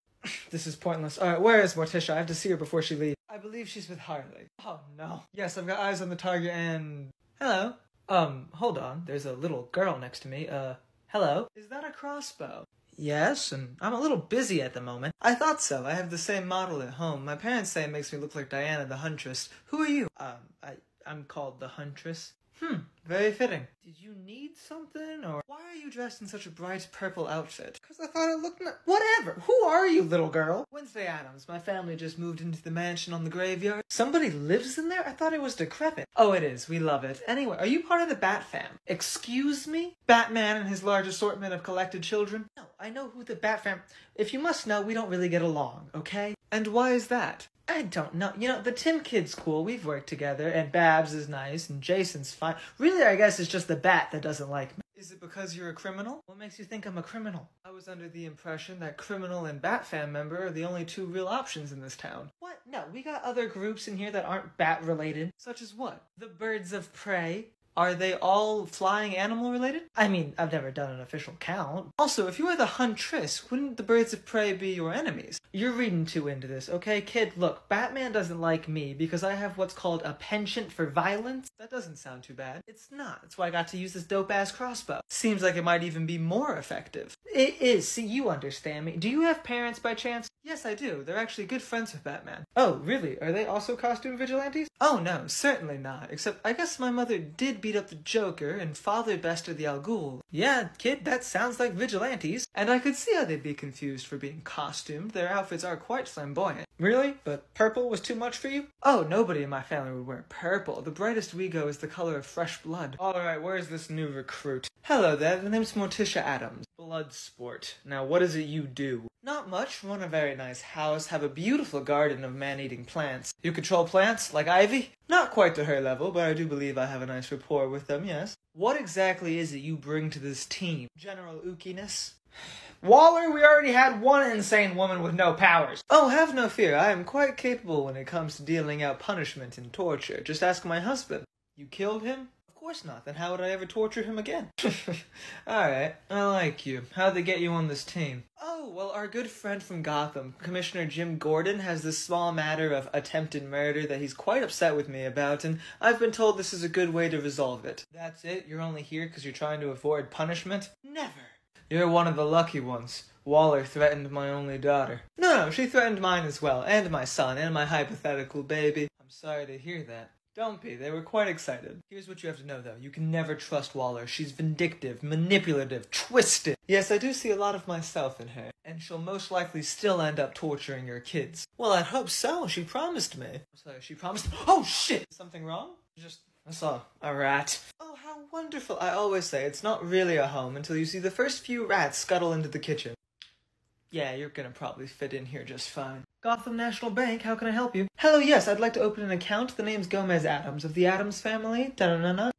This is pointless. Alright, where is Morticia? I have to see her before she leaves. I believe she's with Harley. Oh, no. Yes, I've got eyes on the target and... Hello? Hold on. There's a little girl next to me. Hello? Is that a crossbow? Yes, and I'm a little busy at the moment. I thought so. I have the same model at home. My parents say it makes me look like Diana the Huntress. Who are you? I'm called the Huntress. Very fitting. Did you need something, or why are you dressed in such a bright purple outfit? Because I thought it looked whatever. Who are you, little girl? Wednesday Addams. My family just moved into the mansion on the graveyard. Somebody lives in there? I thought it was decrepit. Oh, it is. We love it. Anyway, are you part of the Bat Fam? Excuse me? Batman and his large assortment of collected children? No, I know who the Bat Fam... If you must know, we don't really get along, okay? And why is that? I don't know. You know, the Tim kid's cool. We've worked together, and Babs is nice, and Jason's fine. Really, I guess it's just the Bat that doesn't like me. Is it because you're a criminal? What makes you think I'm a criminal? I was under the impression that criminal and Bat Fam member are the only two real options in this town. What? No, we got other groups in here that aren't Bat-related. Such as what? The Birds of Prey. Are they all flying animal related? I mean, I've never done an official count. Also, if you were the Huntress, wouldn't the Birds of Prey be your enemies? You're reading too into this, okay? Kid, look, Batman doesn't like me because I have what's called a penchant for violence. That doesn't sound too bad. It's not. That's why I got to use this dope-ass crossbow. Seems like it might even be more effective. It is. See, you understand me. Do you have parents by chance? Yes, I do. They're actually good friends with Batman. Oh, really? Are they also costume vigilantes? Oh, no, certainly not. Except, I guess my mother did beat up the Joker and Father Bester the Al Ghul. Yeah, kid, that sounds like vigilantes. And I could see how they'd be confused for being costumed. Their outfits are quite flamboyant. Really? But purple was too much for you? Oh, nobody in my family would wear purple. The brightest we go is the color of fresh blood. Alright, where's this new recruit? Hello there, the name's Morticia Addams. Bloodsport. Now, what is it you do? Not much. Run a very nice house, have a beautiful garden of man-eating plants. You control plants, like ivy? Not quite to her level, but I do believe I have a nice rapport with them, yes. What exactly is it you bring to this team? General ookiness? Waller, we already had one insane woman with no powers. Oh, have no fear. I am quite capable when it comes to dealing out punishment and torture. Just ask my husband. You killed him? Of course not. Then how would I ever torture him again? Alright, I like you. How'd they get you on this team? Oh, well, our good friend from Gotham, Commissioner Jim Gordon, has this small matter of attempted murder that he's quite upset with me about, and I've been told this is a good way to resolve it. That's it? You're only here because you're trying to avoid punishment? Never. You're one of the lucky ones. Waller threatened my only daughter. No, she threatened mine as well, and my son, and my hypothetical baby. I'm sorry to hear that. Don't be, they were quite excited. Here's what you have to know though, you can never trust Waller. She's vindictive, manipulative, twisted. Yes, I do see a lot of myself in her. And she'll most likely still end up torturing your kids. Well, I'd hope so, she promised me. Sorry, she promised- Oh shit! Something wrong? I saw a rat. Oh, how wonderful. I always say it's not really a home until you see the first few rats scuttle into the kitchen. Yeah, you're gonna probably fit in here just fine. Gotham National Bank, how can I help you? Hello, yes, I'd like to open an account. The name's Gomez Addams of the Addams family. Da-da-da-da.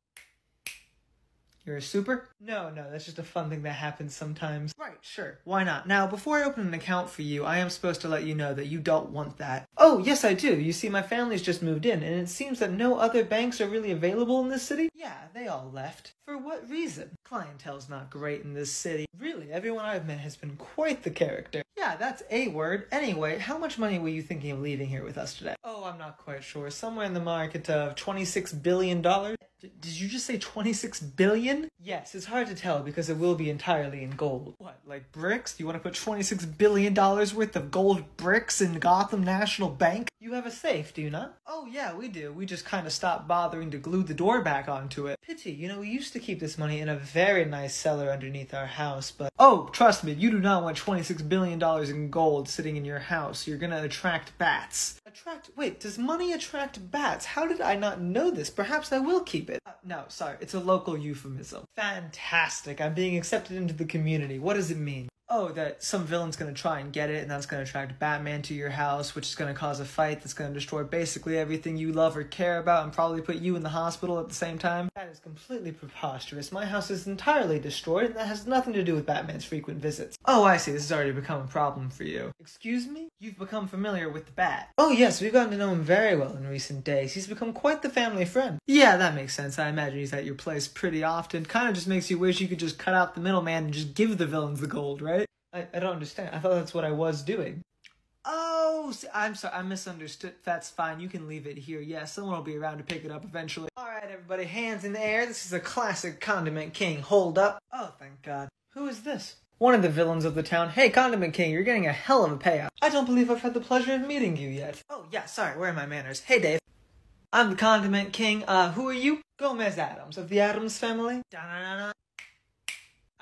You're a super? No, that's just a fun thing that happens sometimes. Right, sure. Why not? Now, before I open an account for you, I am supposed to let you know that you don't want that. Oh, yes, I do. You see, my family's just moved in, and it seems that no other banks are really available in this city. Yeah, they all left. For what reason? Clientele's not great in this city. Really, everyone I've met has been quite the character. Yeah, that's a word. Anyway, how much money were you thinking of leaving here with us today? Oh, I'm not quite sure. Somewhere in the market of $26 billion? Did you just say 26 billion? Yes, it's hard to tell because it will be entirely in gold. What, like bricks? You want to put $26 billion worth of gold bricks in Gotham National Bank? You have a safe, do you not? Oh yeah, we do. We just kind of stopped bothering to glue the door back onto it. Pity, you know, we used to keep this money in a very nice cellar underneath our house, but... Oh, trust me, you do not want $26 billion in gold sitting in your house. You're gonna attract bats. Wait, does money attract bats? How did I not know this? Perhaps I will keep it. No, sorry, it's a local euphemism. Fantastic, I'm being accepted into the community. What does it mean? Oh, that some villain's gonna try and get it, and that's gonna attract Batman to your house, which is gonna cause a fight that's gonna destroy basically everything you love or care about and probably put you in the hospital at the same time. That is completely preposterous. My house is entirely destroyed, and that has nothing to do with Batman's frequent visits. Oh, I see. This has already become a problem for you. Excuse me? You've become familiar with the Bat. Oh, yes, we've gotten to know him very well in recent days. He's become quite the family friend. Yeah, that makes sense. I imagine he's at your place pretty often. Kind of just makes you wish you could just cut out the middleman and just give the villains the gold, right? I don't understand. I thought that's what I was doing. Oh, I'm sorry. I misunderstood. That's fine. You can leave it here. Yeah, someone will be around to pick it up eventually. All right, everybody. Hands in the air. This is a classic Condiment King. Hold up. Oh, thank God. Who is this? One of the villains of the town. Hey, Condiment King, you're getting a hell of a payout. I don't believe I've had the pleasure of meeting you yet. Oh, yeah, sorry. Where are my manners? Hey, Dave. I'm the Condiment King. Who are you? Gomez Addams of the Addams family. Da-na-na-na.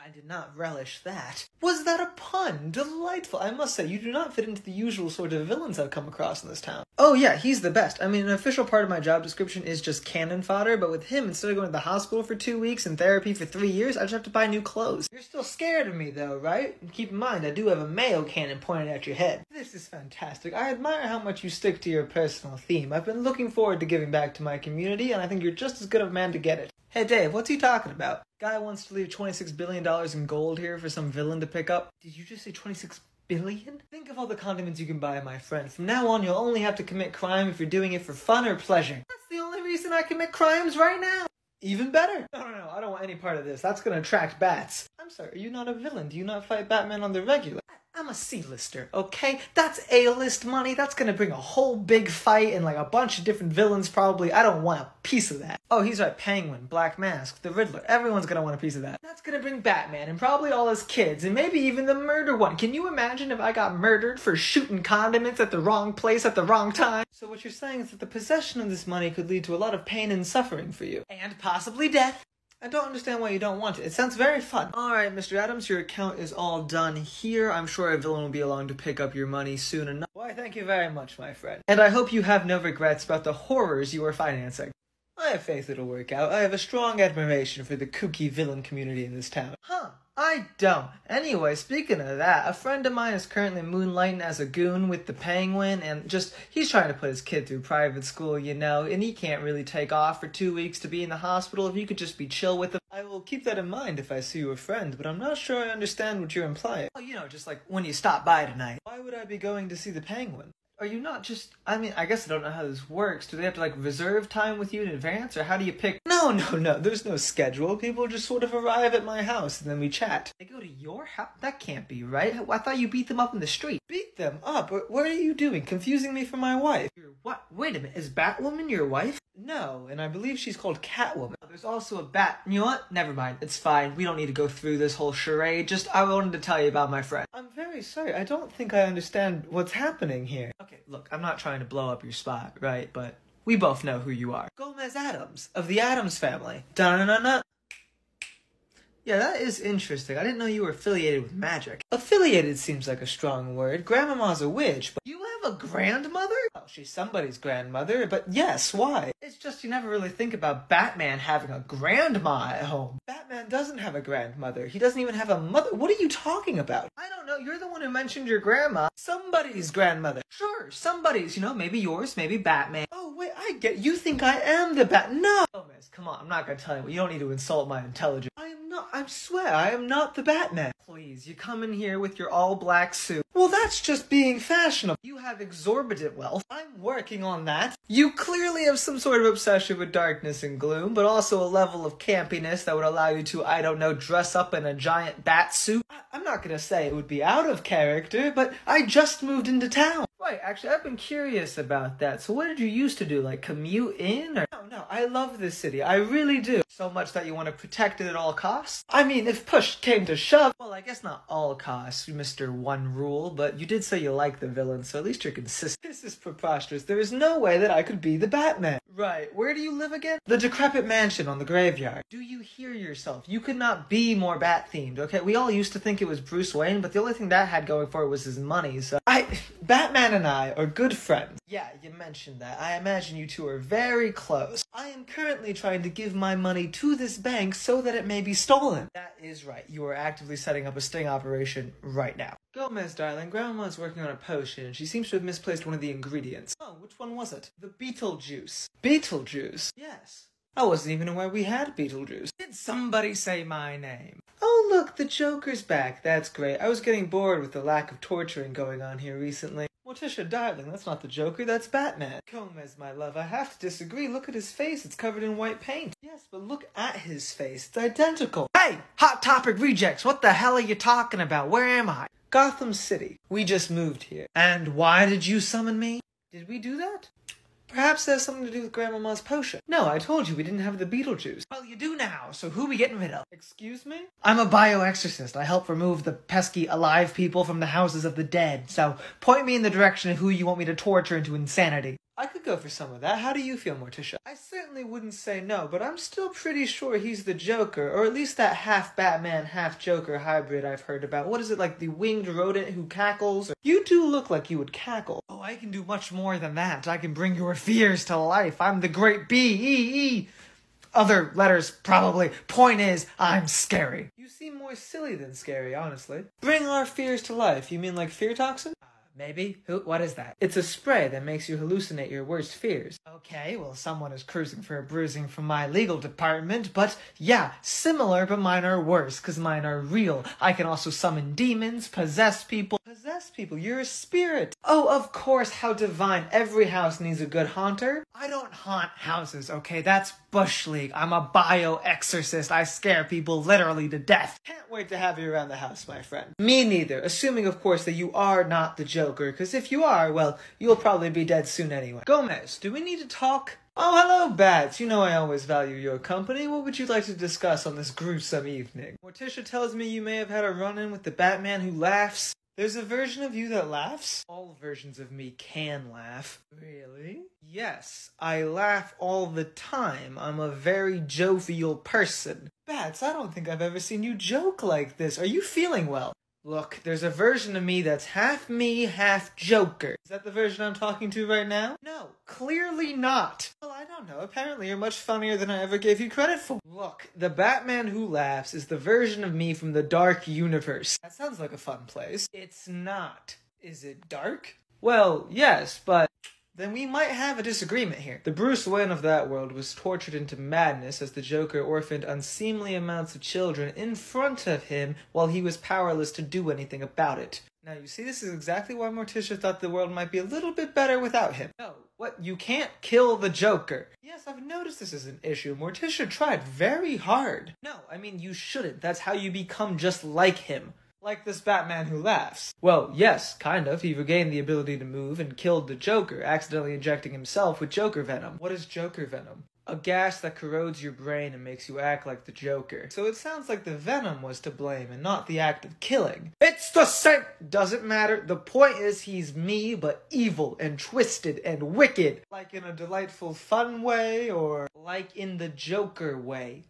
I did not relish that. Was that a pun? Delightful. I must say, you do not fit into the usual sort of villains I've come across in this town. Oh yeah, he's the best. I mean, an official part of my job description is just cannon fodder, but with him, instead of going to the hospital for 2 weeks and therapy for 3 years, I just have to buy new clothes. You're still scared of me though, right? And keep in mind, I do have a Mayo cannon pointed at your head. This is fantastic. I admire how much you stick to your personal theme. I've been looking forward to giving back to my community, and I think you're just as good of a man to get it. Hey Dave, what's he talking about? Guy wants to leave $26 billion in gold here for some villain to pick up. Did you just say 26 billion? Think of all the condiments you can buy, my friend. From now on, you'll only have to commit crime if you're doing it for fun or pleasure. That's the only reason I commit crimes right now. Even better. No, I don't want any part of this. That's gonna attract bats. I'm sorry, are you not a villain? Do you not fight Batman on the regular? I'm a C-lister, okay? That's A-list money. That's gonna bring a whole big fight and like a bunch of different villains probably. I don't want a piece of that. Oh, he's right. Penguin, Black Mask, the Riddler. Everyone's gonna want a piece of that. That's gonna bring Batman and probably all his kids and maybe even the murder one. Can you imagine if I got murdered for shooting condiments at the wrong place at the wrong time? So what you're saying is that the possession of this money could lead to a lot of pain and suffering for you. And possibly death. I don't understand why you don't want it. It sounds very fun. Alright, Mr. Addams, your account is all done here. I'm sure a villain will be along to pick up your money soon enough. Why, thank you very much, my friend. And I hope you have no regrets about the horrors you are financing. I have faith it'll work out. I have a strong admiration for the kooky villain community in this town. Huh. I don't. Anyway, speaking of that, a friend of mine is currently moonlighting as a goon with the Penguin, and he's trying to put his kid through private school, you know, and he can't really take off for 2 weeks to be in the hospital. If you could just be chill with him. I will keep that in mind if I see you a friend, but I'm not sure I understand what you're implying. Oh, you know, just like when you stop by tonight. Why would I be going to see the Penguin? Are you not just, I mean, I guess I don't know how this works. Do they have to, like, reserve time with you in advance, or how do you pick? No, there's no schedule. People just sort of arrive at my house, and then we chat. They go to your house? That can't be right. I thought you beat them up in the street. Beat them up? What are you doing? Confusing me for my wife. What? Wait a minute, is Batwoman your wife? No, and I believe she's called Catwoman. There's also a bat. You know what? Never mind. It's fine. We don't need to go through this whole charade. I wanted to tell you about my friend. I'm very sorry. I don't think I understand what's happening here. Okay, look, I'm not trying to blow up your spot, right? But we both know who you are. Gomez Addams, of the Addams family. Da-na-na-na. Yeah, that is interesting. I didn't know you were affiliated with magic. Affiliated seems like a strong word. Grandmama's a witch, but you have a grandmother? Oh, she's somebody's grandmother, but yes, why? It's just you never really think about Batman having a grandma at home. Batman doesn't have a grandmother. He doesn't even have a mother. What are you talking about? I don't know. You're the one who mentioned your grandma. Somebody's grandmother. Sure, somebody's. You know, maybe yours, maybe Batman. Oh, wait, I get. You think I am the No! Gomez, come on. I'm not gonna tell you. You don't need to insult my intelligence. I am not. I swear, I am not the Batman. Please, you come in here with your all-black suit. Well, that's just being fashionable. You have exorbitant wealth. I'm working on that. You clearly have some sort of obsession with darkness and gloom, but also a level of campiness that would allow you to, I don't know, dress up in a giant bat suit. I'm not gonna say it would be out of character, but I just moved into town. Right, Right, actually, I've been curious about that. So what did you used to do, like commute in? Or... No, I love this city. I really do. So much that you want to protect it at all costs? I mean, if push came to shove... Well, I guess not all costs, Mr. One Rule, but you did say you like the villain, so at least you're consistent. This is preposterous. There is no way that I could be the Batman. Right, where do you live again? The decrepit mansion on the graveyard. Do you hear yourself? You could not be more Bat-themed, okay? We all used to think it was Bruce Wayne, but the only thing that had going for it was his money, so... Batman and I are good friends. Yeah, you mentioned that. I imagine you two are very close. I am currently trying to give my money to this bank so that it may be stolen. That is right. You are actively setting up a sting operation right now. Gomez, darling, Grandma's working on a potion, and she seems to have misplaced one of the ingredients. Oh, which one was it? The beetle juice. Beetle juice? Yes. I wasn't even aware we had Beetlejuice. Did somebody say my name? Oh, look, the Joker's back. That's great. I was getting bored with the lack of torturing going on here recently. Morticia, darling, that's not the Joker, that's Batman. Gomez, my love, I have to disagree. Look at his face. It's covered in white paint. Yes, but look at his face. It's identical. Hey, Hot Topic rejects, what the hell are you talking about? Where am I? Gotham City. We just moved here. And why did you summon me? Did we do that? Perhaps that has something to do with Grandmama's potion. No, I told you we didn't have the Beetlejuice. Well, you do now, so who are we getting rid of? Excuse me? I'm a bioexorcist. I help remove the pesky alive people from the houses of the dead. So, point me in the direction of who you want me to torture into insanity. I could go for some of that. How do you feel, Morticia? I certainly wouldn't say no, but I'm still pretty sure he's the Joker, or at least that half-Batman, half-Joker hybrid I've heard about. What is it, like the winged rodent who cackles? You do look like you would cackle. Oh, I can do much more than that. I can bring your fears to life. I'm the great B-E-E. Other letters, probably. Point is, I'm scary. You seem more silly than scary, honestly. Bring our fears to life. You mean like fear toxin? Maybe? What is that? It's a spray that makes you hallucinate your worst fears. Okay, well, someone is cruising for a bruising from my legal department, but yeah, similar, but mine are worse, because mine are real. I can also summon demons, possess people. Possess people? You're a spirit. Oh, of course, how divine. Every house needs a good haunter. I don't haunt houses, okay? That's Bush League. I'm a bioexorcist. I scare people literally to death. Can't wait to have you around the house, my friend. Me neither, assuming, of course, that you are not the Joker, because if you are, well, you'll probably be dead soon anyway. Gomez, do we need to talk? Oh, hello, Bats. You know I always value your company. What would you like to discuss on this gruesome evening? Morticia tells me you may have had a run-in with the Batman who laughs. There's a version of you that laughs? All versions of me can laugh. Really? Yes, I laugh all the time. I'm a very jovial person. Bats, I don't think I've ever seen you joke like this. Are you feeling well? Look, there's a version of me that's half me, half Joker. Is that the version I'm talking to right now? No, clearly not. Well, I don't know. Apparently you're much funnier than I ever gave you credit for. Look, the Batman who laughs is the version of me from the dark universe. That sounds like a fun place. It's not. Is it dark? Well, yes, but... then we might have a disagreement here. The Bruce Wayne of that world was tortured into madness as the Joker orphaned unseemly amounts of children in front of him while he was powerless to do anything about it. Now you see, this is exactly why Morticia thought the world might be a little bit better without him. No, what? You can't kill the Joker. Yes, I've noticed this is an issue. Morticia tried very hard. No, I mean you shouldn't. That's how you become just like him. Like this Batman who laughs. Well, yes, kind of. He regained the ability to move and killed the Joker, accidentally injecting himself with Joker venom. What is Joker venom? A gas that corrodes your brain and makes you act like the Joker. So it sounds like the venom was to blame and not the act of killing. It's the same! Doesn't matter. The point is he's me, but evil and twisted and wicked. Like in a delightful fun way, or like in the Joker way.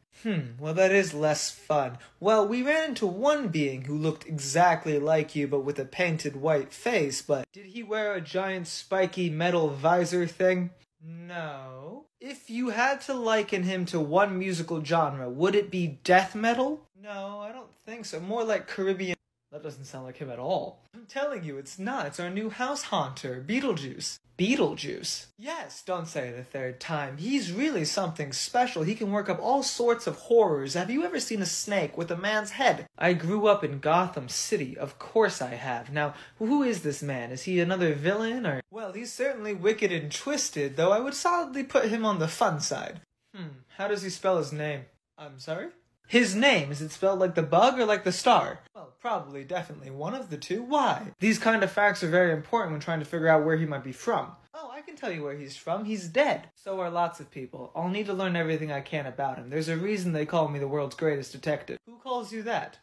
Well that is less fun. Well, we ran into one being who looked exactly like you but with a painted white face, but did he wear a giant spiky metal visor thing? No. If you had to liken him to one musical genre, would it be death metal? No, I don't think so. More like Caribbean. That doesn't sound like him at all. I'm telling you, it's not. It's our new house haunter, Beetlejuice. Beetlejuice? Yes, don't say it a third time. He's really something special. He can work up all sorts of horrors. Have you ever seen a snake with a man's head? I grew up in Gotham City. Of course I have. Now, who is this man? Is he another villain, or...? Well, he's certainly wicked and twisted, though I would solidly put him on the fun side. How does he spell his name? I'm sorry? His name, is it spelled like the bug or like the star? Well, probably, definitely one of the two. Why? These kind of facts are very important when trying to figure out where he might be from. Oh, I can tell you where he's from. He's dead. So are lots of people. I'll need to learn everything I can about him. There's a reason they call me the world's greatest detective. Who calls you that?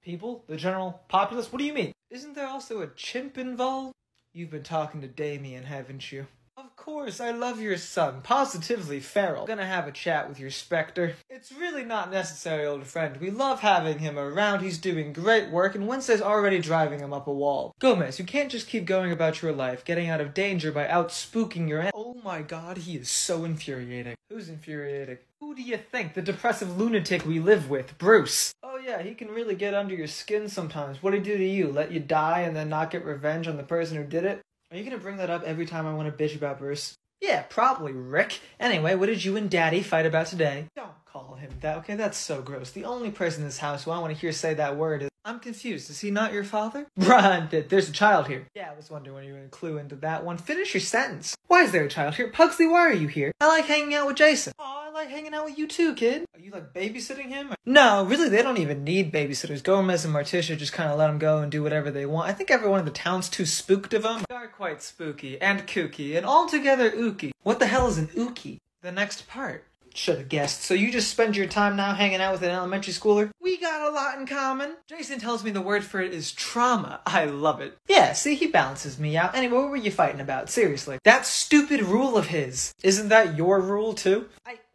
People? The general populace? What do you mean? Isn't there also a chimp involved? You've been talking to Damien, haven't you? Of course, I love your son. Positively feral. I'm gonna have a chat with your Spectre. It's really not necessary, old friend. We love having him around. He's doing great work, and Wednesday's already driving him up a wall. Gomez, you can't just keep going about your life, getting out of danger by out-spooking your Oh my god, he is so infuriating. Who's infuriating? Who do you think? The depressive lunatic we live with, Bruce. Oh yeah, he can really get under your skin sometimes. What'd he do to you? Let you die and then not get revenge on the person who did it? Are you gonna bring that up every time I want to bitch about Bruce? Yeah, probably, Rick. Anyway, what did you and Daddy fight about today? Don't call him that, okay? That's so gross. The only person in this house who I want to hear say that word is... I'm confused. Is he not your father? Run! There's a child here. Yeah, I was wondering when you were gonna clue into that one. Finish your sentence. Why is there a child here? Pugsley, why are you here? I like hanging out with Jason. Aw, I like hanging out with you too, kid. Are you like babysitting him? No, really, they don't even need babysitters. Gomez and Morticia just kind of let him go and do whatever they want. I think everyone in the town's too spooked of him. They are quite spooky and kooky and altogether ooky. What the hell is an ooky? The next part. Should have guessed. So you just spend your time now hanging out with an elementary schooler? We got a lot in common. Jason tells me the word for it is trauma. I love it. Yeah, see, he balances me out. Anyway, what were you fighting about? Seriously. That stupid rule of his. Isn't that your rule too?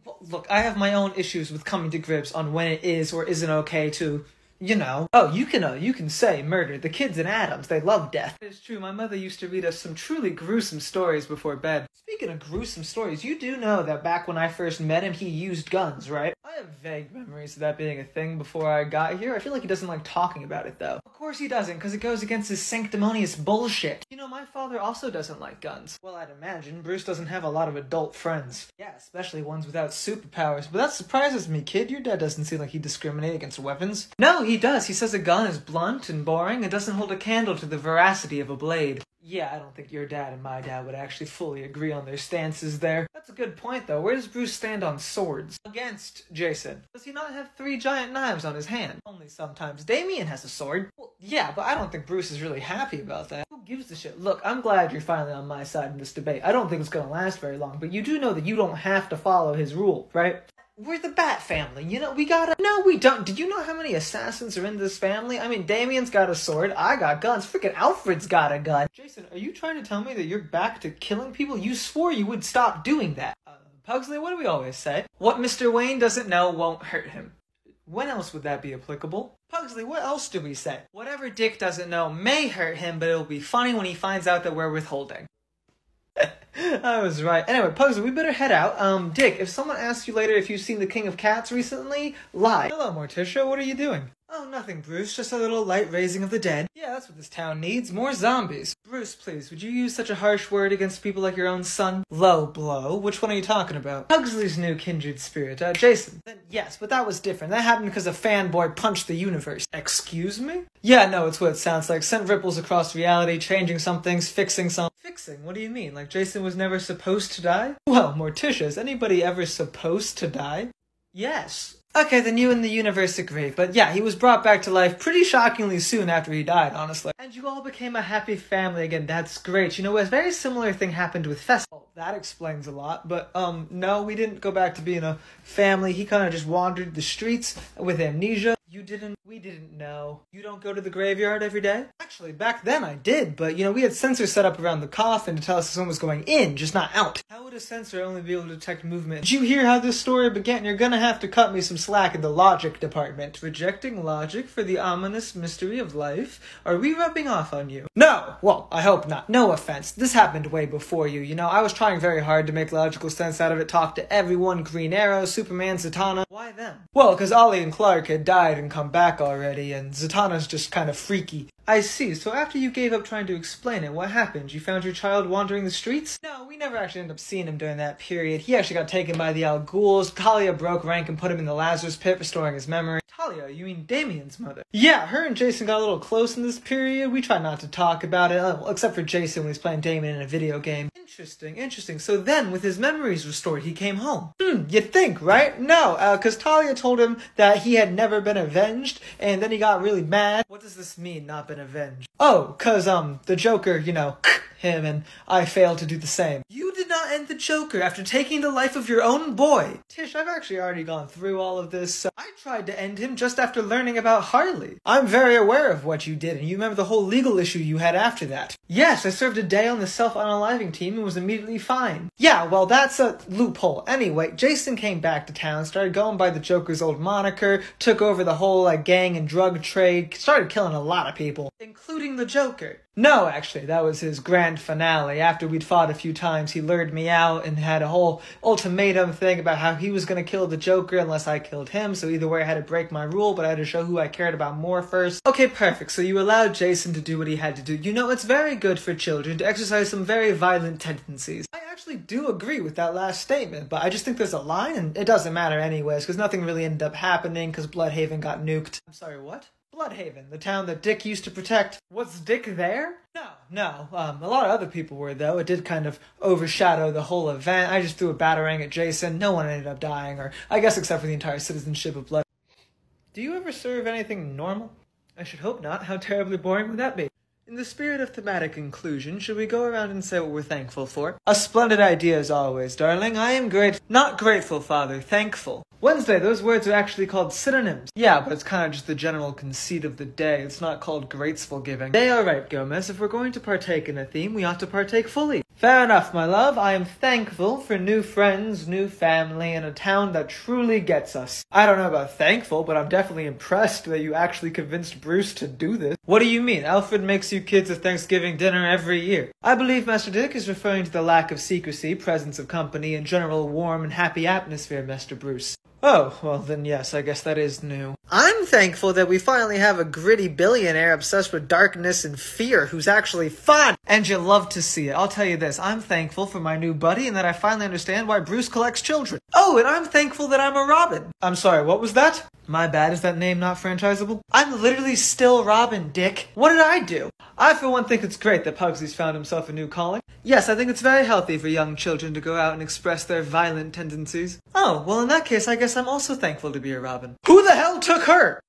Well, look, I have my own issues with coming to grips on when it is or isn't okay to... You know. Oh, you can say murder. The kids in Addams, they love death. It's true, my mother used to read us some truly gruesome stories before bed. Speaking of gruesome stories, you do know that back when I first met him, he used guns, right? I have vague memories of that being a thing before I got here. I feel like he doesn't like talking about it, though. Of course he doesn't, because it goes against his sanctimonious bullshit. You know, my father also doesn't like guns. Well, I'd imagine Bruce doesn't have a lot of adult friends. Yeah, especially ones without superpowers. But that surprises me, kid. Your dad doesn't seem like he'd discriminate against weapons. No, he does. He says a gun is blunt and boring and doesn't hold a candle to the veracity of a blade. Yeah, I don't think your dad and my dad would actually fully agree on their stances there. That's a good point, though. Where does Bruce stand on swords? Against Jason. Does he not have 3 giant knives on his hand? Only sometimes. Damien has a sword. Well, yeah, but I don't think Bruce is really happy about that. Who gives a shit? Look, I'm glad you're finally on my side in this debate. I don't think it's gonna last very long, but you do know that you don't have to follow his rule, right? We're the Bat family, you know, we gotta... No, we don't. Do you know how many assassins are in this family? I mean, Damien's got a sword, I got guns, freaking Alfred's got a gun. Jason, are you trying to tell me that you're back to killing people? You swore you would stop doing that. Pugsley, what do we always say? What Mr. Wayne doesn't know won't hurt him. When else would that be applicable? Pugsley, what else do we say? Whatever Dick doesn't know may hurt him, but it'll be funny when he finds out that we're withholding. I was right. Anyway, Pugsley, we better head out. Dick, if someone asks you later if you've seen The King of Cats recently, lie. Hello, Morticia, what are you doing? Oh, nothing, Bruce. Just a little light raising of the dead. Yeah, that's what this town needs. More zombies. Bruce, please, would you use such a harsh word against people like your own son? Low blow? Which one are you talking about? Pugsley's new kindred spirit, Jason. Then, yes, but that was different. That happened because a fanboy punched the universe. Excuse me? Yeah, no, it's what it sounds like. Sent ripples across reality, changing some things, fixing some... Fixing? What do you mean? Like Jason was never supposed to die? Well, Morticia, is anybody ever supposed to die? Yes. Okay, then you and the universe agree. But yeah, he was brought back to life pretty shockingly soon after he died, honestly. And you all became a happy family again. That's great. You know, a very similar thing happened with Festival. That explains a lot. But, no, we didn't go back to being a family. He kind of just wandered the streets with amnesia. You didn't? We didn't know. You don't go to the graveyard every day? Actually, back then I did, but, you know, we had sensors set up around the coffin to tell us if someone was going in, just not out. How would a sensor only be able to detect movement? Did you hear how this story began? You're gonna have to cut me some slack in the logic department. Rejecting logic for the ominous mystery of life? Are we rubbing off on you? No! Well, I hope not. No offense. This happened way before you, you know? I was trying very hard to make logical sense out of it, talk to everyone, Green Arrow, Superman, Zatanna. Why them? Well, because Ollie and Clark had died and come back already, and Zatanna's just kind of freaky. I see, so after you gave up trying to explain it, what happened? You found your child wandering the streets? No, we never actually ended up seeing him during that period. He actually got taken by the Al Ghouls. Talia broke rank and put him in the Lazarus pit, restoring his memory. Talia, you mean Damien's mother? Yeah, her and Jason got a little close in this period. We tried not to talk about it, except for Jason when he's playing Damien in a video game. Interesting. So then, with his memories restored, he came home. You'd think, right? No, because Talia told him that he had never been avenged, and then he got really mad. What does this mean, not been avenged? Oh, cause, the Joker, him, and I failed to do the same. You did not end the Joker after taking the life of your own boy. Tish, I've actually already gone through all of this, so I tried to end him just after learning about Harley. I'm very aware of what you did, and you remember the whole legal issue you had after that. Yes, I served a day on the self-unaliving team and was immediately fine. Yeah, well, that's a loophole. Anyway, Jason came back to town, started going by the Joker's old moniker, took over the whole gang and drug trade, started killing a lot of people, including the Joker. No, actually, that was his grand finale. After we'd fought a few times, he lured me out and had a whole ultimatum thing about how he was going to kill the Joker unless I killed him, so either way I had to break my rule, but I had to show who I cared about more first. Okay, perfect, so you allowed Jason to do what he had to do. You know, it's very good for children to exercise some very violent tendencies. I actually do agree with that last statement, but I just think there's a line, and it doesn't matter anyways, because nothing really ended up happening, because Bloodhaven got nuked. I'm sorry, what? Bloodhaven, the town that Dick used to protect. Was Dick there? No. A lot of other people were, though. It did kind of overshadow the whole event. I just threw a batarang at Jason. No one ended up dying, or I guess except for the entire citizenship of Blood. Do you ever serve anything normal? I should hope not. How terribly boring would that be? In the spirit of thematic inclusion, should we go around and say what we're thankful for? A splendid idea as always, darling. I am not grateful, Father, thankful. Wednesday, those words are actually called synonyms. Yeah, but it's kind of just the general conceit of the day. It's not called grateful giving. They are right, Gomez. If we're going to partake in a theme, we ought to partake fully. Fair enough, my love. I am thankful for new friends, new family, and a town that truly gets us. I don't know about thankful, but I'm definitely impressed that you actually convinced Bruce to do this. What do you mean? Alfred makes you kids a Thanksgiving dinner every year. I believe Master Dick is referring to the lack of secrecy, presence of company, and general warm and happy atmosphere, Mr. Bruce. Oh, well then yes, I guess that is new. I'm thankful that we finally have a gritty billionaire obsessed with darkness and fear who's actually fun. And you love to see it. I'll tell you this, I'm thankful for my new buddy and that I finally understand why Bruce collects children. Oh, and I'm thankful that I'm a Robin. I'm sorry, what was that? My bad, is that name not franchisable? I'm literally still Robin, Dick. What did I do? I for one think it's great that Pugsy's found himself a new calling. Yes, I think it's very healthy for young children to go out and express their violent tendencies. Oh, well in that case I guess I'm also thankful to be a Robin. Who the hell took her?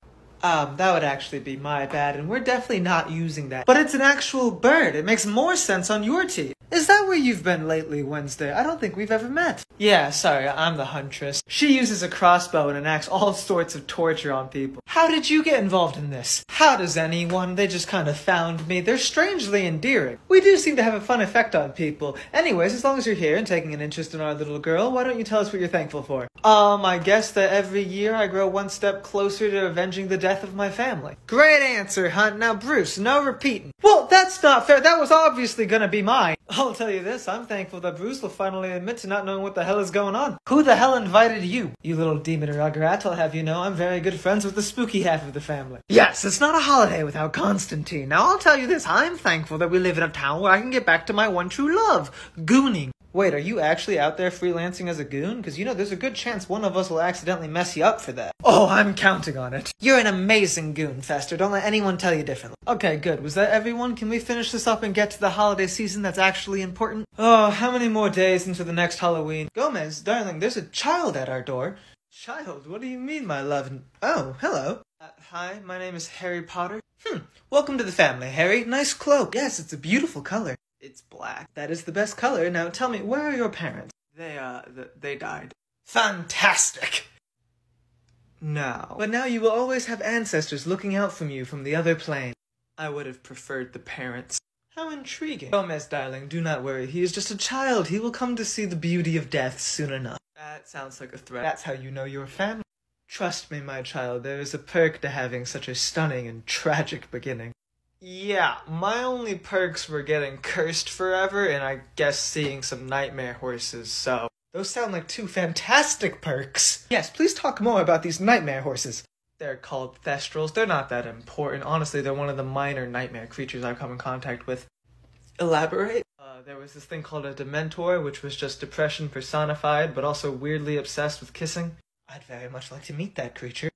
That would actually be my bad, and we're definitely not using that. But it's an actual bird. It makes more sense on your team. Is that where you've been lately, Wednesday? I don't think we've ever met. Yeah, sorry, I'm the huntress. She uses a crossbow and enacts all sorts of torture on people. How did you get involved in this? How does anyone? They just kind of found me. They're strangely endearing. We do seem to have a fun effect on people. Anyways, as long as you're here and taking an interest in our little girl, why don't you tell us what you're thankful for? I guess that every year I grow one step closer to avenging the death of my family. Great answer, Hunt. Now, Bruce, no repeating. Well, that's not fair. That was obviously gonna be mine. I'll tell you this, I'm thankful that Bruce will finally admit to not knowing what the hell is going on. Who the hell invited you? You little demon Rugrat, I'll have you know I'm very good friends with the spooky half of the family. Yes, it's not a holiday without Constantine. Now I'll tell you this, I'm thankful that we live in a town where I can get back to my one true love, gooning. Wait, are you actually out there freelancing as a goon? Because you know there's a good chance one of us will accidentally mess you up for that. Oh, I'm counting on it. You're an amazing goon, Fester. Don't let anyone tell you differently. Okay, good. Was that everyone? Can we finish this up and get to the holiday season that's actually important? Oh, how many more days into the next Halloween? Gomez, darling, there's a child at our door. Child? What do you mean, my love? Oh, hello. Hi, my name is Harry Potter. Welcome to the family, Harry. Nice cloak. Yes, it's a beautiful color. It's black. That is the best color. Now tell me, where are your parents? They died. Fantastic! No. But now you will always have ancestors looking out from you from the other plane. I would have preferred the parents. How intriguing. Gomez, darling, do not worry. He is just a child. He will come to see the beauty of death soon enough. That sounds like a threat. That's how you know your family. Trust me, my child, there is a perk to having such a stunning and tragic beginning. Yeah, my only perks were getting cursed forever and I guess seeing some nightmare horses, so... Those sound like two fantastic perks! Yes, please talk more about these nightmare horses. They're called thestrals. They're not that important. Honestly, they're one of the minor nightmare creatures I've come in contact with. Elaborate? There was this thing called a Dementor, which was just depression personified, but also weirdly obsessed with kissing. I'd very much like to meet that creature.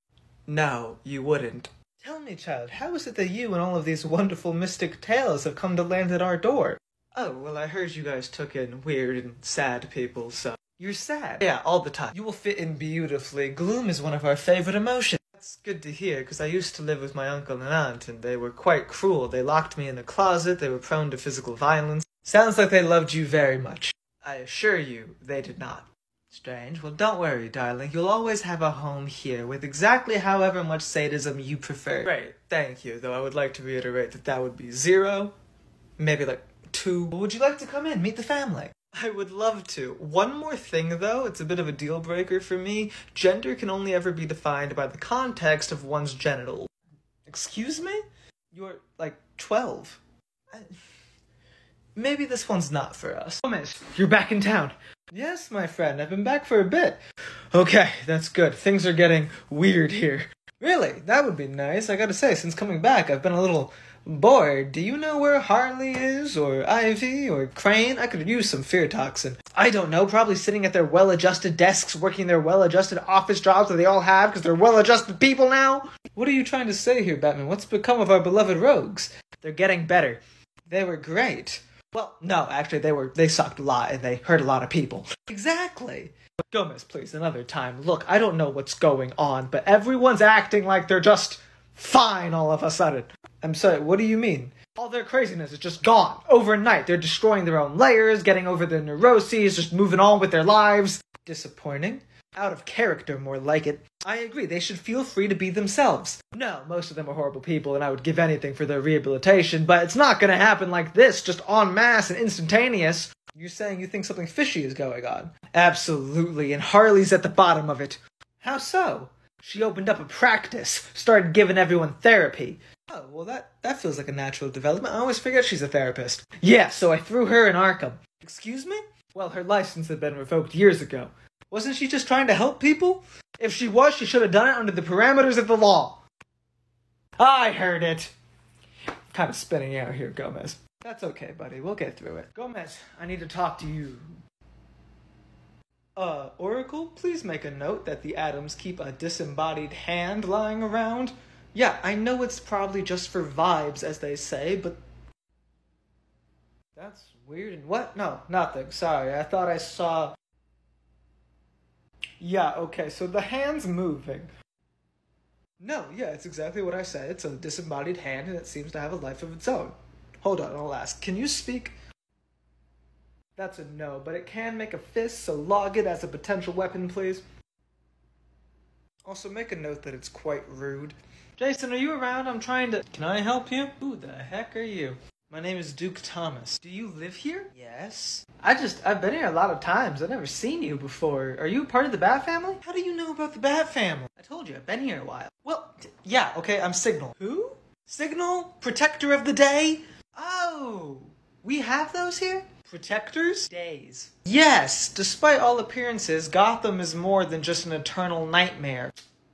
No, you wouldn't. Tell me, child, how is it that you and all of these wonderful mystic tales have come to land at our door? Oh, well, I heard you guys took in weird and sad people, so... You're sad? Yeah, all the time. You will fit in beautifully. Gloom is one of our favorite emotions. That's good to hear, because I used to live with my uncle and aunt, and they were quite cruel. They locked me in a closet, they were prone to physical violence. Sounds like they loved you very much. I assure you, they did not. Strange. Well, don't worry, darling. You'll always have a home here, with exactly however much sadism you prefer. Great, thank you, though I would like to reiterate that that would be 0, maybe like 2. Would you like to come in, meet the family? I would love to. One more thing, though, it's a bit of a deal breaker for me. Gender can only ever be defined by the context of one's genitals. Excuse me? You're, like, 12. Maybe this one's not for us. Oh, miss, you're back in town. Yes, my friend, I've been back for a bit. Okay, that's good. Things are getting weird here. Really? That would be nice. I gotta say, since coming back, I've been a little bored. Do you know where Harley is, or Ivy, or Crane? I could use some fear toxin. I don't know, probably sitting at their well-adjusted desks, working their well-adjusted office jobs that they all have because they're well-adjusted people now. What are you trying to say here, Batman? What's become of our beloved rogues? They're getting better. They were great. Well, no, actually, they sucked a lot, and they hurt a lot of people. Exactly. Gomez, please, another time. Look, I don't know what's going on, but everyone's acting like they're just fine all of a sudden. I'm sorry, what do you mean? All their craziness is just gone, overnight. They're destroying their own layers, getting over their neuroses, just moving on with their lives. Disappointing? Out of character, more like it. I agree, they should feel free to be themselves. No, most of them are horrible people, and I would give anything for their rehabilitation, but it's not gonna happen like this, just en masse and instantaneous. You're saying you think something fishy is going on? Absolutely, and Harley's at the bottom of it. How so? She opened up a practice, started giving everyone therapy. Oh, well that feels like a natural development. I always forget she's a therapist. Yeah, so I threw her in Arkham. Excuse me? Well, her license had been revoked years ago. Wasn't she just trying to help people? If she was, she should have done it under the parameters of the law. I heard it. Kind of spinning out here, Gomez. That's okay, buddy. We'll get through it. Gomez, I need to talk to you. Oracle, please make a note that the Addams keep a disembodied hand lying around. Yeah, I know it's probably just for vibes, as they say, but... That's weird. And what? No, nothing. Sorry, I thought I saw... Yeah, okay, so the hand's moving. No, yeah, it's exactly what I said. It's a disembodied hand, and it seems to have a life of its own. Hold on, I'll ask. Can you speak? That's a no, but it can make a fist, so log it as a potential weapon, please. Also, make a note that it's quite rude. Jason, are you around? I'm trying to... Can I help you? Who the heck are you? My name is Duke Thomas. Do you live here? Yes. I've been here a lot of times. I've never seen you before. Are you part of the Bat family? How do you know about the Bat family? I told you, I've been here a while. Well, yeah, okay, I'm Signal. Who? Signal? Protector of the Day? Oh, we have those here? Protectors? Days. Yes, despite all appearances, Gotham is more than just an eternal nightmare.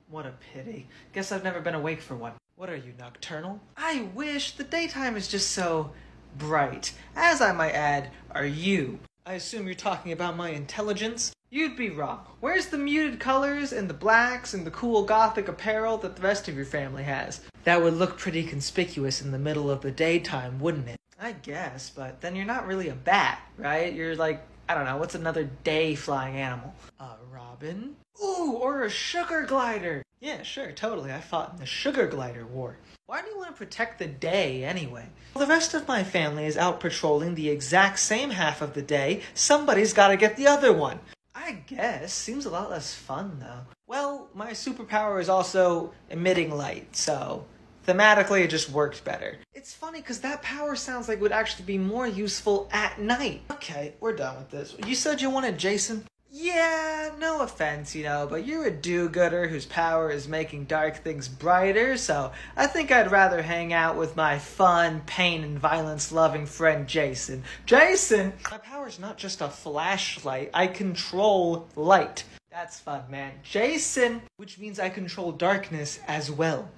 What a pity. Guess I've never been awake for one. What are you, nocturnal? I wish. The daytime is just so bright. As I might add, are you. I assume you're talking about my intelligence? You'd be wrong. Where's the muted colors and the blacks and the cool gothic apparel that the rest of your family has? That would look pretty conspicuous in the middle of the daytime, wouldn't it? I guess, but then you're not really a bat, right? You're like, I don't know, what's another day flying animal? A robin? Ooh, or a sugar glider. Yeah, sure, totally. I fought in the Sugar Glider War. Why do you want to protect the day, anyway? Well, the rest of my family is out patrolling the exact same half of the day. Somebody's gotta get the other one. I guess. Seems a lot less fun, though. Well, my superpower is also emitting light, so thematically it just worked better. It's funny, because that power sounds like it would actually be more useful at night. Okay, we're done with this. You said you wanted Jason? Yeah, no offense, but you're a do-gooder whose power is making dark things brighter, so I think I'd rather hang out with my fun, pain, and violence-loving friend Jason. Jason! My power's not just a flashlight. I control light. That's fun, man. Jason, which means I control darkness as well.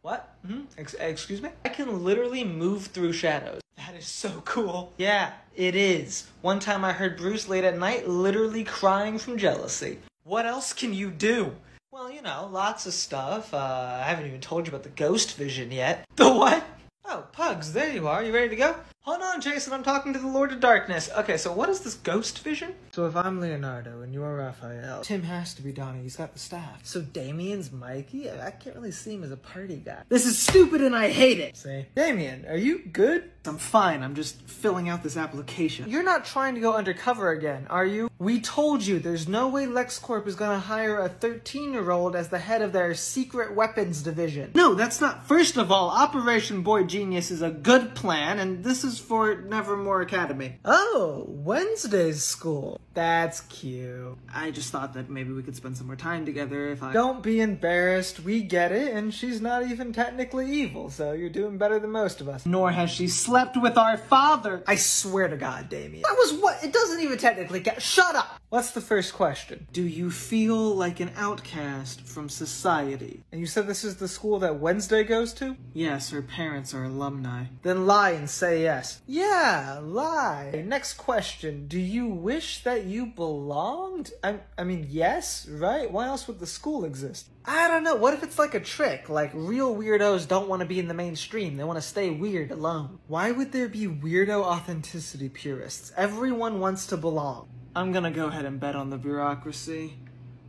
What? Excuse me? I can literally move through shadows. That is so cool. Yeah, it is. One time I heard Bruce late at night literally crying from jealousy. What else can you do? Well, you know, lots of stuff. I haven't even told you about the ghost vision yet. The what? Oh, Pugs, there you are. You ready to go? Hold on, Jason, I'm talking to the Lord of Darkness. Okay, so what is this ghost vision? So if I'm Leonardo and you're Raphael, Tim has to be Donnie, he's got the staff. So Damien's Mikey? I can't really see him as a party guy. This is stupid and I hate it! See? Damien, are you good? I'm fine, I'm just filling out this application. You're not trying to go undercover again, are you? We told you there's no way LexCorp is gonna hire a 13-year-old as the head of their secret weapons division. No, that's not. First of all, Operation Boy Genius is a good plan, and this is for Nevermore Academy. Oh, Wednesday's school. That's cute. I just thought that maybe we could spend some more time together if I... Don't be embarrassed, we get it, and she's not even technically evil, so you're doing better than most of us. Nor has she slept with our father. I swear to God, Damien. That was what? It doesn't even technically count. Shut up! What's the first question? Do you feel like an outcast from society? And you said this is the school that Wednesday goes to? Yes, her parents are alumni. Then lie and say yes. Yeah, lie. Next question. Do you wish that you belonged? I mean, yes, right? Why else would the school exist? I don't know. What if it's like a trick? Like, real weirdos don't want to be in the mainstream. They want to stay weird alone. Why would there be weirdo authenticity purists? Everyone wants to belong. I'm gonna go ahead and bet on the bureaucracy.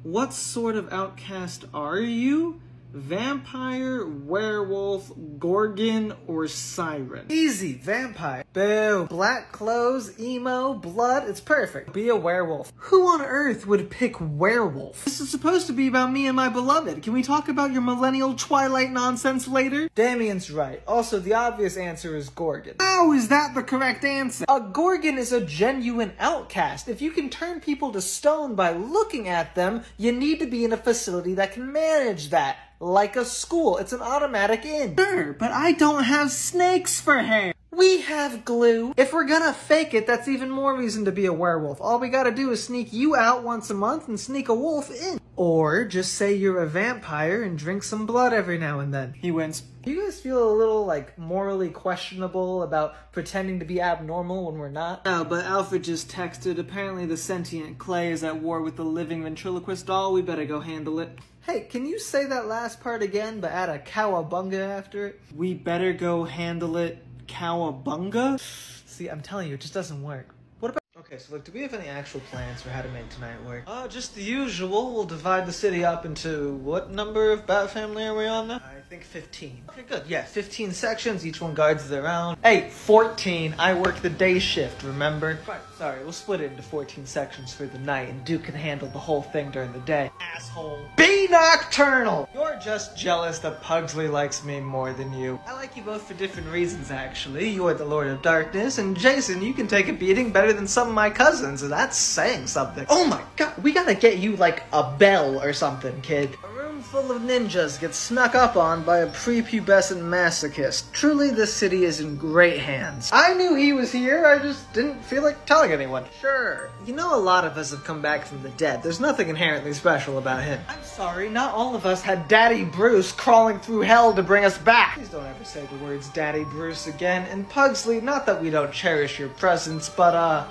What sort of outcast are you? Vampire, werewolf, gorgon, or siren? Easy, vampire. Boo. Black clothes, emo, blood, it's perfect. Be a werewolf. Who on earth would pick werewolf? This is supposed to be about me and my beloved. Can we talk about your millennial Twilight nonsense later? Damien's right. Also, the obvious answer is gorgon. How is that the correct answer? A gorgon is a genuine outcast. If you can turn people to stone by looking at them, you need to be in a facility that can manage that. Like a school. It's an automatic in. Sure, but I don't have snakes for hair. We have glue. If we're gonna fake it, that's even more reason to be a werewolf. All we gotta do is sneak you out once a month and sneak a wolf in. Or just say you're a vampire and drink some blood every now and then. He wins. Do you guys feel a little, like, morally questionable about pretending to be abnormal when we're not? No, but Alfred just texted. Apparently the sentient clay is at war with the living ventriloquist doll. We better go handle it. Hey, can you say that last part again, but add a cowabunga after it? We better go handle it, cowabunga? See, I'm telling you, it just doesn't work. What about... Okay, so look, do we have any actual plans for how to make tonight work? Just the usual. We'll divide the city up into... What number of Bat Family are we on now? I think 15. Okay, good. Yeah, 15 sections. Each one guards their own. Hey, 14. I work the day shift, remember? Right, sorry. We'll split it into 14 sections for the night, and Duke can handle the whole thing during the day. Asshole. Be nocturnal! You're just jealous that Pugsley likes me more than you. I like you both for different reasons, actually. You're the Lord of Darkness, and Jason, you can take a beating better than some of my cousins, and that's saying something. Oh my god, we gotta get you, like, a bell or something, kid. A room full of ninjas gets snuck up on by a prepubescent masochist. Truly, this city is in great hands. I knew he was here, I just didn't feel like telling anyone. Sure. You know, a lot of us have come back from the dead. There's nothing inherently special about him. I'm sorry, not all of us had Daddy Bruce crawling through hell to bring us back. Please don't ever say the words Daddy Bruce again. And Pugsley, not that we don't cherish your presence, but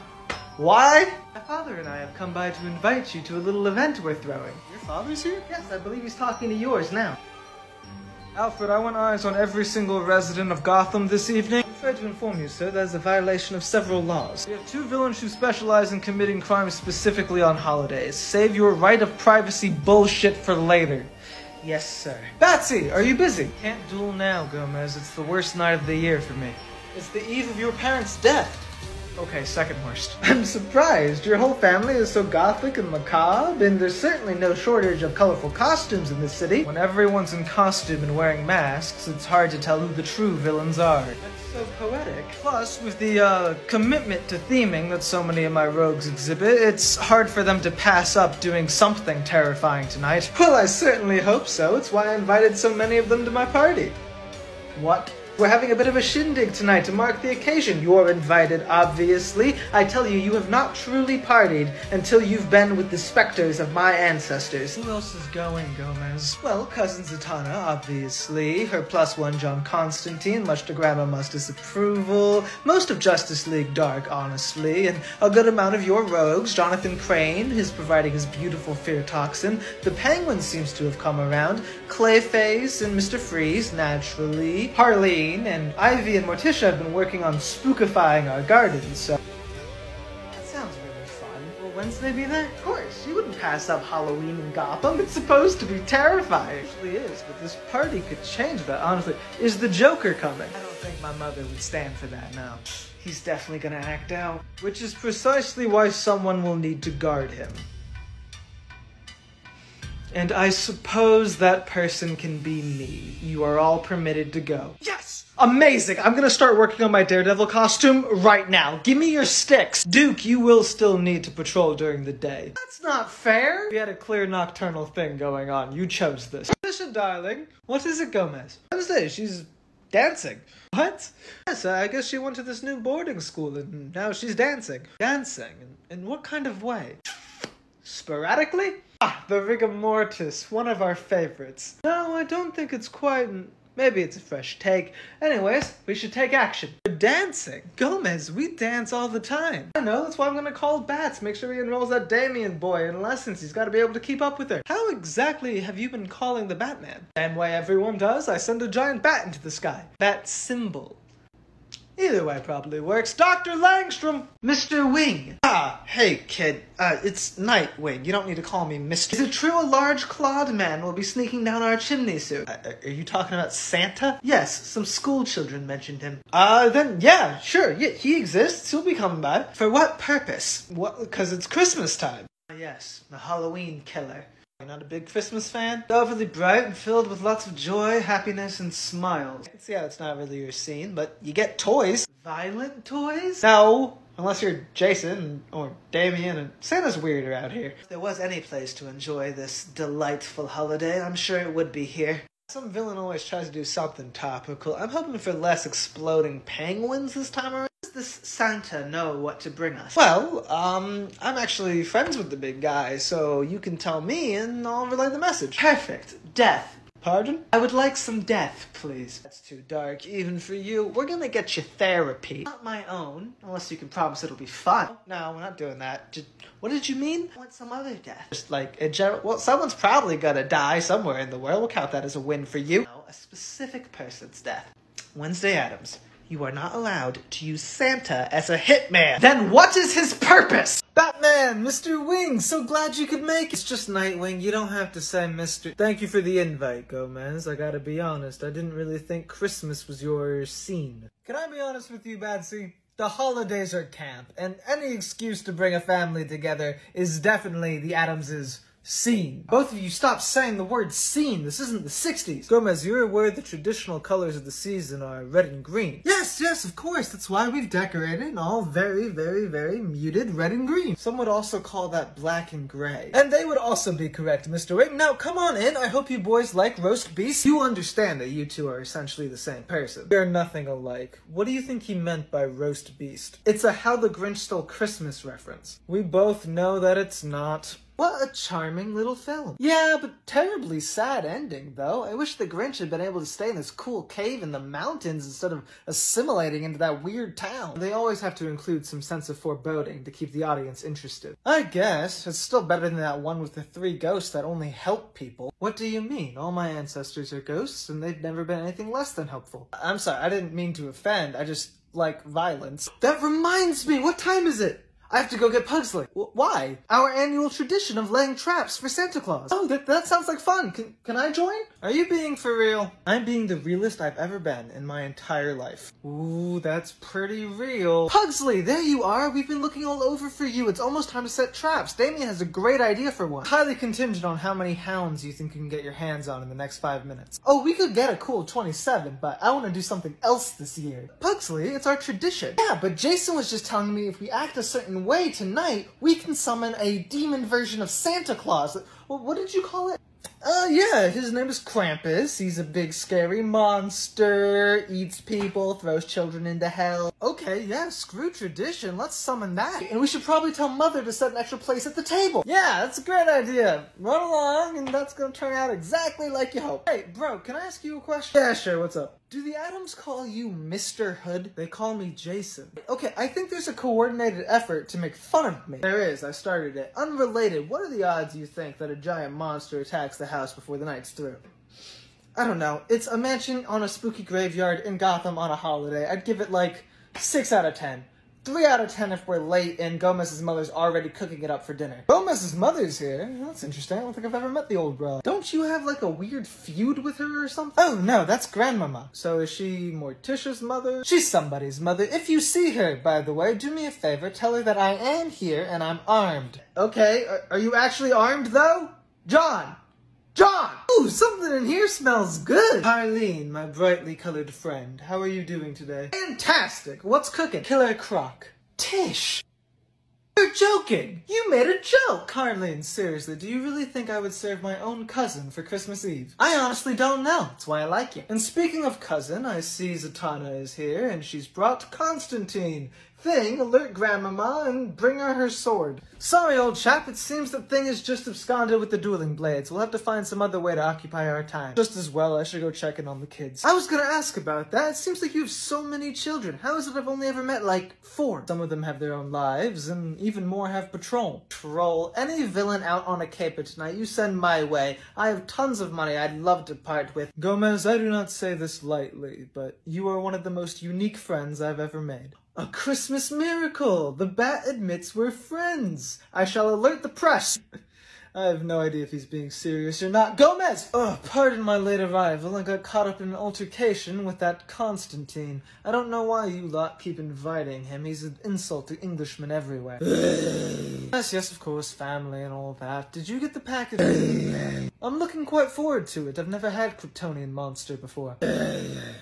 why? My father and I have come by to invite you to a little event we're throwing. Your father's here? Yes, I believe he's talking to yours now. Alfred, I want eyes on every single resident of Gotham this evening. I'm afraid to inform you, sir, that is a violation of several laws. We have 2 villains who specialize in committing crimes specifically on holidays. Save your right of privacy bullshit for later. Yes, sir. Batsy, are you busy? Can't duel now, Gomez. It's the worst night of the year for me. It's the eve of your parents' death. Okay, second worst. I'm surprised. Your whole family is so gothic and macabre, and there's certainly no shortage of colorful costumes in this city. When everyone's in costume and wearing masks, it's hard to tell who the true villains are. That's so poetic. Plus, with the, commitment to theming that so many of my rogues exhibit, it's hard for them to pass up doing something terrifying tonight. Well, I certainly hope so. It's why I invited so many of them to my party. What? We're having a bit of a shindig tonight to mark the occasion. You're invited, obviously. I tell you, you have not truly partied until you've been with the specters of my ancestors. Who else is going, Gomez? Well, cousin Zatanna, obviously. Her +1 John Constantine, much to Grandma Musta's approval. Most of Justice League Dark, honestly. And a good amount of your rogues. Jonathan Crane is providing his beautiful fear toxin. The Penguin seems to have come around. Clayface and Mr. Freeze, naturally. Harleen and Ivy and Morticia have been working on spookifying our gardens, so... That sounds really fun. Will Wednesday be there? Of course, you wouldn't pass up Halloween in Gotham. It's supposed to be terrifying. It actually is, but this party could change that, honestly. Is the Joker coming? I don't think my mother would stand for that now. He's definitely gonna act out. Which is precisely why someone will need to guard him. And I suppose that person can be me. You are all permitted to go. Yes! Amazing! I'm gonna start working on my Daredevil costume right now. Give me your sticks. Duke, you will still need to patrol during the day. That's not fair! We had a clear nocturnal thing going on. You chose this. Listen, darling. What is it, Gomez? Wednesday, she's dancing. What? Yes, I guess she went to this new boarding school and now she's dancing. Dancing? In what kind of way? Sporadically? Ah, the rigor mortis, one of our favorites. No, I don't think it's quite... Maybe it's a fresh take. Anyways, we should take action. We're dancing. Gomez, we dance all the time. I know, that's why I'm gonna call Bats. Make sure he enrolls that Damien boy in lessons. He's gotta be able to keep up with her. How exactly have you been calling the Batman? Same way everyone does. I send a giant bat into the sky. Bat symbol. Either way probably works. Dr. Langstrom! Mr. Wing! Ah, hey kid, it's Nightwing. You don't need to call me Mr. Is it true a large clawed man will be sneaking down our chimney soon? Are you talking about Santa? Yes, some school children mentioned him. Then yeah, sure, yeah, he exists. He'll be coming by. For what purpose? What? Because it's Christmas time. Yes, the Halloween killer. You're not a big Christmas fan? Overly bright and filled with lots of joy, happiness, and smiles. I can see how it's not really your scene, but you get toys. Violent toys? No, unless you're Jason or Damien, and Santa's weird around here. If there was any place to enjoy this delightful holiday, I'm sure it would be here. Some villain always tries to do something topical. I'm hoping for less exploding penguins this time around. Does this Santa know what to bring us? Well, I'm actually friends with the big guy, so you can tell me and I'll relay the message. Perfect. Death. Pardon? I would like some death, please. That's too dark, even for you. We're gonna get you therapy. Not my own, unless you can promise it'll be fun. No, we're not doing that. What did you mean? I want some other death. Just like a general... Well, someone's probably gonna die somewhere in the world. We'll count that as a win for you. No, a specific person's death. Wednesday Addams. You are not allowed to use Santa as a hitman. Then what is his purpose? Batman, Mr. Wing, so glad you could make it. It's just Nightwing, you don't have to say Mr. Thank you for the invite, Gomez. I gotta be honest, I didn't really think Christmas was your scene. Can I be honest with you, Batsy? The holidays are camp, and any excuse to bring a family together is definitely the Addams' scene. Both of you stop saying the word scene. This isn't the 60s. Gomez, you're aware the traditional colors of the season are red and green. Yes, of course. That's why we've decorated in all very, very, very muted red and green. Some would also call that black and gray. And they would also be correct, Mr. Wing. Now, come on in. I hope you boys like roast beef. You understand that you two are essentially the same person. They're nothing alike. What do you think he meant by roast beast? It's a How the Grinch Stole Christmas reference. We both know that it's not. What a charming little film. Yeah, but terribly sad ending, though. I wish the Grinch had been able to stay in this cool cave in the mountains instead of assimilating into that weird town. They always have to include some sense of foreboding to keep the audience interested. I guess. It's still better than that one with the 3 ghosts that only help people. What do you mean? All my ancestors are ghosts, and they've never been anything less than helpful. I'm sorry, I didn't mean to offend. I just like violence. That reminds me, what time is it? I have to go get Pugsley. Why? Our annual tradition of laying traps for Santa Claus. Oh, that sounds like fun. Can I join? Are you being for real? I'm being the realest I've ever been in my entire life. Ooh, that's pretty real. Pugsley, there you are. We've been looking all over for you. It's almost time to set traps. Damien has a great idea for one. Highly contingent on how many hounds you think you can get your hands on in the next 5 minutes. Oh, we could get a cool 27, but I want to do something else this year. Pugsley, it's our tradition. Yeah, but Jason was just telling me if we act a certain way tonight, we can summon a demon version of Santa Claus. What did you call it? Yeah, his name is Krampus. He's a big scary monster, eats people, throws children into hell. Okay, yeah, screw tradition, let's summon that. And we should probably tell Mother to set an extra place at the table. Yeah, that's a great idea. Run along, and that's gonna turn out exactly like you hope. Hey, bro, can I ask you a question? Yeah, sure, what's up? Do the Addams call you Mr. Hood? They call me Jason. Okay, I think there's a coordinated effort to make fun of me. There is, I started it. Unrelated, what are the odds you think that a giant monster attacks the house before the night's through? I don't know. It's a mansion on a spooky graveyard in Gotham on a holiday. I'd give it like 6 out of 10. 3 out of 10 if we're late and Gomez's mother's already cooking it up for dinner. Gomez's mother's here? That's interesting. I don't think I've ever met the old bro. Don't you have like a weird feud with her or something? Oh no, that's Grandmama. So is she Morticia's mother? She's somebody's mother. If you see her, by the way, do me a favor. Tell her that I am here and I'm armed. Okay, are you actually armed though? John! John! Ooh, something in here smells good! Harleen, my brightly colored friend, how are you doing today? Fantastic! What's cooking? Killer Croc. Tish! You're joking! You made a joke! Harleen, seriously, do you really think I would serve my own cousin for Christmas Eve? I honestly don't know. That's why I like you. And speaking of cousin, I see Zatanna is here, and she's brought Constantine. Thing, alert Grandmama and bring her sword. Sorry, old chap, it seems that Thing is just absconded with the dueling blades. We'll have to find some other way to occupy our time. Just as well, I should go check in on the kids. I was gonna ask about that. It seems like you have so many children. How is it I've only ever met, like, 4? Some of them have their own lives, and even more have patrol. Troll, any villain out on a caper tonight, you send my way. I have tons of money I'd love to part with. Gomez, I do not say this lightly, but you are one of the most unique friends I've ever made. A Christmas miracle! The bat admits we're friends! I shall alert the press! I have no idea if he's being serious or not. Gomez! Ugh, pardon my late arrival. I got caught up in an altercation with that Constantine. I don't know why you lot keep inviting him. He's an insult to Englishmen everywhere. Yes, of course, family and all that. Did you get the package? I'm looking quite forward to it. I've never had Kryptonian monster before.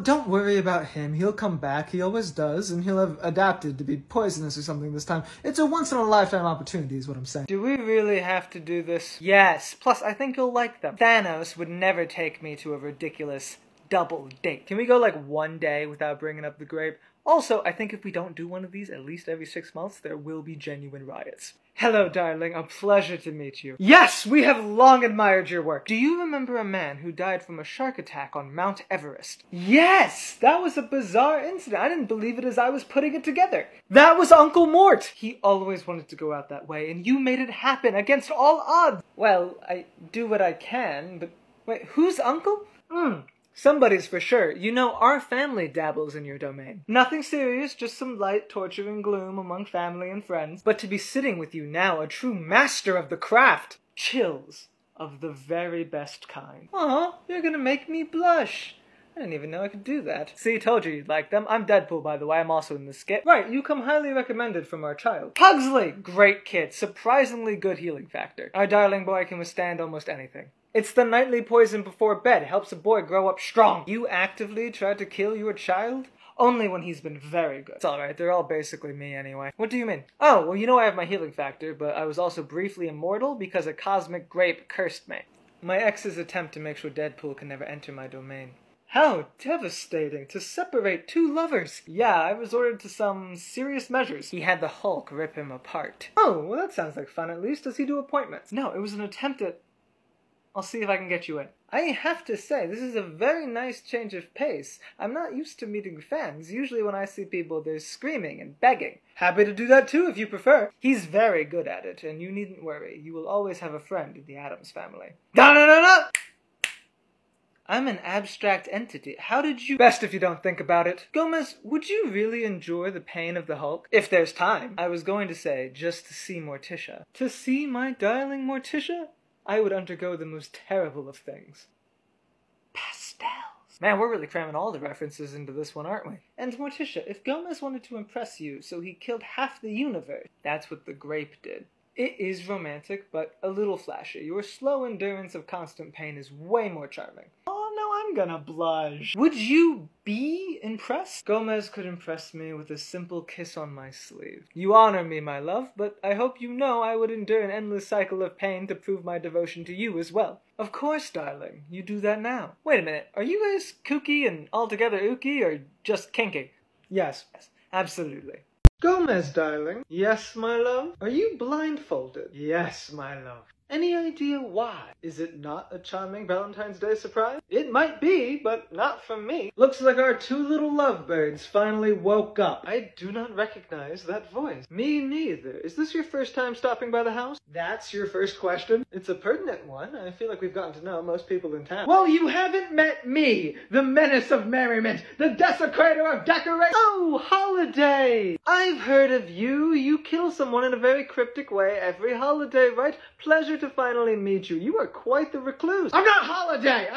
Don't worry about him. He'll come back. He always does, and he'll have adapted to be poisonous or something this time. It's a once-in-a-lifetime opportunity is what I'm saying. Do we really have to do this? Yes. Plus, I think you'll like them. Thanos would never take me to a ridiculous double date. Can we go like one day without bringing up the grape? Also, I think if we don't do one of these at least every 6 months, there will be genuine riots. Hello, darling. A pleasure to meet you. Yes, we have long admired your work. Do you remember a man who died from a shark attack on Mount Everest? Yes! That was a bizarre incident. I didn't believe it as I was putting it together. That was Uncle Mort! He always wanted to go out that way, and you made it happen against all odds. Well, I do what I can, but... Wait, who's Uncle? Somebody's for sure. You know, our family dabbles in your domain. Nothing serious, just some light torture and gloom among family and friends. But to be sitting with you now, a true master of the craft. Chills of the very best kind. Aw, you're gonna make me blush. I didn't even know I could do that. See, told you you'd like them. I'm Deadpool, by the way. I'm also in the skit. Right, you come highly recommended from our child. Pugsley! Great kid. Surprisingly good healing factor. Our darling boy can withstand almost anything. It's the nightly poison before bed. Helps a boy grow up strong. You actively tried to kill your child? Only when he's been very good. It's alright, they're all basically me anyway. What do you mean? Oh, well, you know I have my healing factor, but I was also briefly immortal because a cosmic grape cursed me. My ex's attempt to make sure Deadpool can never enter my domain. How devastating to separate 2 lovers. Yeah, I resorted to some serious measures. He had the Hulk rip him apart. Oh, well that sounds like fun at least. Does he do appointments? No, it was an attempt at... I'll see if I can get you in. I have to say, this is a very nice change of pace. I'm not used to meeting fans. Usually when I see people, there's screaming and begging. Happy to do that too, if you prefer. He's very good at it, and you needn't worry. You will always have a friend in the Addams family. No! I'm an abstract entity. How did you... Best if you don't think about it. Gomez, would you really enjoy the pain of the Hulk? If there's time. I was going to say, just to see Morticia. To see my darling Morticia? I would undergo the most terrible of things. Pastels. Man, we're really cramming all the references into this one, aren't we? And Morticia, if Gomez wanted to impress you, so he killed half the universe, that's what the grape did. It is romantic, but a little flashy. Your slow endurance of constant pain is way more charming. Oh, no, I'm gonna blush. Would you be impressed? Gomez could impress me with a simple kiss on my sleeve. You honor me, my love, but I hope you know I would endure an endless cycle of pain to prove my devotion to you as well. Of course, darling. You do that now. Wait a minute. Are you guys kooky and altogether ooky, or just kinky? Yes, absolutely. Gomez, darling. Yes, my love? Are you blindfolded? Yes, my love. Any idea why? Is it not a charming Valentine's Day surprise? It might be, but not from me. Looks like our two little lovebirds finally woke up. I do not recognize that voice. Me neither. Is this your first time stopping by the house? That's your first question? It's a pertinent one. I feel like we've gotten to know most people in town. Well, you haven't met me, the menace of merriment, the desecrator of decoration. Oh, holiday! I've heard of you. You kill someone in a very cryptic way every holiday, right? Pleasure to finally meet you. You are quite the recluse. I'm not Holiday!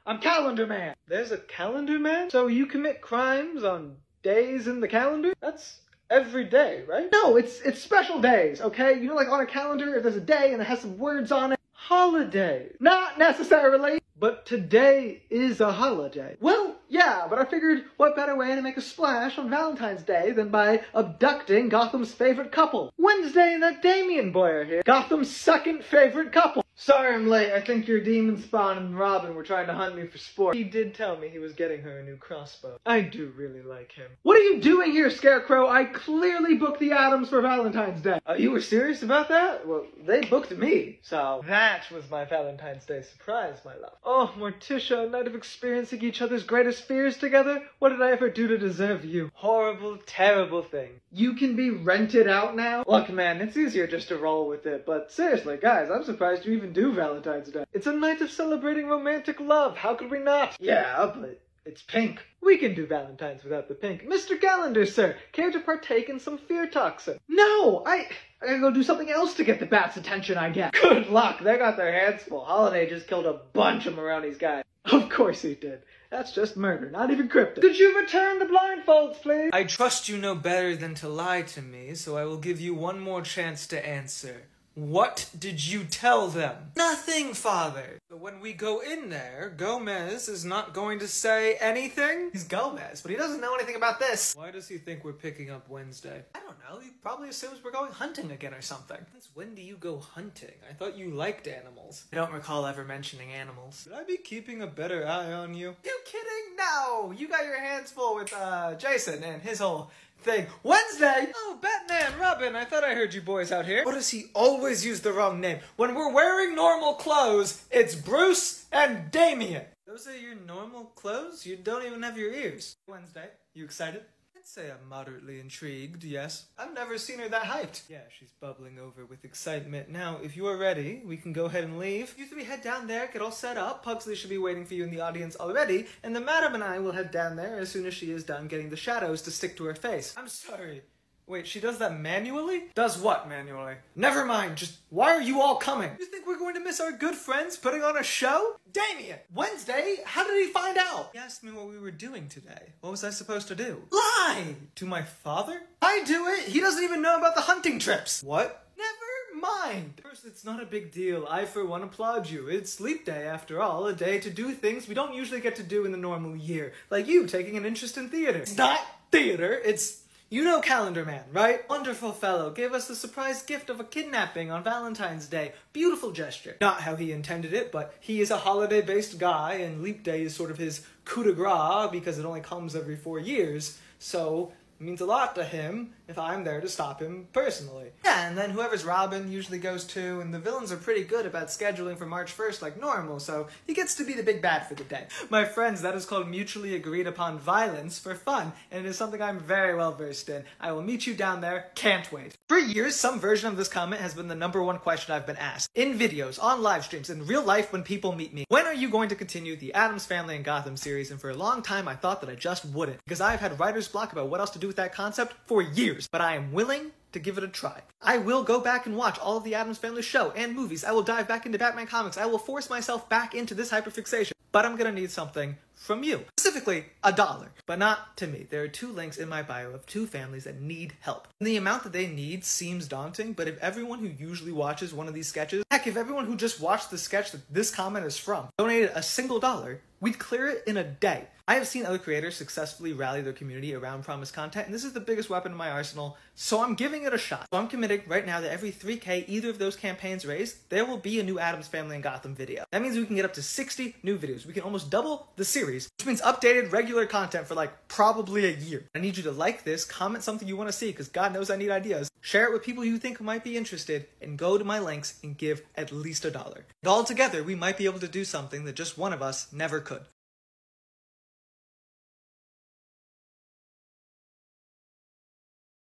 I'm Calendar Man. There's a Calendar Man? So you commit crimes on days in the calendar? That's every day, right? No, it's special days, okay? You know, like on a calendar, if there's a day and it has some words on it. Holiday. Not necessarily, but today is a holiday. Well, yeah, but I figured what better way to make a splash on Valentine's Day than by abducting Gotham's favorite couple. Wednesday and that Damien boy are here. Gotham's second favorite couple. Sorry I'm late. I think your Demon Spawn and Robin were trying to hunt me for sport. He did tell me he was getting her a new crossbow. I do really like him. What are you doing here, Scarecrow? I clearly booked the Addams for Valentine's Day. You were serious about that? Well, they booked me, so that was my Valentine's Day surprise, my love. Oh, Morticia, a night of experiencing each other's greatest fears together? What did I ever do to deserve you? Horrible, terrible thing. You can be rented out now? Look, man, it's easier just to roll with it, but seriously, guys, I'm surprised you even do Valentine's Day. It's a night of celebrating romantic love. How could we not? Yeah, but it's pink. We can do Valentine's without the pink. Mr. Calendar, sir, care to partake in some fear toxin? No, I gotta go do something else to get the bat's attention, I guess. Good luck. They got their hands full. Holiday just killed a bunch of Maroni's guys. Of course he did. That's just murder, not even cryptic. Could you return the blindfolds, please? I trust you know better than to lie to me, so I will give you one more chance to answer. What did you tell them? Nothing, Father. So when we go in there, Gomez is not going to say anything? He's Gomez, but he doesn't know anything about this. Why does he think we're picking up Wednesday? I don't know. He probably assumes we're going hunting again or something. Since when do you go hunting? I thought you liked animals. I don't recall ever mentioning animals. Should I be keeping a better eye on you? You kidding? No! You got your hands full with, Jason and his whole thing. Wednesday? Oh, Batman, Robin, I thought I heard you boys out here. What does he always use the wrong name? When we're wearing normal clothes, it's Bruce and Damien. Those are your normal clothes? You don't even have your ears. Wednesday, you excited? I'd say I'm moderately intrigued, yes. I've never seen her that hyped. Yeah, she's bubbling over with excitement. Now, if you are ready, we can go ahead and leave. You three head down there, get all set up. Pugsley should be waiting for you in the audience already, and the madam and I will head down there as soon as she is done getting the shadows to stick to her face. I'm sorry. Wait, she does that manually? Does what manually? Never mind, just why are you all coming? You think we're going to miss our good friends putting on a show? Damien! Wednesday? How did he find out? He asked me what we were doing today. What was I supposed to do? Lie! To my father? I do it! He doesn't even know about the hunting trips! What? Never mind! First, it's not a big deal. I, for one, applaud you. It's leap day, after all, a day to do things we don't usually get to do in the normal year. Like you taking an interest in theater. It's not theater, it's... You know Calendar Man, right? Wonderful fellow, gave us the surprise gift of a kidnapping on Valentine's Day. Beautiful gesture. Not how he intended it, but he is a holiday-based guy, and Leap Day is sort of his coup de grace because it only comes every 4 years. So, it means a lot to him if I'm there to stop him personally. Yeah, and then whoever's Robin usually goes too, and the villains are pretty good about scheduling for March 1st like normal, so he gets to be the big bad for the day. My friends, that is called mutually agreed upon violence for fun, and it is something I'm very well versed in. I will meet you down there, can't wait. For years, some version of this comment has been the #1 question I've been asked. In videos, on live streams, in real life when people meet me. When are you going to continue the Addams Family and Gotham series? And for a long time I thought that I just wouldn't, because I've had writer's block about what else to do with that concept for years. But I am willing to give it a try. I will go back and watch all of the Addams Family show and movies. I will dive back into Batman comics. I will force myself back into this hyperfixation. But I'm gonna need something from you. Specifically, $1. But not to me. There are 2 links in my bio of 2 families that need help. And the amount that they need seems daunting, but if everyone who usually watches one of these sketches, heck, if everyone who just watched the sketch that this comment is from donated a single $1, we'd clear it in a day. I have seen other creators successfully rally their community around promised content, and this is the biggest weapon in my arsenal, so I'm giving it a shot. So I'm committing right now that every 3K either of those campaigns raise, there will be a new Addams Family in Gotham video. That means we can get up to 60 new videos. We can almost double the series, which means updated regular content for like probably a year. I need you to like this, comment something you want to see, because God knows I need ideas. Share it with people you think might be interested, and go to my links and give at least $1. And all together, we might be able to do something that just one of us never could.